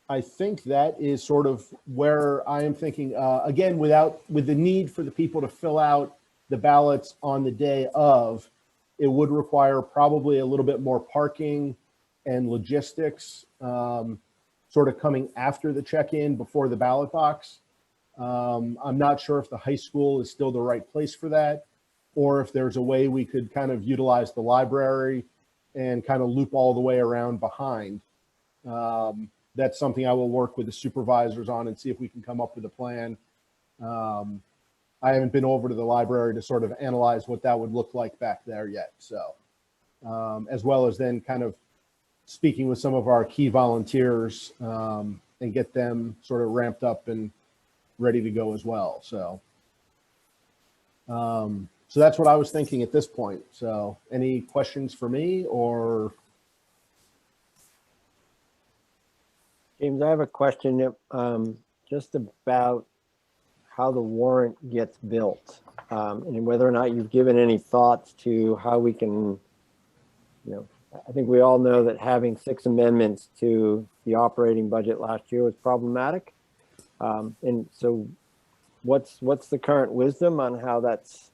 Speaker 11: I think that is sort of where I am thinking, again, with the need for the people to fill out the ballots on the day of, it would require probably a little bit more parking and logistics sort of coming after the check-in before the ballot box. I'm not sure if the high school is still the right place for that, or if there's a way we could kind of utilize the library and kind of loop all the way around behind. That's something I will work with the supervisors on and see if we can come up with a plan. I haven't been over to the library to sort of analyze what that would look like back there yet. So, as well as then kind of speaking with some of our key volunteers and get them sort of ramped up and ready to go as well. So, so that's what I was thinking at this point. So any questions for me or?
Speaker 5: James, I have a question just about how the warrant gets built and whether or not you've given any thoughts to how we can, I think we all know that having 6 amendments to the operating budget last year was problematic. And so what's the current wisdom on how that's?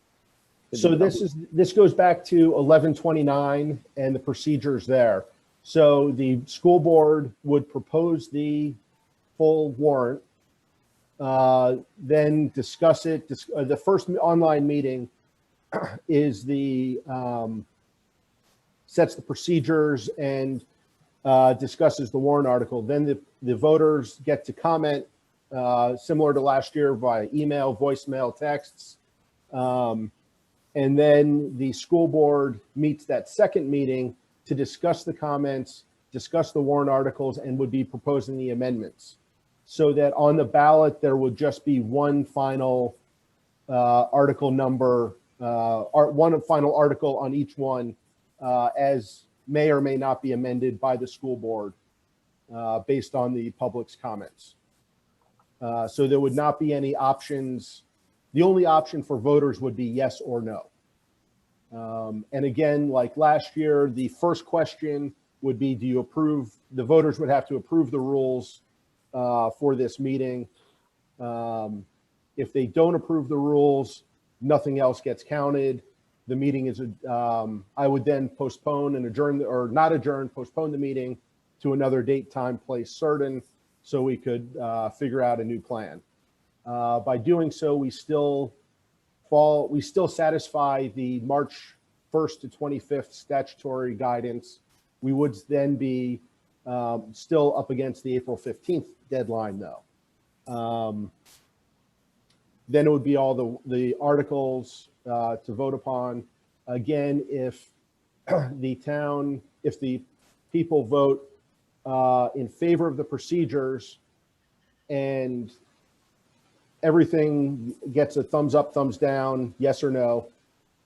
Speaker 11: So this goes back to 1129 and the procedures there. So the school board would propose the full warrant, then discuss it. The first online meeting is sets the procedures and discusses the warrant article. Then the voters get to comment, similar to last year, via email, voicemail, texts. And then the school board meets that second meeting to discuss the comments, discuss the warrant articles, and would be proposing the amendments. So that on the ballot, there would just be one final article number, one final article on each one, as may or may not be amended by the school board based on the public's comments. So there would not be any options. The only option for voters would be yes or no. And again, like last year, the first question would be, do you approve? The voters would have to approve the rules for this meeting. If they don't approve the rules, nothing else gets counted. The meeting is, I would then postpone and adjourn, or not adjourn, postpone the meeting to another date, time, place certain, so we could figure out a new plan. By doing so, we still satisfy the March 1st to 25th statutory guidance. We would then be still up against the April 15th deadline though. Then it would be all the articles to vote upon. Again, if the people vote in favor of the procedures and everything gets a thumbs up, thumbs down, yes or no,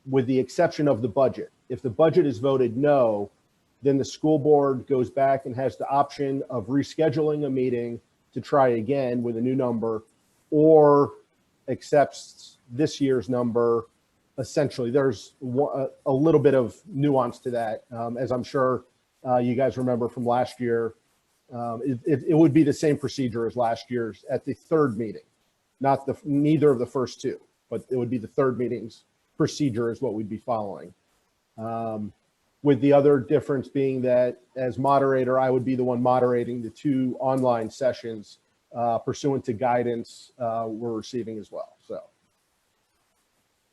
Speaker 11: with the exception of the budget. If the budget is voted no, then the school board goes back and has the option of rescheduling a meeting to try again with a new number, or accepts this year's number. Essentially, there's a little bit of nuance to that, as I'm sure you guys remember from last year. It would be the same procedure as last year's at the third meeting. Not neither of the first two, but it would be the third meeting's procedure is what we'd be following. With the other difference being that as moderator, I would be the one moderating the two online sessions pursuant to guidance we're receiving as well. So,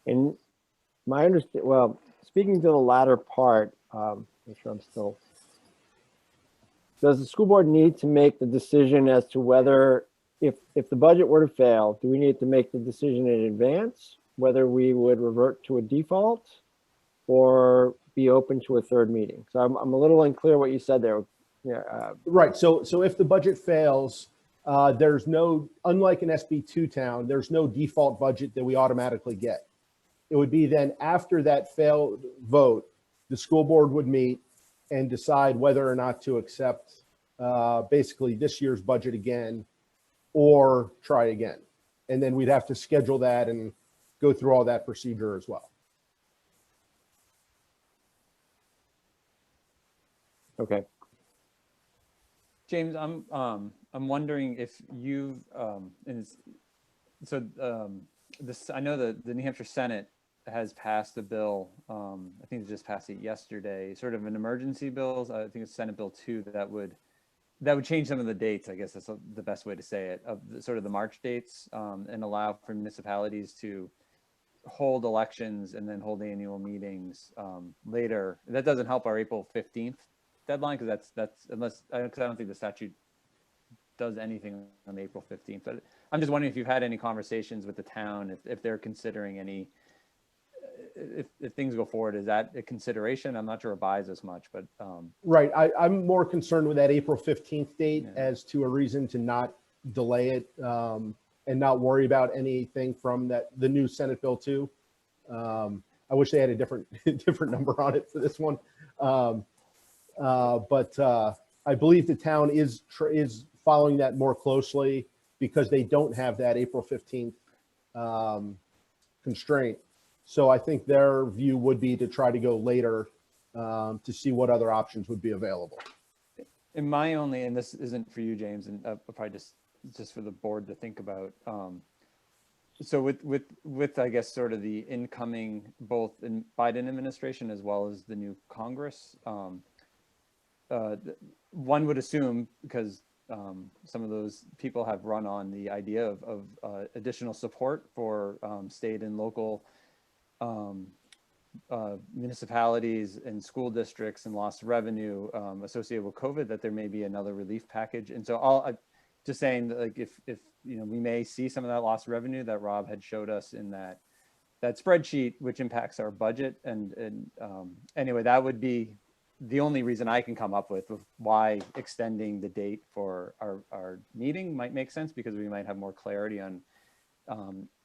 Speaker 5: and my understanding, well, speaking to the latter part, make sure I'm still. Does the school board need to make the decision as to whether, if the budget were to fail, do we need to make the decision in advance, whether we would revert to a default or be open to a third meeting? So I'm a little unclear what you said there. Yeah.
Speaker 11: Right. So if the budget fails, there's no, unlike an SB2 town, there's no default budget that we automatically get. It would be then after that failed vote, the school board would meet and decide whether or not to accept basically this year's budget again or try again. And then we'd have to schedule that and go through all that procedure as well.
Speaker 5: Okay.
Speaker 2: James, I'm wondering if you've this, I know that the New Hampshire Senate has passed a bill. I think they just passed it yesterday, sort of an emergency bill. I think it's Senate Bill 2 that would change some of the dates. I guess that's the best way to say it, of sort of the March dates, and allow for municipalities to hold elections and then hold annual meetings later. That doesn't help our April 15th deadline, because that's because I don't think the statute does anything on April 15th. But I'm just wondering if you've had any conversations with the town, if they're considering any, if things go forward, is that a consideration? I'm not sure it buys as much, but
Speaker 11: right. I'm more concerned with that April 15th date as to a reason to not delay it and not worry about anything from the new Senate Bill 2. I wish they had a different number on it for this one. But I believe the town is following that more closely because they don't have that April 15th constraint. So I think their view would be to try to go later to see what other options would be available.
Speaker 2: and my only, and this isn't for you, James, and probably just for the board to think about. So with I guess sort of the incoming both in Biden administration as well as the new Congress, one would assume, because some of those people have run on the idea of additional support for state and local municipalities and school districts and lost revenue associated with COVID, that there may be another relief package. And so just saying that, like, if we may see some of that lost revenue that Rob had showed us in that spreadsheet, which impacts our budget. And anyway, that would be the only reason I can come up with why extending the date for our meeting might make sense, because we might have more clarity on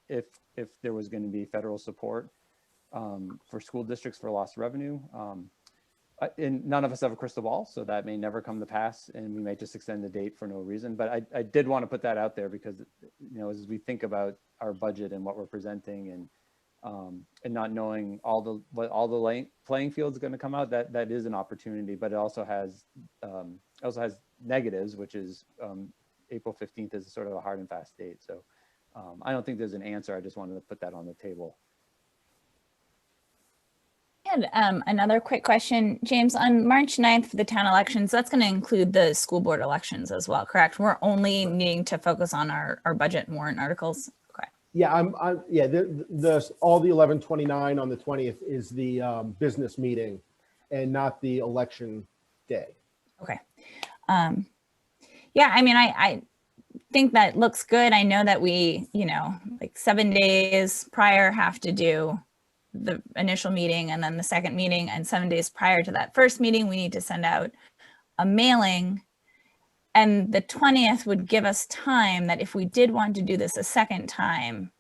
Speaker 2: if there was going to be federal support for school districts for lost revenue. And none of us have a crystal ball, so that may never come to pass, and we may just extend the date for no reason. But I did want to put that out there because, as we think about our budget and what we're presenting, and not knowing what all the playing field is going to come out, that is an opportunity. But it also has negatives, which is April 15th is sort of a hard and fast date. So I don't think there's an answer. I just wanted to put that on the table.
Speaker 3: And another quick question, James, on March 9th for the town elections, that's going to include the school board elections as well, correct? We're only needing to focus on our budget and warrant articles. Okay.
Speaker 11: Yeah, yeah, all the 11/29 on the 20th is the business meeting and not the election day.
Speaker 3: Okay. Yeah, I mean, I think that looks good. I know that we, like 7 days prior have to do the initial meeting and then the second meeting, and 7 days prior to that first meeting, we need to send out a mailing. And the 20th would give us time that if we did want to do this a second time,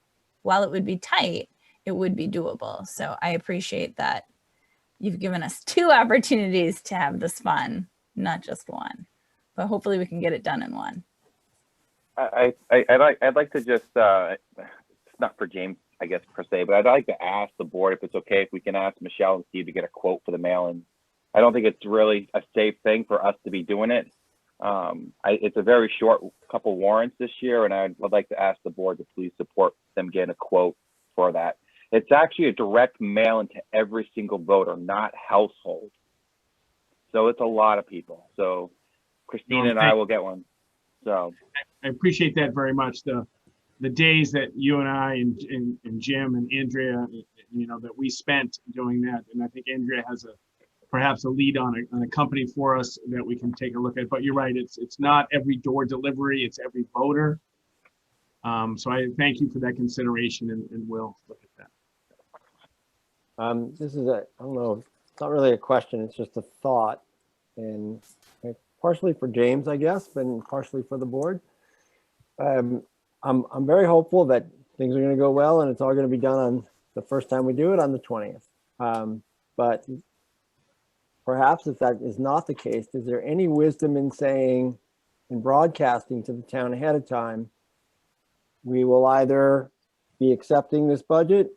Speaker 3: while it would be tight, it would be doable. So I appreciate that you've given us 2 opportunities to have this fun, not just one, but hopefully we can get it done in one.
Speaker 4: I'd like to just, it's not for James, I guess, per se, but I'd like to ask the board if it's okay if we can ask Michelle and Steve to get a quote for the mail-in. I don't think it's really a safe thing for us to be doing it. It's a very short couple warrants this year, and I'd like to ask the board to please support them getting a quote for that. It's actually a direct mail-in to every single voter, not household. So it's a lot of people. So Christina and I will get one. So
Speaker 1: I appreciate that very much. The days that you and I and Jim and Andrea, that we spent doing that. And I think Andrea has perhaps a lead on a company for us that we can take a look at. But you're right, it's not every door delivery, it's every voter. So I thank you for that consideration, and we'll look at that.
Speaker 5: This is I don't know, it's not really a question, it's just a thought, and partially for James, I guess, but partially for the board. I'm very hopeful that things are going to go well and it's all going to be done on the first time we do it on the 20th. But perhaps if that is not the case, is there any wisdom in saying, in broadcasting to the town ahead of time, we will either be accepting this budget,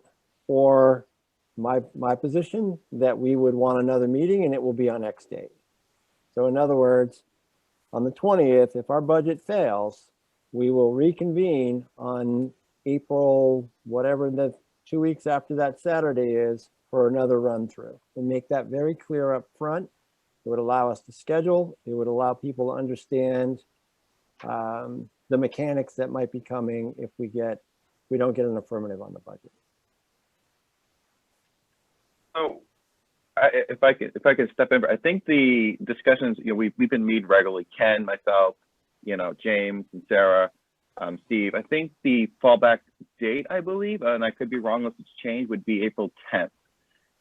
Speaker 5: or my position that we would want another meeting and it will be on X date. So in other words, on the 20th, if our budget fails, we will reconvene on April, whatever the 2 weeks after that Saturday is, for another run through, and make that very clear up front. It would allow us to schedule. It would allow people to understand the mechanics that might be coming if we don't get an affirmative on the budget.
Speaker 4: So if I could step in, I think the discussions, we've been meeting regularly, Ken, myself, James and Sarah, Steve. I think the fallback date, I believe, and I could be wrong if it's changed, would be April 10th.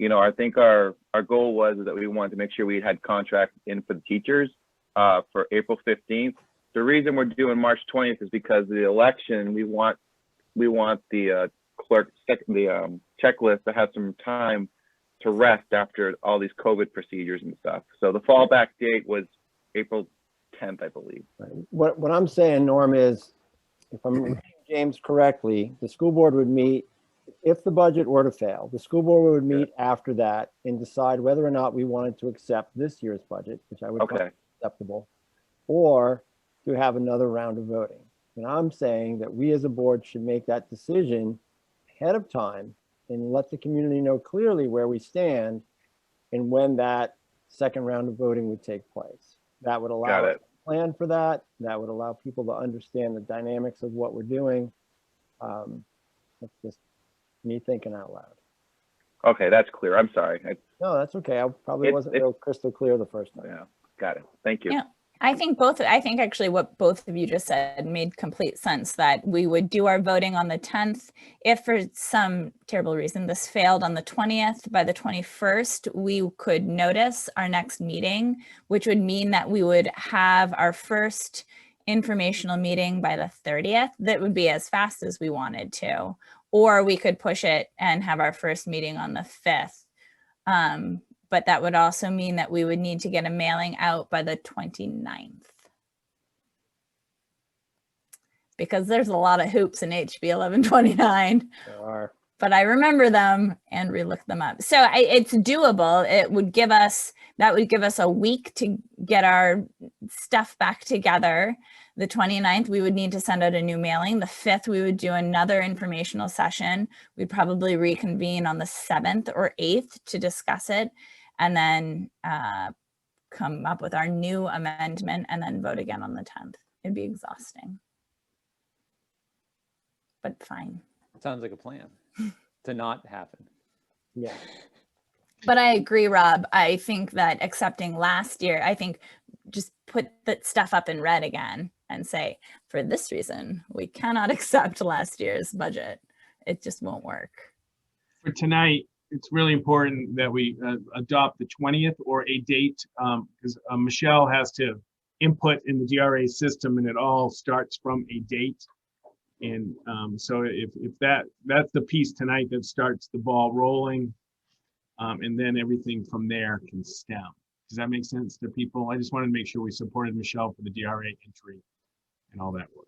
Speaker 4: I think our goal was that we wanted to make sure we had contracts in for the teachers for April 15th. The reason we're doing March 20th is because the election, we want the clerk, the checklist to have some time to rest after all these COVID procedures and stuff. So the fallback date was April 10th, I believe.
Speaker 5: Right. What I'm saying, Norm, is if I'm reading James correctly, the school board would meet, if the budget were to fail, the school board would meet after that and decide whether or not we wanted to accept this year's budget, which I would call acceptable, or to have another round of voting. And I'm saying that we as a board should make that decision ahead of time and let the community know clearly where we stand and when that second round of voting would take place. That would allow us to plan for that. That would allow people to understand the dynamics of what we're doing. That's just me thinking out loud.
Speaker 4: Okay, that's clear. I'm sorry.
Speaker 5: No, that's okay. I probably wasn't real crystal clear the first time.
Speaker 4: Yeah, got it. Thank you.
Speaker 3: Yeah. I think actually what both of you just said made complete sense, that we would do our voting on the 10th. If for some terrible reason this failed on the 20th, by the 21st, we could notice our next meeting, which would mean that we would have our first informational meeting by the 30th. That would be as fast as we wanted to, or we could push it and have our first meeting on the 5th. But that would also mean that we would need to get a mailing out by the 29th. Because there's a lot of hoops in HB 1129.
Speaker 5: There are.
Speaker 3: But I remember them and re-looked them up. So it's doable. That would give us a week to get our stuff back together. The 29th, we would need to send out a new mailing. The 5th, we would do another informational session. We'd probably reconvene on the 7th or 8th to discuss it, and then come up with our new amendment and then vote again on the 10th. It'd be exhausting, but fine.
Speaker 2: Sounds like a plan to not happen.
Speaker 5: Yeah.
Speaker 3: But I agree, Rob. I think that accepting last year, I think just put that stuff up in red again and say, for this reason, we cannot accept last year's budget. It just won't work.
Speaker 1: For tonight, it's really important that we adopt the 20th or a date, because Michelle has to input in the DRA system, and it all starts from a date. And so if that's the piece tonight that starts the ball rolling, and then everything from there can stem. Does that make sense to people? I just wanted to make sure we supported Michelle for the DRA entry and all that work.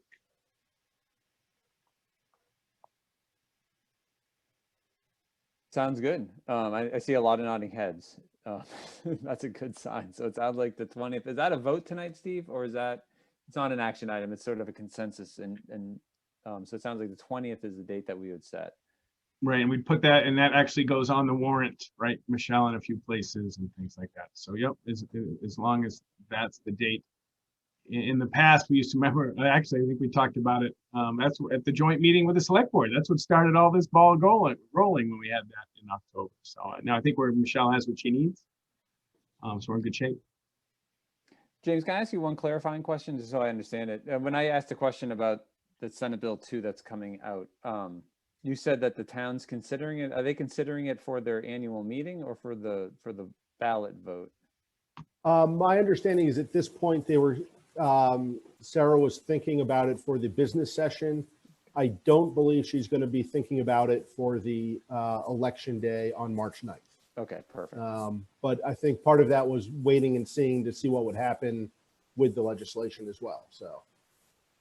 Speaker 2: Sounds good. I see a lot of nodding heads. That's a good sign. So it sounds like the 20th. Is that a vote tonight, Steve, or is that, it's not an action item, it's sort of a consensus, and so it sounds like the 20th is the date that we would set.
Speaker 1: Right, and we put that, and that actually goes on the warrant, right, Michelle, in a few places and things like that. So yep, as long as that's the date. In the past, we used to remember, actually, I think we talked about it. That's at the joint meeting with the select board. That's what started all this ball rolling when we had that in October. So now I think Michelle has what she needs. So we're in good shape.
Speaker 2: James, can I ask you one clarifying question, just so I understand it? When I asked a question about the Senate Bill 2 that's coming out, you said that the town's considering it. Are they considering it for their annual meeting or for the ballot vote?
Speaker 11: My understanding is at this point they were, Sarah was thinking about it for the business session. I don't believe she's going to be thinking about it for the election day on March 9th.
Speaker 2: Okay, perfect.
Speaker 11: But I think part of that was waiting and seeing to see what would happen with the legislation as well. So,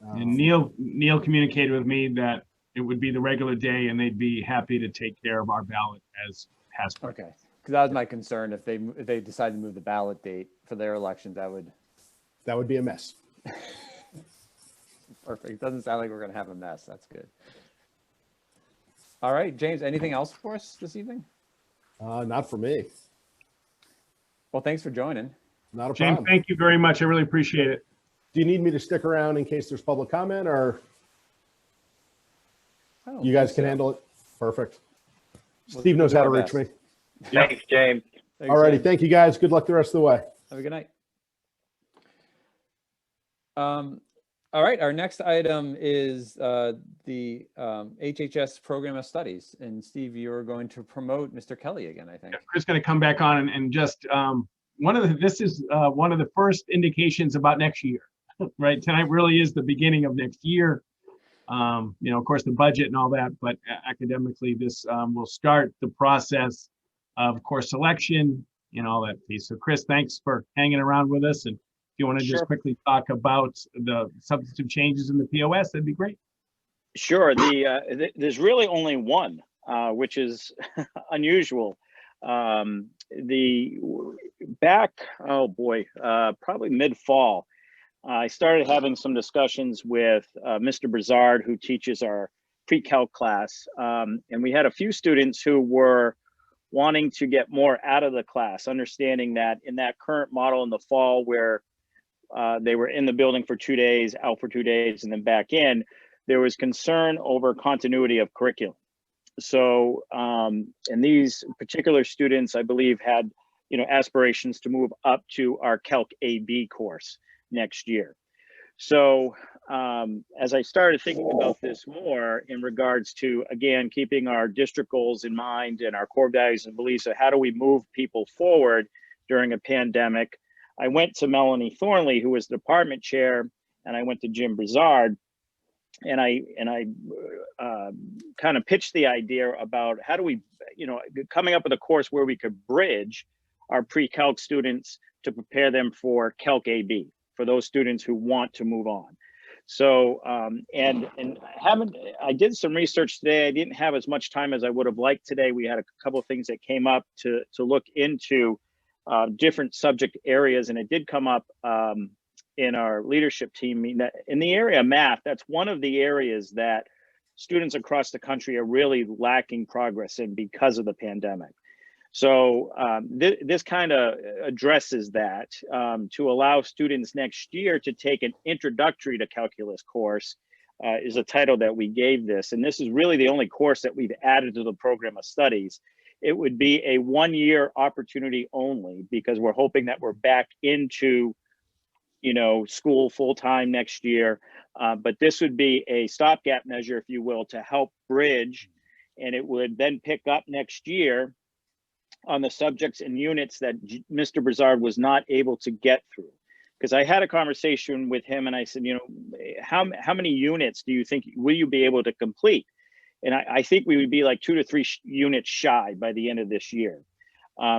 Speaker 1: and Neil communicated with me that it would be the regular day, and they'd be happy to take care of our ballot as has been.
Speaker 2: Okay, because that was my concern. If they decide to move the ballot date for their election, that would
Speaker 11: be a mess.
Speaker 2: Perfect. Doesn't sound like we're going to have a mess. That's good. All right, James, anything else for us this evening?
Speaker 11: Not for me.
Speaker 2: Well, thanks for joining.
Speaker 11: Not a
Speaker 1: James,
Speaker 11: problem.
Speaker 1: thank you very much. I really appreciate it.
Speaker 11: Do you need me to stick around in case there's public comment, or you guys can handle it? Perfect. Steve knows how to reach me.
Speaker 4: Thanks, James.
Speaker 11: All righty. Thank you, guys. Good luck the rest of the way.
Speaker 2: Have a good night. All right, our next item is the HHS Program of Studies. And Steve, you're going to promote Mr. Kelly again, I think.
Speaker 1: Chris is going to come back on and just this is one of the first indications about next year, right? Tonight really is the beginning of next year. Of course, the budget and all that, but academically, this will start the process of course selection and all that piece. So Chris, thanks for hanging around with us. And if you want to just quickly talk about the substantive changes in the POS, that'd be great.
Speaker 9: Sure. There's really only one, which is unusual. Probably mid-fall, I started having some discussions with Mr. Brizard, who teaches our pre-calc class. And we had a few students who were wanting to get more out of the class, understanding that in that current model in the fall where they were in the building for 2 days, out for 2 days, and then back in, there was concern over continuity of curriculum. So, and these particular students, I believe, had, you know, aspirations to move up to our Calc AB course next year. So, as I started thinking about this more in regards to, again, keeping our district goals in mind and our core values and beliefs of how do we move people forward during a pandemic, I went to Melanie Thornley, who was the department chair, and I went to Jim Brizard, and I kind of pitched the idea about how do we, you know, coming up with a course where we could bridge our pre-calc students to prepare them for Calc AB, for those students who want to move on. So, I did some research today. I didn't have as much time as I would have liked today. We had a couple of things that came up to look into different subject areas, and it did come up in our leadership team that in the area of math, that's one of the areas that students across the country are really lacking progress in because of the pandemic. So this kind of addresses that to allow students next year to take an Introductory to Calculus course is a title that we gave this. And this is really the only course that we've added to the program of studies. It would be a one-year opportunity only because we're hoping that we're back into, you know, school full-time next year. But this would be a stopgap measure, if you will, to help bridge, and it would then pick up next year on the subjects and units that Mr. Brizard was not able to get through. Because I had a conversation with him and I said, you know, how many units do you think will you be able to complete? And I think we would be like 2 to 3 units shy by the end of this year.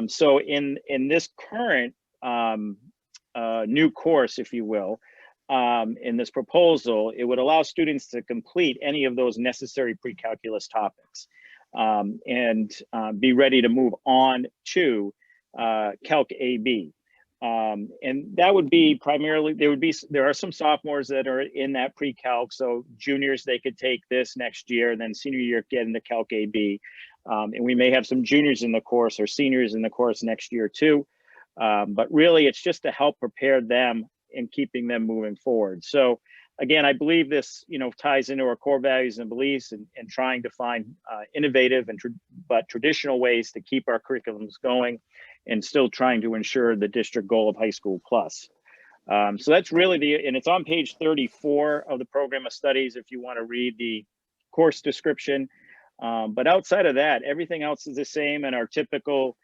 Speaker 9: So in this current new course, if you will, in this proposal, it would allow students to complete any of those necessary pre-calculus topics and be ready to move on to Calc AB. And that would be primarily, there are some sophomores that are in that pre-calc, so juniors, they could take this next year, and then senior year get into Calc AB. And we may have some juniors in the course or seniors in the course next year too. But really it's just to help prepare them and keeping them moving forward. So again, I believe this, you know, ties into our core values and beliefs and trying to find innovative but traditional ways to keep our curriculums going and still trying to ensure the district goal of high school plus. So that's really and it's on page 34 of the program of studies if you want to read the course description. But outside of that, everything else is the same, and our typical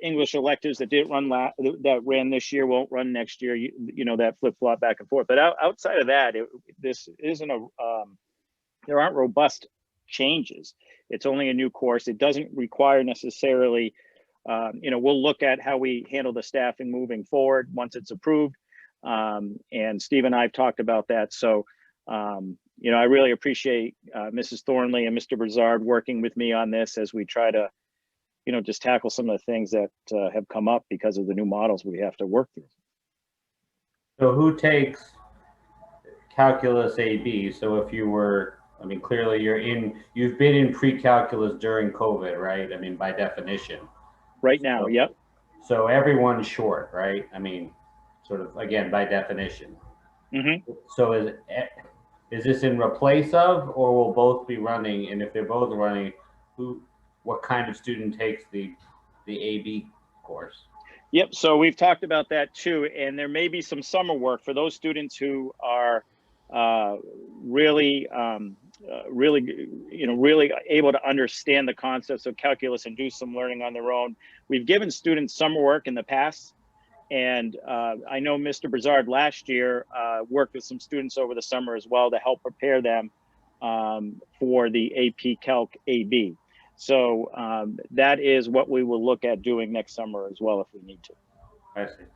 Speaker 9: English electives that didn't run that ran this year won't run next year. You know, that flip flop back and forth. But outside of that, this isn't there aren't robust changes. It's only a new course. It doesn't require necessarily. You know, we'll look at how we handle the staffing moving forward once it's approved. And Steve and I have talked about that. So, you know, I really appreciate Mrs. Thornley and Mr. Brizard working with me on this as we try to, you know, just tackle some of the things that have come up because of the new models we have to work through.
Speaker 6: So who takes Calculus AB? So if you were, I mean, clearly you've been in pre-calculus during COVID, right? I mean, by definition.
Speaker 9: Right now, yep.
Speaker 6: So everyone's short, right? I mean, sort of, again, by definition.
Speaker 9: Mm-hmm.
Speaker 6: So is this in replace of, or will both be running? And if they're both running, what kind of student takes the AB course?
Speaker 9: Yep, so we've talked about that too, and there may be some summer work for those students who are really able to understand the concepts of calculus and do some learning on their own. We've given students summer work in the past, and I know Mr. Brizard last year worked with some students over the summer as well to help prepare them for the AP Calc AB. So that is what we will look at doing next summer as well if we need to.
Speaker 6: I see.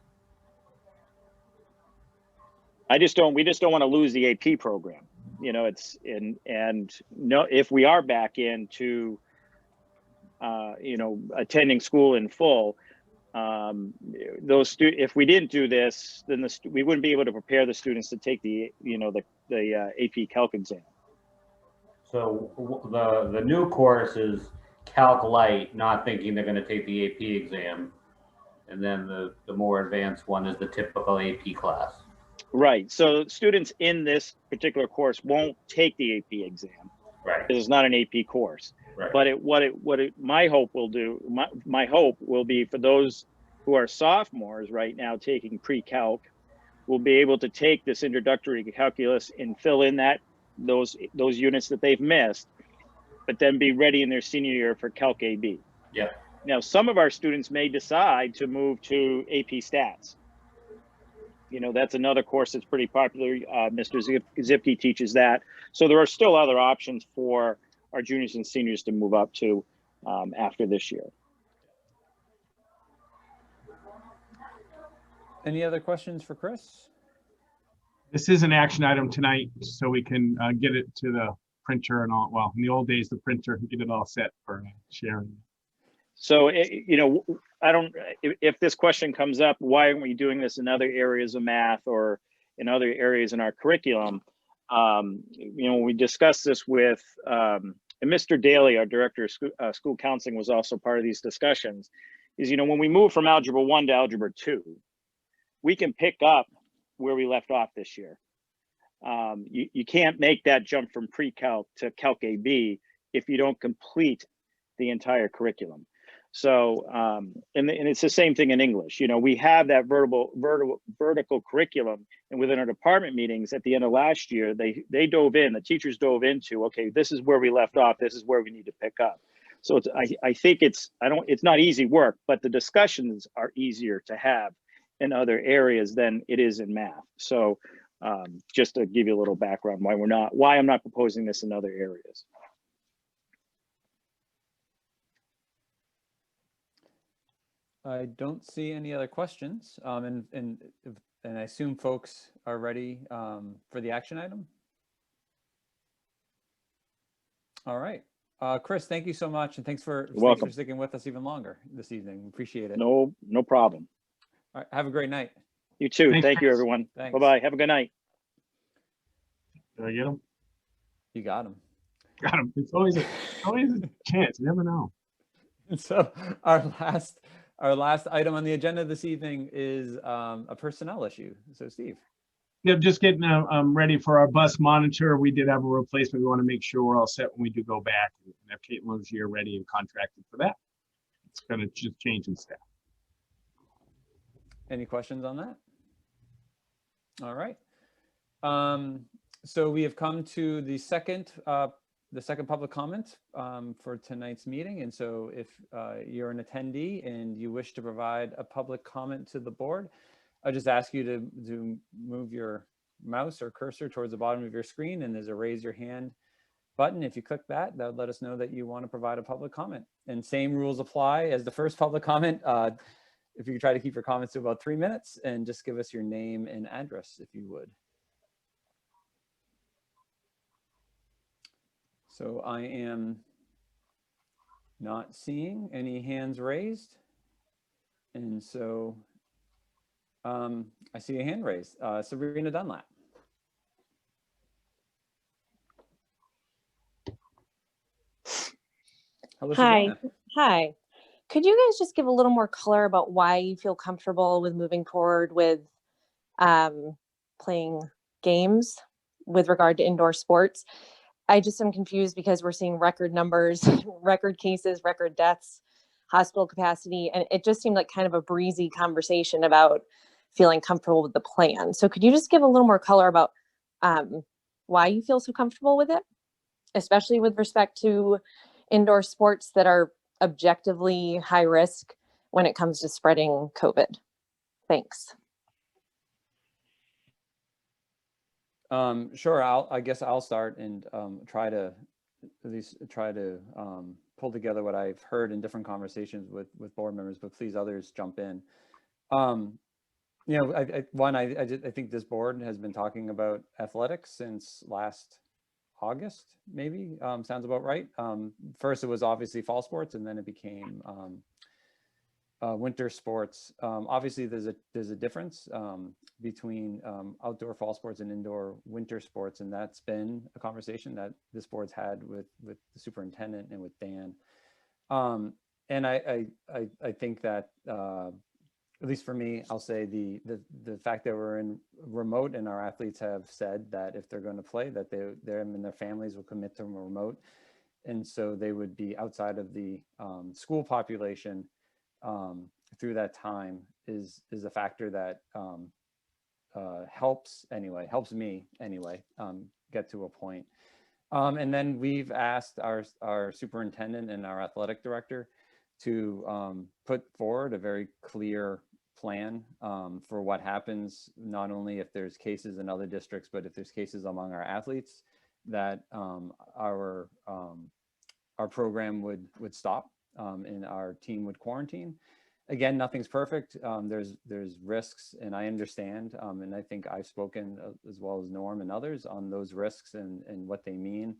Speaker 9: We just don't want to lose the AP program. You know, it's if we are back into you know, attending school in full, if we didn't do this, then we wouldn't be able to prepare the students to take the AP Calc exam.
Speaker 6: So the new course is Calc Light, not thinking they're going to take the AP exam. And then the more advanced one is the typical AP class.
Speaker 9: Right. So students in this particular course won't take the AP exam.
Speaker 6: Right.
Speaker 9: It's not an AP course.
Speaker 6: Right.
Speaker 9: But my hope will do, my hope will be for those who are sophomores right now taking pre-calc, will be able to take this introductory calculus and fill in those units that they've missed, but then be ready in their senior year for Calc AB.
Speaker 6: Yeah.
Speaker 9: Now, some of our students may decide to move to AP Stats. That's another course that's pretty popular. Mr. Zipke teaches that. So there are still other options for our juniors and seniors to move up to after this year.
Speaker 2: Any other questions for Chris?
Speaker 1: This is an action item tonight, so we can get it to the printer and all. Well, in the old days, the printer, get it all set for sharing.
Speaker 9: So, if this question comes up, why aren't we doing this in other areas of math or in other areas in our curriculum? We discussed this with, and Mr. Daly, our director of school counseling, was also part of these discussions, is, when we move from Algebra 1 to Algebra 2, we can pick up where we left off this year. You can't make that jump from pre-calc to Calc AB if you don't complete the entire curriculum. So, and it's the same thing in English. We have that vertical curriculum, and within our department meetings at the end of last year, the teachers dove into, okay, this is where we left off. This is where we need to pick up. So I think it's not easy work, but the discussions are easier to have in other areas than it is in math. So just to give you a little background why I'm not proposing this in other areas.
Speaker 2: I don't see any other questions, and I assume folks are ready for the action item. All right, Chris, thank you so much, and thanks for sticking with us even longer this evening. Appreciate it.
Speaker 9: No problem.
Speaker 2: All right, have a great night.
Speaker 9: You too.
Speaker 1: Thanks,
Speaker 9: Thank you,
Speaker 1: Chris.
Speaker 9: everyone.
Speaker 2: Thanks.
Speaker 9: Bye-bye. Have a good night.
Speaker 1: Did I get him?
Speaker 2: You got him.
Speaker 1: Got him. It's always a chance. You never know.
Speaker 2: And so our last item on the agenda this evening is a personnel issue. So Steve.
Speaker 1: Yep, just getting ready for our bus monitor. We did have a replacement. We want to make sure we're all set when we do go back and have Caitlin Logier ready and contracted for that. It's going to just change in staff.
Speaker 2: Any questions on that? All right. So we have come to the second public comment for tonight's meeting. And so if you're an attendee and you wish to provide a public comment to the board, I just ask you to move your mouse or cursor towards the bottom of your screen, and there's a raise your hand button. If you click that, that would let us know that you want to provide a public comment. And same rules apply as the first public comment. If you could try to keep your comments to about 3 minutes, and just give us your name and address if you would. So I am not seeing any hands raised. And so I see a hand raised. Sabrina Dunlap. Hello,
Speaker 12: Hi.
Speaker 2: Sabrina.
Speaker 12: Hi. Could you guys just give a little more color about why you feel comfortable with moving forward with playing games with regard to indoor sports? I just am confused because we're seeing record numbers, record cases, record deaths, hospital capacity, and it just seemed like kind of a breezy conversation about feeling comfortable with the plan. So could you just give a little more color about why you feel so comfortable with it, especially with respect to indoor sports that are objectively high risk when it comes to spreading COVID? Thanks.
Speaker 2: Sure. I guess I'll start and try to pull together what I've heard in different conversations with board members, but please others jump in. I think this board has been talking about athletics since last August, maybe. Sounds about right. First, it was obviously fall sports, and then it became winter sports. Obviously, there's a difference between outdoor fall sports and indoor winter sports, and that's been a conversation that this board's had with the superintendent and with Dan. And I think that at least for me, I'll say the fact that we're in remote and our athletes have said that if they're going to play, that them and their families will commit to remote, and so they would be outside of the school population through that time is a factor that helps me anyway get to a point. And then we've asked our superintendent and our athletic director to put forward a very clear plan for what happens, not only if there's cases in other districts, but if there's cases among our athletes, that our program would stop and our team would quarantine. Again, nothing's perfect. There's risks, and I understand, and I think I've spoken as well as Norm and others on those risks and what they mean.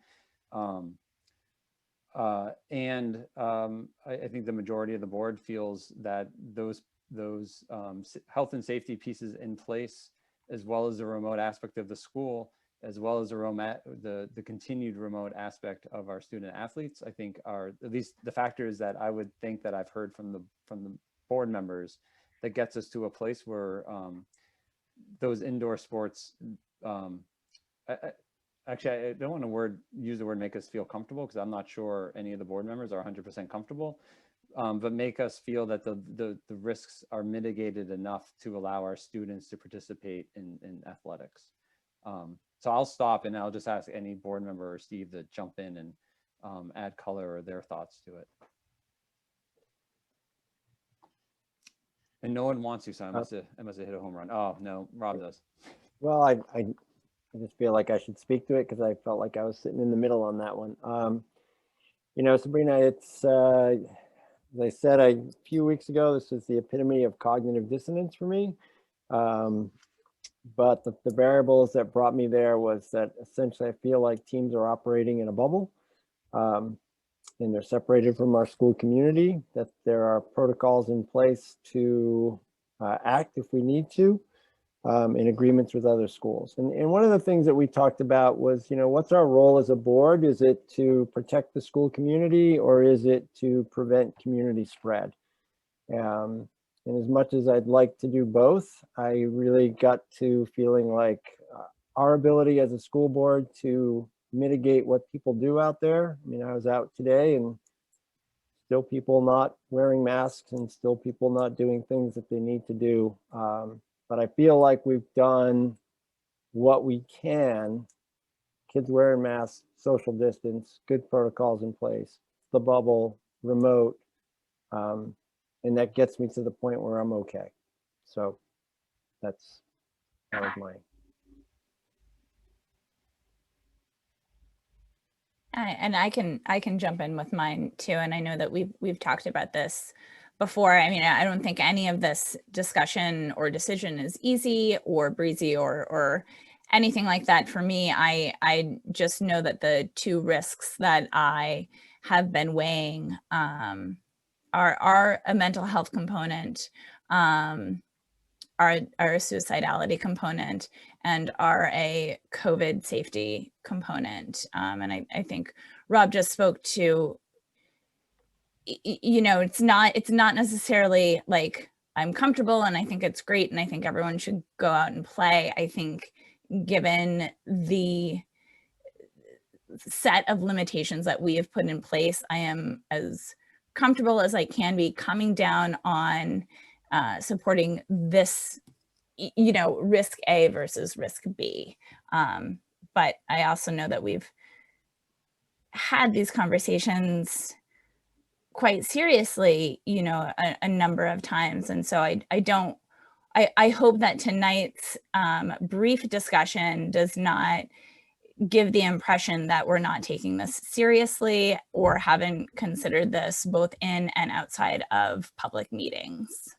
Speaker 2: I think the majority of the board feels that those health and safety pieces in place, as well as the remote aspect of the school, as well as the continued remote aspect of our student athletes, I think are at least the factors that I would think that I've heard from the board members that gets us to a place where those indoor sports, actually, I don't want to use the word make us feel comfortable, because I'm not sure any of the board members are 100% comfortable, but make us feel that the risks are mitigated enough to allow our students to participate in athletics. So I'll stop and I'll just ask any board member or Steve to jump in and add color or their thoughts to it. And no one wants to, so I must have hit a home run. Oh no, Rob does.
Speaker 5: Well, I just feel like I should speak to it because I felt like I was sitting in the middle on that one. You know, Sabrina, it's, as I said a few weeks ago, this was the epitome of cognitive dissonance for me. But the variables that brought me there was that essentially I feel like teams are operating in a bubble, and they're separated from our school community, that there are protocols in place to act if we need to, in agreements with other schools. And one of the things that we talked about was, you know, what's our role as a board? Is it to protect the school community, or is it to prevent community spread? And as much as I'd like to do both, I really got to feeling like our ability as a school board to mitigate what people do out there. I mean, I was out today and still people not wearing masks and still people not doing things that they need to do. But I feel like we've done what we can. Kids wearing masks, social distance, good protocols in place, the bubble, remote, and that gets me to the point where I'm okay. So that was mine.
Speaker 3: And I can jump in with mine too. And I know that we've talked about this before. I mean, I don't think any of this discussion or decision is easy or breezy or anything like that for me. I just know that the two risks that I have been weighing are a mental health component, are a suicidality component, and are a COVID safety component. And I think Rob just spoke to, you know, it's not necessarily like I'm comfortable and I think it's great and I think everyone should go out and play. I think given the set of limitations that we have put in place, I am as comfortable as I can be coming down on supporting this, you know, risk A versus risk B. But I also know that we've had these conversations quite seriously, you know, a number of times. And so I hope that tonight's brief discussion does not give the impression that we're not taking this seriously or haven't considered this both in and outside of public meetings.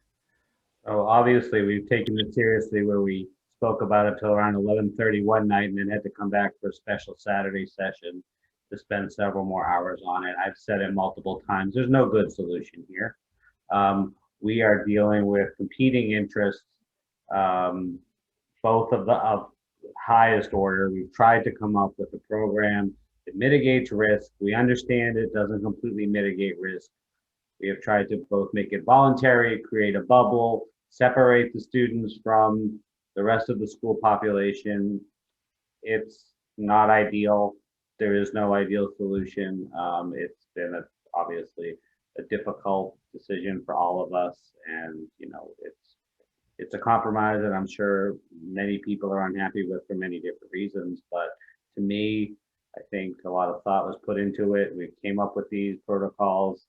Speaker 6: So obviously we've taken it seriously, where we spoke about it till around 11:30 one night and then had to come back for a special Saturday session to spend several more hours on it. I've said it multiple times, there's no good solution here. we are dealing with competing interests, both of highest order. We've tried to come up with a program that mitigates risk. We understand it doesn't completely mitigate risk. We have tried to both make it voluntary, create a bubble, separate the students from the rest of the school population. It's not ideal. There is no ideal solution. It's been obviously a difficult decision for all of us, and it's a compromise that I'm sure many people are unhappy with for many different reasons. But to me, I think a lot of thought was put into it. We came up with these protocols.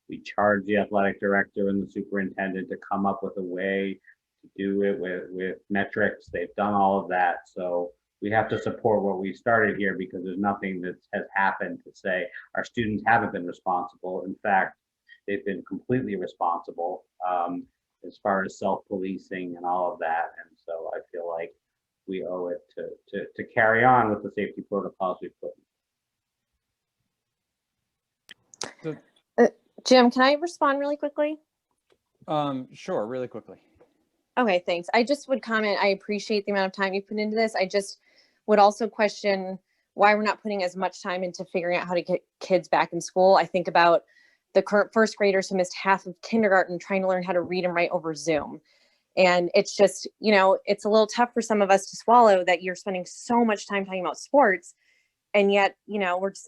Speaker 6: We charged the athletic director and the superintendent to come up with a way to do it with metrics. They've done all of that. So we have to support what we started here, because there's nothing that has happened to say our students haven't been responsible. In fact, they've been completely responsible as far as self-policing and all of that. And so I feel like we owe it to carry on with the safety protocols we've put in.
Speaker 12: Jim, can I respond really quickly?
Speaker 2: Sure, really quickly.
Speaker 12: Okay, thanks. I just would comment, I appreciate the amount of time you put into this. I just would also question why we're not putting as much time into figuring out how to get kids back in school. I think about the current first graders who missed half of kindergarten trying to learn how to read and write over Zoom. And it's just, it's a little tough for some of us to swallow that you're spending so much time talking about sports. And yet,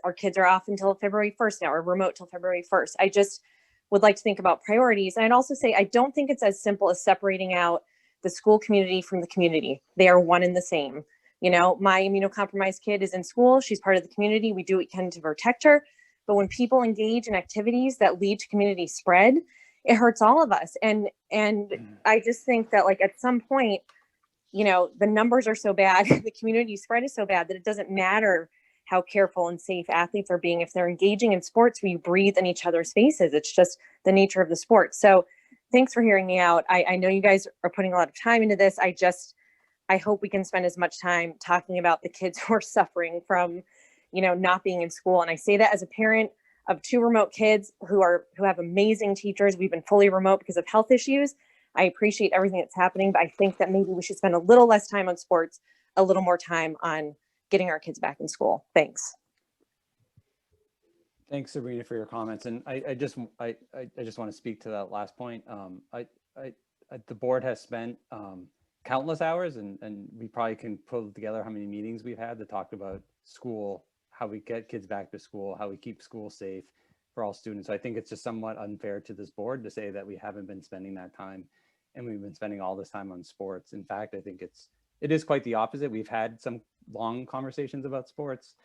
Speaker 12: our kids are off until February 1st now, or remote till February 1st. I just would like to think about priorities. And I'd also say, I don't think it's as simple as separating out the school community from the community. They are one and the same. My immunocompromised kid is in school. She's part of the community. We do what we can to protect her. But when people engage in activities that lead to community spread, it hurts all of us. And I just think that at some point, the numbers are so bad, the community spread is so bad that it doesn't matter how careful and safe athletes are being. If they're engaging in sports, we breathe in each other's faces. It's just the nature of the sport. So thanks for hearing me out. I know you guys are putting a lot of time into this. I hope we can spend as much time talking about the kids who are suffering from, not being in school. And I say that as a parent of 2 remote kids who have amazing teachers. We've been fully remote because of health issues. I appreciate everything that's happening, but I think that maybe we should spend a little less time on sports, a little more time on getting our kids back in school. Thanks.
Speaker 2: Thanks, Sabrina, for your comments. And I just want to speak to that last point. The board has spent countless hours, and we probably can pull together how many meetings we've had to talk about school, how we get kids back to school, how we keep school safe for all students. So I think it's just somewhat unfair to this board to say that we haven't been spending that time, and we've been spending all this time on sports. In fact, I think it is quite the opposite. We've had some long conversations about sports,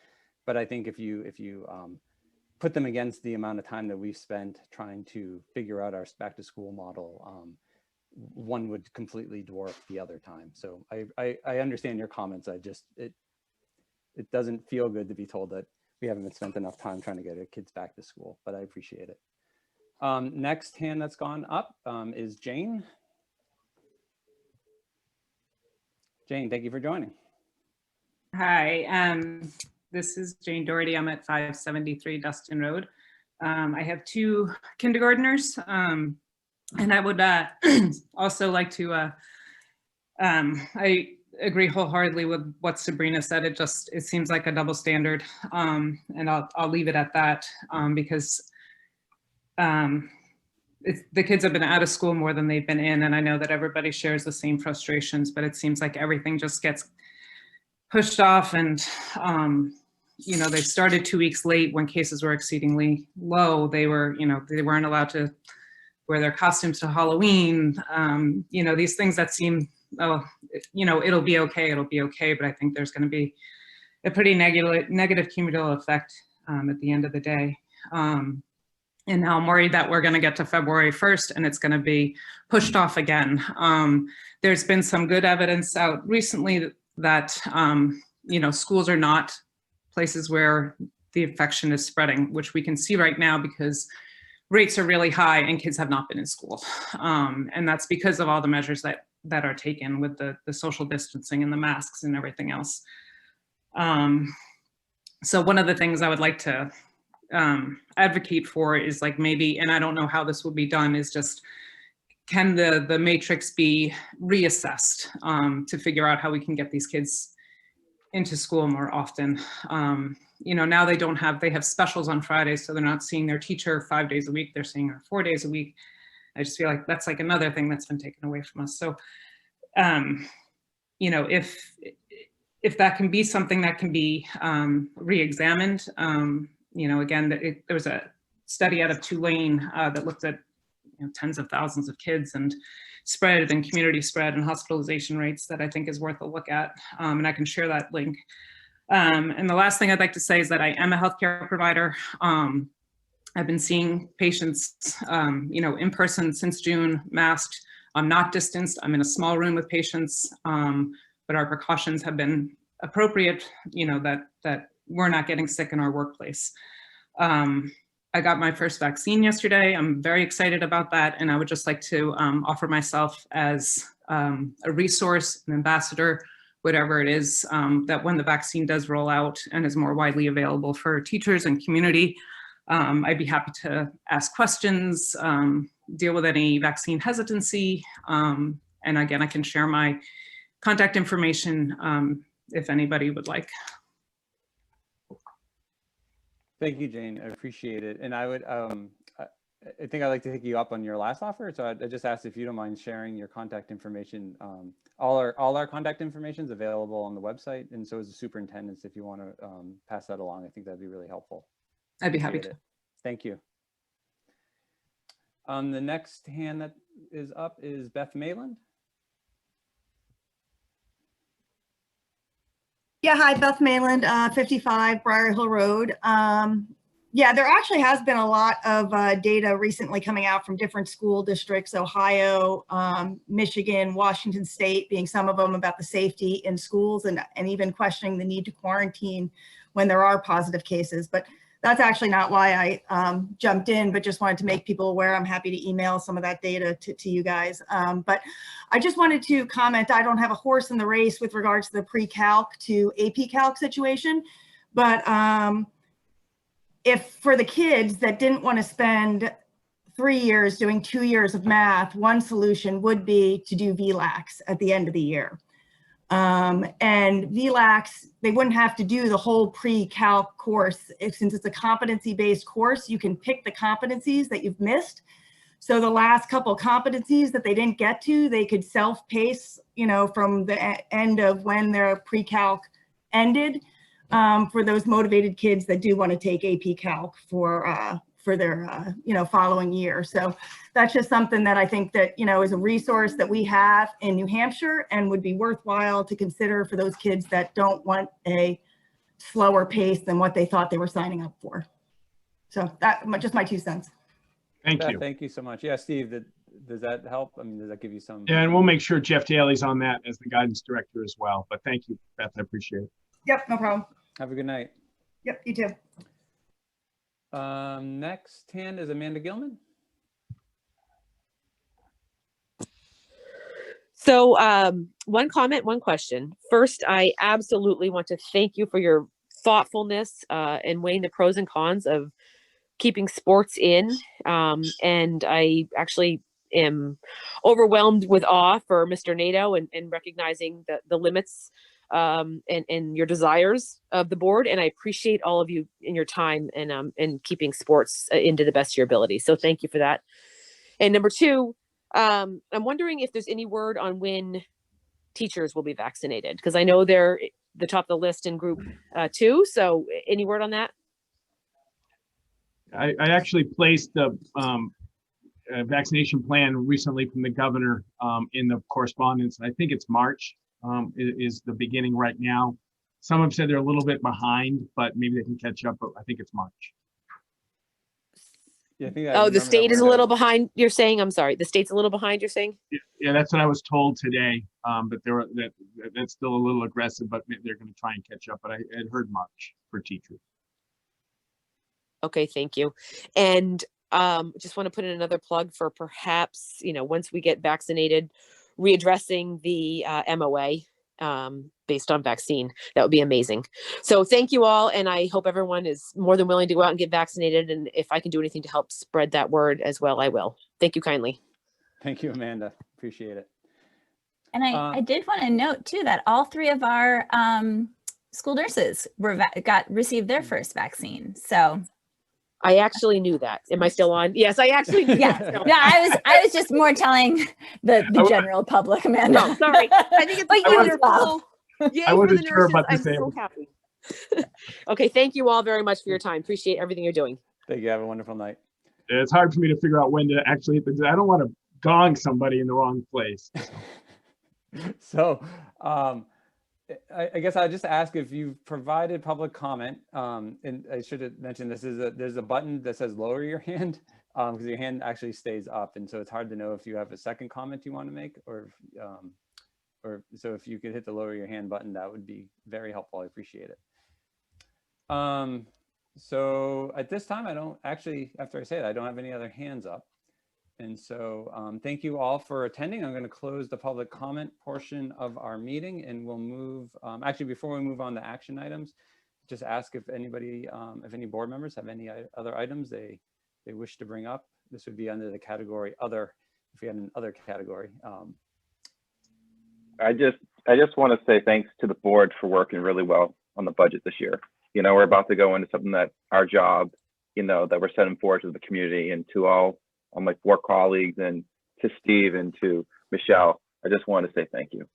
Speaker 2: but I think if you put them against the amount of time that we've spent trying to figure out our back to school model, one would completely dwarf the other time. So I understand your comments. It doesn't feel good to be told that we haven't spent enough time trying to get our kids back to school, but I appreciate it. Next hand that's gone up is Jane. Jane, thank you for joining.
Speaker 13: Hi, this is Jane Doherty. I'm at 573 Dustin Road. I have 2 kindergartners, and I would also like to, I agree wholeheartedly with what Sabrina said. It seems like a double standard, and I'll leave it at that, because the kids have been out of school more than they've been in, and I know that everybody shares the same frustrations, but it seems like everything just gets pushed off. And they started 2 weeks late when cases were exceedingly low. They weren't allowed to wear their costumes to Halloween. These things that seem, it'll be okay, but I think there's going to be a pretty negative cumulative effect at the end of the day. And now I'm worried that we're going to get to February 1st and it's going to be pushed off again. There's been some good evidence out recently that, schools are not places where the infection is spreading, which we can see right now because rates are really high and kids have not been in school. And that's because of all the measures that are taken with the social distancing and the masks and everything else. So one of the things I would like to advocate for is like maybe, and I don't know how this will be done, is just can the matrix be reassessed to figure out how we can get these kids into school more often. You know, now they have specials on Fridays, so they're not seeing their teacher 5 days a week, they're seeing her 4 days a week. I just feel like that's like another thing that's been taken away from us. So, you know, if that can be something that can be re-examined, you know, again, there was a study out of Tulane that looked at tens of thousands of kids and spread and community spread and hospitalization rates that I think is worth a look at. And I can share that link. And the last thing I'd like to say is that I am a healthcare provider. I've been seeing patients, you know, in person since June, masked. I'm not distanced. I'm in a small room with patients, but our precautions have been appropriate, you know, that we're not getting sick in our workplace. I got my first vaccine yesterday. I'm very excited about that. And I would just like to offer myself as a resource, an ambassador, whatever it is, that when the vaccine does roll out and is more widely available for teachers and community, I'd be happy to ask questions, deal with any vaccine hesitancy. And again, I can share my contact information if anybody would like.
Speaker 2: Thank you, Jane. I appreciate it. And I would, I think I'd like to take you up on your last offer. So I just asked if you don't mind sharing your contact information. All our contact information is available on the website, and so is the superintendent's. If you want to pass that along, I think that'd be really helpful.
Speaker 13: I'd be happy to.
Speaker 2: Thank you. The next hand that is up is Beth Mayland.
Speaker 14: Yeah, hi, Beth Mayland, 55 Briar Hill Road. Yeah, there actually has been a lot of data recently coming out from different school districts, Ohio, Michigan, Washington State being some of them, about the safety in schools and even questioning the need to quarantine when there are positive cases. But that's actually not why I jumped in, but just wanted to make people aware. I'm happy to email some of that data to you guys. But I just wanted to comment, I don't have a horse in the race with regards to the pre-calc to AP calc situation, but if for the kids that didn't want to spend 3 years doing 2 years of math, one solution would be to do VLAX at the end of the year. And VLAX, they wouldn't have to do the whole pre-calc course. Since it's a competency-based course, you can pick the competencies that you've missed. So the last couple competencies that they didn't get to, they could self-pace, you know, from the end of when their pre-calc ended, for those motivated kids that do want to take AP Calc for their, you know, following year. So that's just something that I think that, you know, is a resource that we have in New Hampshire and would be worthwhile to consider for those kids that don't want a slower pace than what they thought they were signing up for. So that, just my 2 cents.
Speaker 1: Thank you.
Speaker 2: Thank you so much. Yeah, Steve, does that help? I mean, does that give you some?
Speaker 1: Yeah, and we'll make sure Jeff Daly's on that as the guidance director as well. But thank you, Beth. I appreciate it.
Speaker 14: Yep, no problem.
Speaker 2: Have a good night.
Speaker 14: Yep, you too.
Speaker 2: Next hand is Amanda Gilman.
Speaker 12: So one comment, one question. First, I absolutely want to thank you for your thoughtfulness and weighing the pros and cons of keeping sports in. And I actually am overwhelmed with awe for Mr. NATO and recognizing the limits and your desires of the board. And I appreciate all of you in your time and keeping sports into the best of your ability. So thank you for that. And number 2, I'm wondering if there's any word on when teachers will be vaccinated, because I know they're the top of the list in group 2. So any word on that?
Speaker 1: I actually placed the vaccination plan recently from the governor in the correspondence. I think it's March is the beginning right now. Some have said they're a little bit behind, but maybe they can catch up, but I think it's March.
Speaker 2: Yeah, I think
Speaker 12: the state is a little behind, you're saying? I'm sorry, the state's a little behind, you're saying?
Speaker 1: Yeah, that's what I was told today, but that's still a little aggressive, but they're going to try and catch up. But I had heard March for teachers.
Speaker 12: Okay, thank you. And just want to put in another plug for perhaps, you know, once we get vaccinated, readdressing the MOA
Speaker 15: based on vaccine. That would be amazing. So thank you all. And I hope everyone is more than willing to go out and get vaccinated. And if I can do anything to help spread that word as well, I will. Thank you kindly.
Speaker 2: Thank you, Amanda. Appreciate it.
Speaker 3: And I did want to note too that all 3 of our school nurses received their first vaccine. So
Speaker 15: I actually knew that. Am I still on? Yes, I actually knew.
Speaker 3: Yes. No, I was just more telling the general public, Amanda.
Speaker 15: No, sorry. I think it's wonderful. Yay
Speaker 1: I
Speaker 15: for the
Speaker 1: wasn't sure about
Speaker 15: nurses.
Speaker 1: the
Speaker 15: I'm so happy. Okay, thank you all very much for your time. Appreciate everything you're doing.
Speaker 2: Thank you. Have a wonderful night.
Speaker 1: It's hard for me to figure out when to actually hit the, I don't want to gong somebody in the wrong place.
Speaker 2: So I guess I'll just ask if you've provided public comment, and I should have mentioned this is there's a button that says lower your hand, because your hand actually stays up, and so it's hard to know if you have a second comment you want to make, or so if you could hit the lower your hand button, that would be very helpful. I appreciate it. So at this time, I don't actually, after I say that, I don't have any other hands up. And so thank you all for attending. I'm going to close the public comment portion of our meeting, and we'll move, actually before we move on to action items, just ask if anybody, if any board members have any other items they wish to bring up. This would be under the category other, if we had an other category.
Speaker 4: I just want to say thanks to the board for working really well on the budget this year. You know, we're about to go into something that our job, you know, that we're setting forward to the community, and to all my 4 colleagues, and to Steve and to Michelle, I just want to say thank you.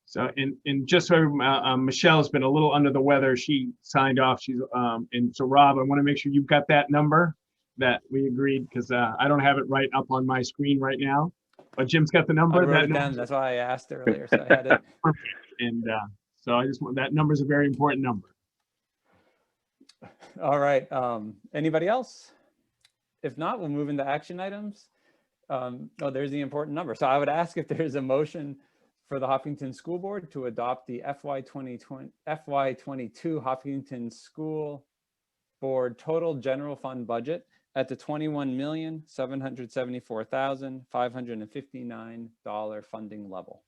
Speaker 1: So, and just so Michelle's been a little under the weather, she signed off. She's and so Rob, I want to make sure you've got that number that we agreed, because I don't have it right up on my screen right now, but Jim's got the number.
Speaker 2: I wrote it down. That's why I asked earlier, so I had it.
Speaker 1: And so I just want, that number is a very important number.
Speaker 2: All right. Anybody else? If not, we'll move into action items. Oh, there's the important number. So I would ask if there's a motion for the Hopkinton School Board to adopt the FY22 Hopkinton School Board total general fund budget at the $21,774,559 funding level.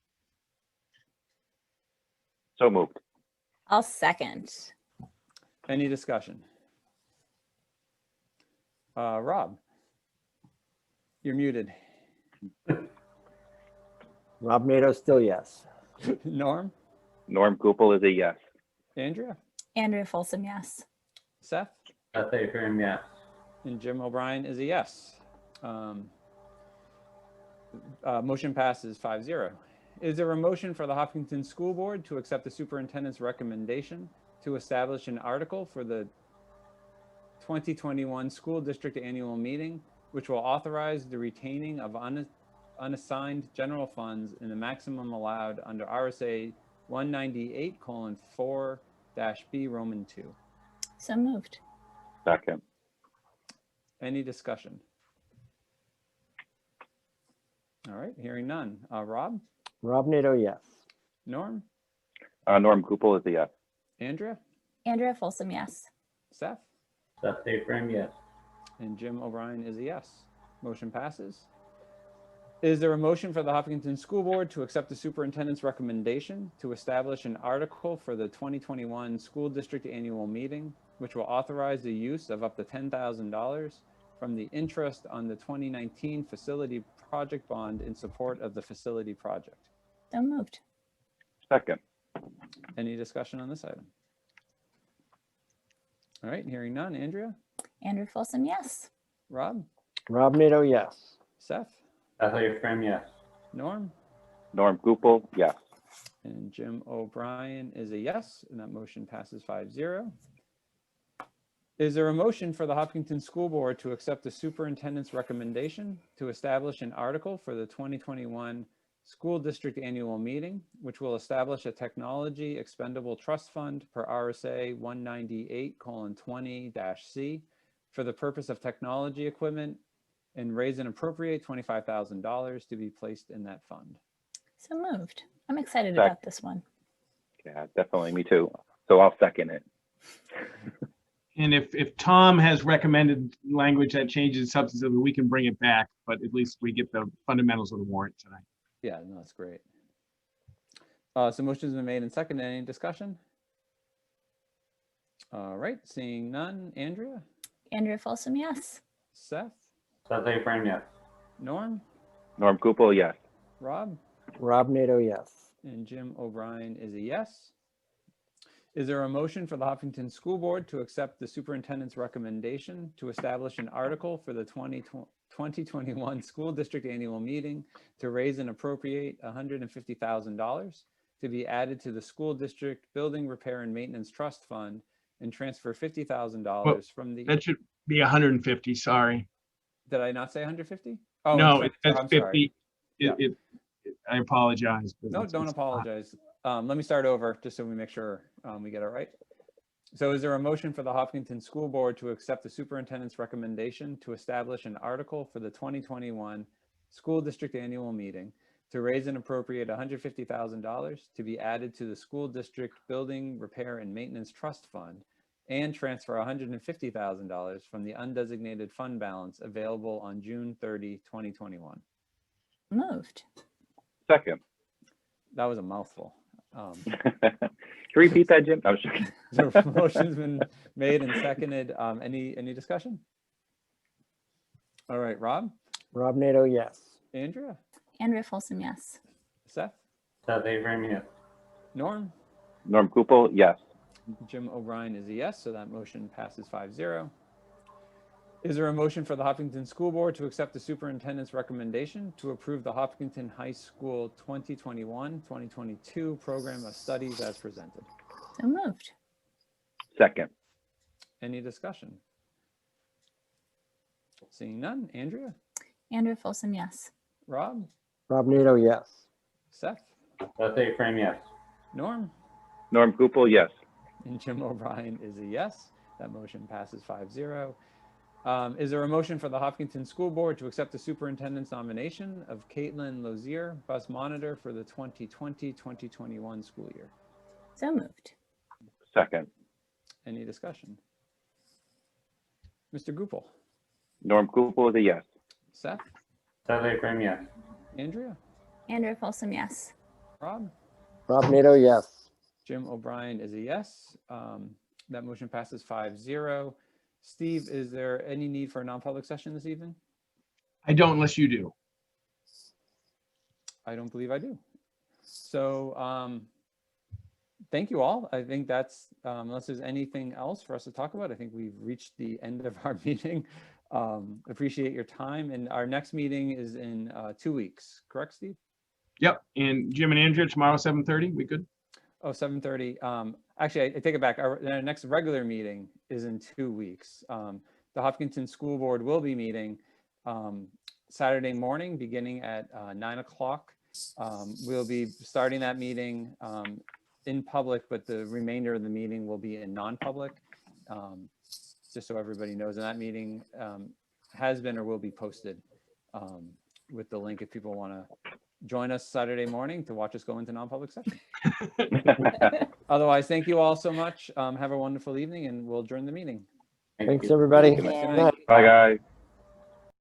Speaker 4: So moved.
Speaker 3: I'll second.
Speaker 2: Any discussion? Rob, you're muted.
Speaker 5: Rob Nato, still yes.
Speaker 2: Norm?
Speaker 4: Norm Gupel is a yes.
Speaker 2: Andrea?
Speaker 3: Andrea Folsom, yes.
Speaker 2: Seth?
Speaker 6: Seth A. Frame, yes.
Speaker 2: And Jim O'Brien is a yes. Motion passes 5-0. Is there a motion for the Hopkinton School Board to accept the superintendent's recommendation to establish an article for the 2021 school district annual meeting, which will authorize the retaining of unassigned general funds in the maximum allowed under RSA 198:4-B Roman 2?
Speaker 3: So moved.
Speaker 4: Second.
Speaker 2: Any discussion? All right, hearing none. Rob?
Speaker 5: Rob Nato, yes.
Speaker 2: Norm?
Speaker 4: Norm Gupel is a yes.
Speaker 2: Andrea?
Speaker 3: Andrea Folsom, yes.
Speaker 2: Seth?
Speaker 6: Seth A. Frame, yes.
Speaker 2: And Jim O'Brien is a yes. Motion passes. Is there a motion for the Hopkinton School Board to accept the superintendent's recommendation to establish an article for the 2021 school district annual meeting, which will authorize the use of up to $10,000 from the interest on the 2019 facility project bond in support of the facility project?
Speaker 3: So moved.
Speaker 4: Second.
Speaker 2: Any discussion on this item? All right, hearing none. Andrea?
Speaker 3: Andrea Folsom, yes.
Speaker 2: Rob?
Speaker 5: Rob Nato, yes.
Speaker 2: Seth?
Speaker 6: Seth A. Frame, yes.
Speaker 2: Norm?
Speaker 4: Norm Gupel, yes.
Speaker 2: And Jim O'Brien is a yes, and that motion passes 5-0. Is there a motion for the Hopkinton School Board to accept the superintendent's recommendation to establish an article for the 2021 school district annual meeting, which will establish a technology expendable trust fund per RSA 198:20-C for the purpose of technology equipment, and raise and appropriate $25,000 to be placed in that fund?
Speaker 3: So moved. I'm excited about this one.
Speaker 4: Yeah, definitely. Me too. So I'll second it.
Speaker 1: And if Tom has recommended language that changes substantively, we can bring it back, but at least we get the fundamentals of the warrant tonight.
Speaker 2: Yeah, no, that's great. So motion's been made and seconded. Any discussion? All right, seeing none. Andrea?
Speaker 3: Andrea Folsom, yes.
Speaker 2: Seth?
Speaker 6: Seth A. Frame, yes.
Speaker 2: Norm?
Speaker 4: Norm Gupel, yes.
Speaker 2: Rob?
Speaker 5: Rob Nato, yes.
Speaker 2: And Jim O'Brien is a yes. Is there a motion for the Hopkinton School Board to accept the superintendent's recommendation to establish an article for the 2021 school district annual meeting to raise and appropriate $150,000 to be added to the school district building repair and maintenance trust fund and transfer $50,000 from the,
Speaker 1: That should be 150, sorry.
Speaker 2: did I not say 150? Oh,
Speaker 1: No,
Speaker 2: I'm
Speaker 1: that's
Speaker 2: sorry.
Speaker 1: 50.
Speaker 2: Yeah.
Speaker 1: I apologize. but
Speaker 2: No,
Speaker 1: it's-
Speaker 2: don't
Speaker 1: it's-
Speaker 2: apologize. Let me start over just so we make sure we get it right. So is there a motion for the Hopkinton School Board to accept the superintendent's recommendation to establish an article for the 2021 school district annual meeting to raise and appropriate $150,000 to be added to the school district building repair and maintenance trust fund and transfer $150,000 from the undesignated fund balance available on June 30, 2021?
Speaker 3: Moved.
Speaker 4: Second.
Speaker 2: That was a mouthful.
Speaker 4: Can you repeat that, Jim? I was joking.
Speaker 2: So motion's been made and seconded. Any discussion? All right, Rob?
Speaker 5: Rob Nato, yes.
Speaker 2: Andrea?
Speaker 3: Andrea Folsom, yes.
Speaker 2: Seth?
Speaker 6: Seth A. Frame, yes.
Speaker 2: Norm?
Speaker 4: Norm Gupel, yes.
Speaker 2: Jim O'Brien is a yes, so that motion passes 5-0. Is there a motion for the Hopkinton School Board to accept the superintendent's recommendation to approve the Hopkinton High School 2021-2022 program of studies as presented?
Speaker 3: So moved.
Speaker 4: Second.
Speaker 2: Any discussion? Seeing none. Andrea?
Speaker 3: Andrea Folsom, yes.
Speaker 2: Rob?
Speaker 5: Rob Nato, yes.
Speaker 2: Seth?
Speaker 6: Seth A. Frame, yes.
Speaker 2: Norm?
Speaker 4: Norm Gupel, yes.
Speaker 2: And Jim O'Brien is a yes. That motion passes 5-0. Is there a motion for the Hopkinton School Board to accept the superintendent's nomination of Caitlin Lozier, bus monitor for the 2020-2021 school year?
Speaker 3: So moved.
Speaker 4: Second.
Speaker 2: Any discussion? Mr. Gupel?
Speaker 4: Norm Gupel is a yes.
Speaker 2: Seth?
Speaker 6: Seth A. Frame, yes.
Speaker 2: Andrea?
Speaker 3: Andrea Folsom, yes.
Speaker 2: Rob?
Speaker 5: Rob Nato, yes.
Speaker 2: Jim O'Brien is a yes. That motion passes 5-0. Steve, is there any need for a non-public session this evening?
Speaker 1: I don't unless you do.
Speaker 2: I don't believe I do. So thank you all. I think that's, unless there's anything else for us to talk about, I think we've reached the end of our meeting. Appreciate your time. And our next meeting is in 2 weeks, correct, Steve?
Speaker 1: Yep. And Jim and Andrea, tomorrow, 7:30, we good?
Speaker 2: Oh, 7:30. Actually, I take it back. Our next regular meeting is in 2 weeks. The Hopkinton School Board will be meeting Saturday morning, beginning at 9 o'clock. We'll be starting that meeting in public, but the remainder of the meeting will be in non-public, just so everybody knows. And that meeting has been or will be posted with the link if people want to join us Saturday morning to watch us go into non-public session. Otherwise, thank you all so much. Have a wonderful evening, and we'll adjourn the meeting.
Speaker 5: Thanks, everybody.
Speaker 2: Good night.
Speaker 4: Bye, guys.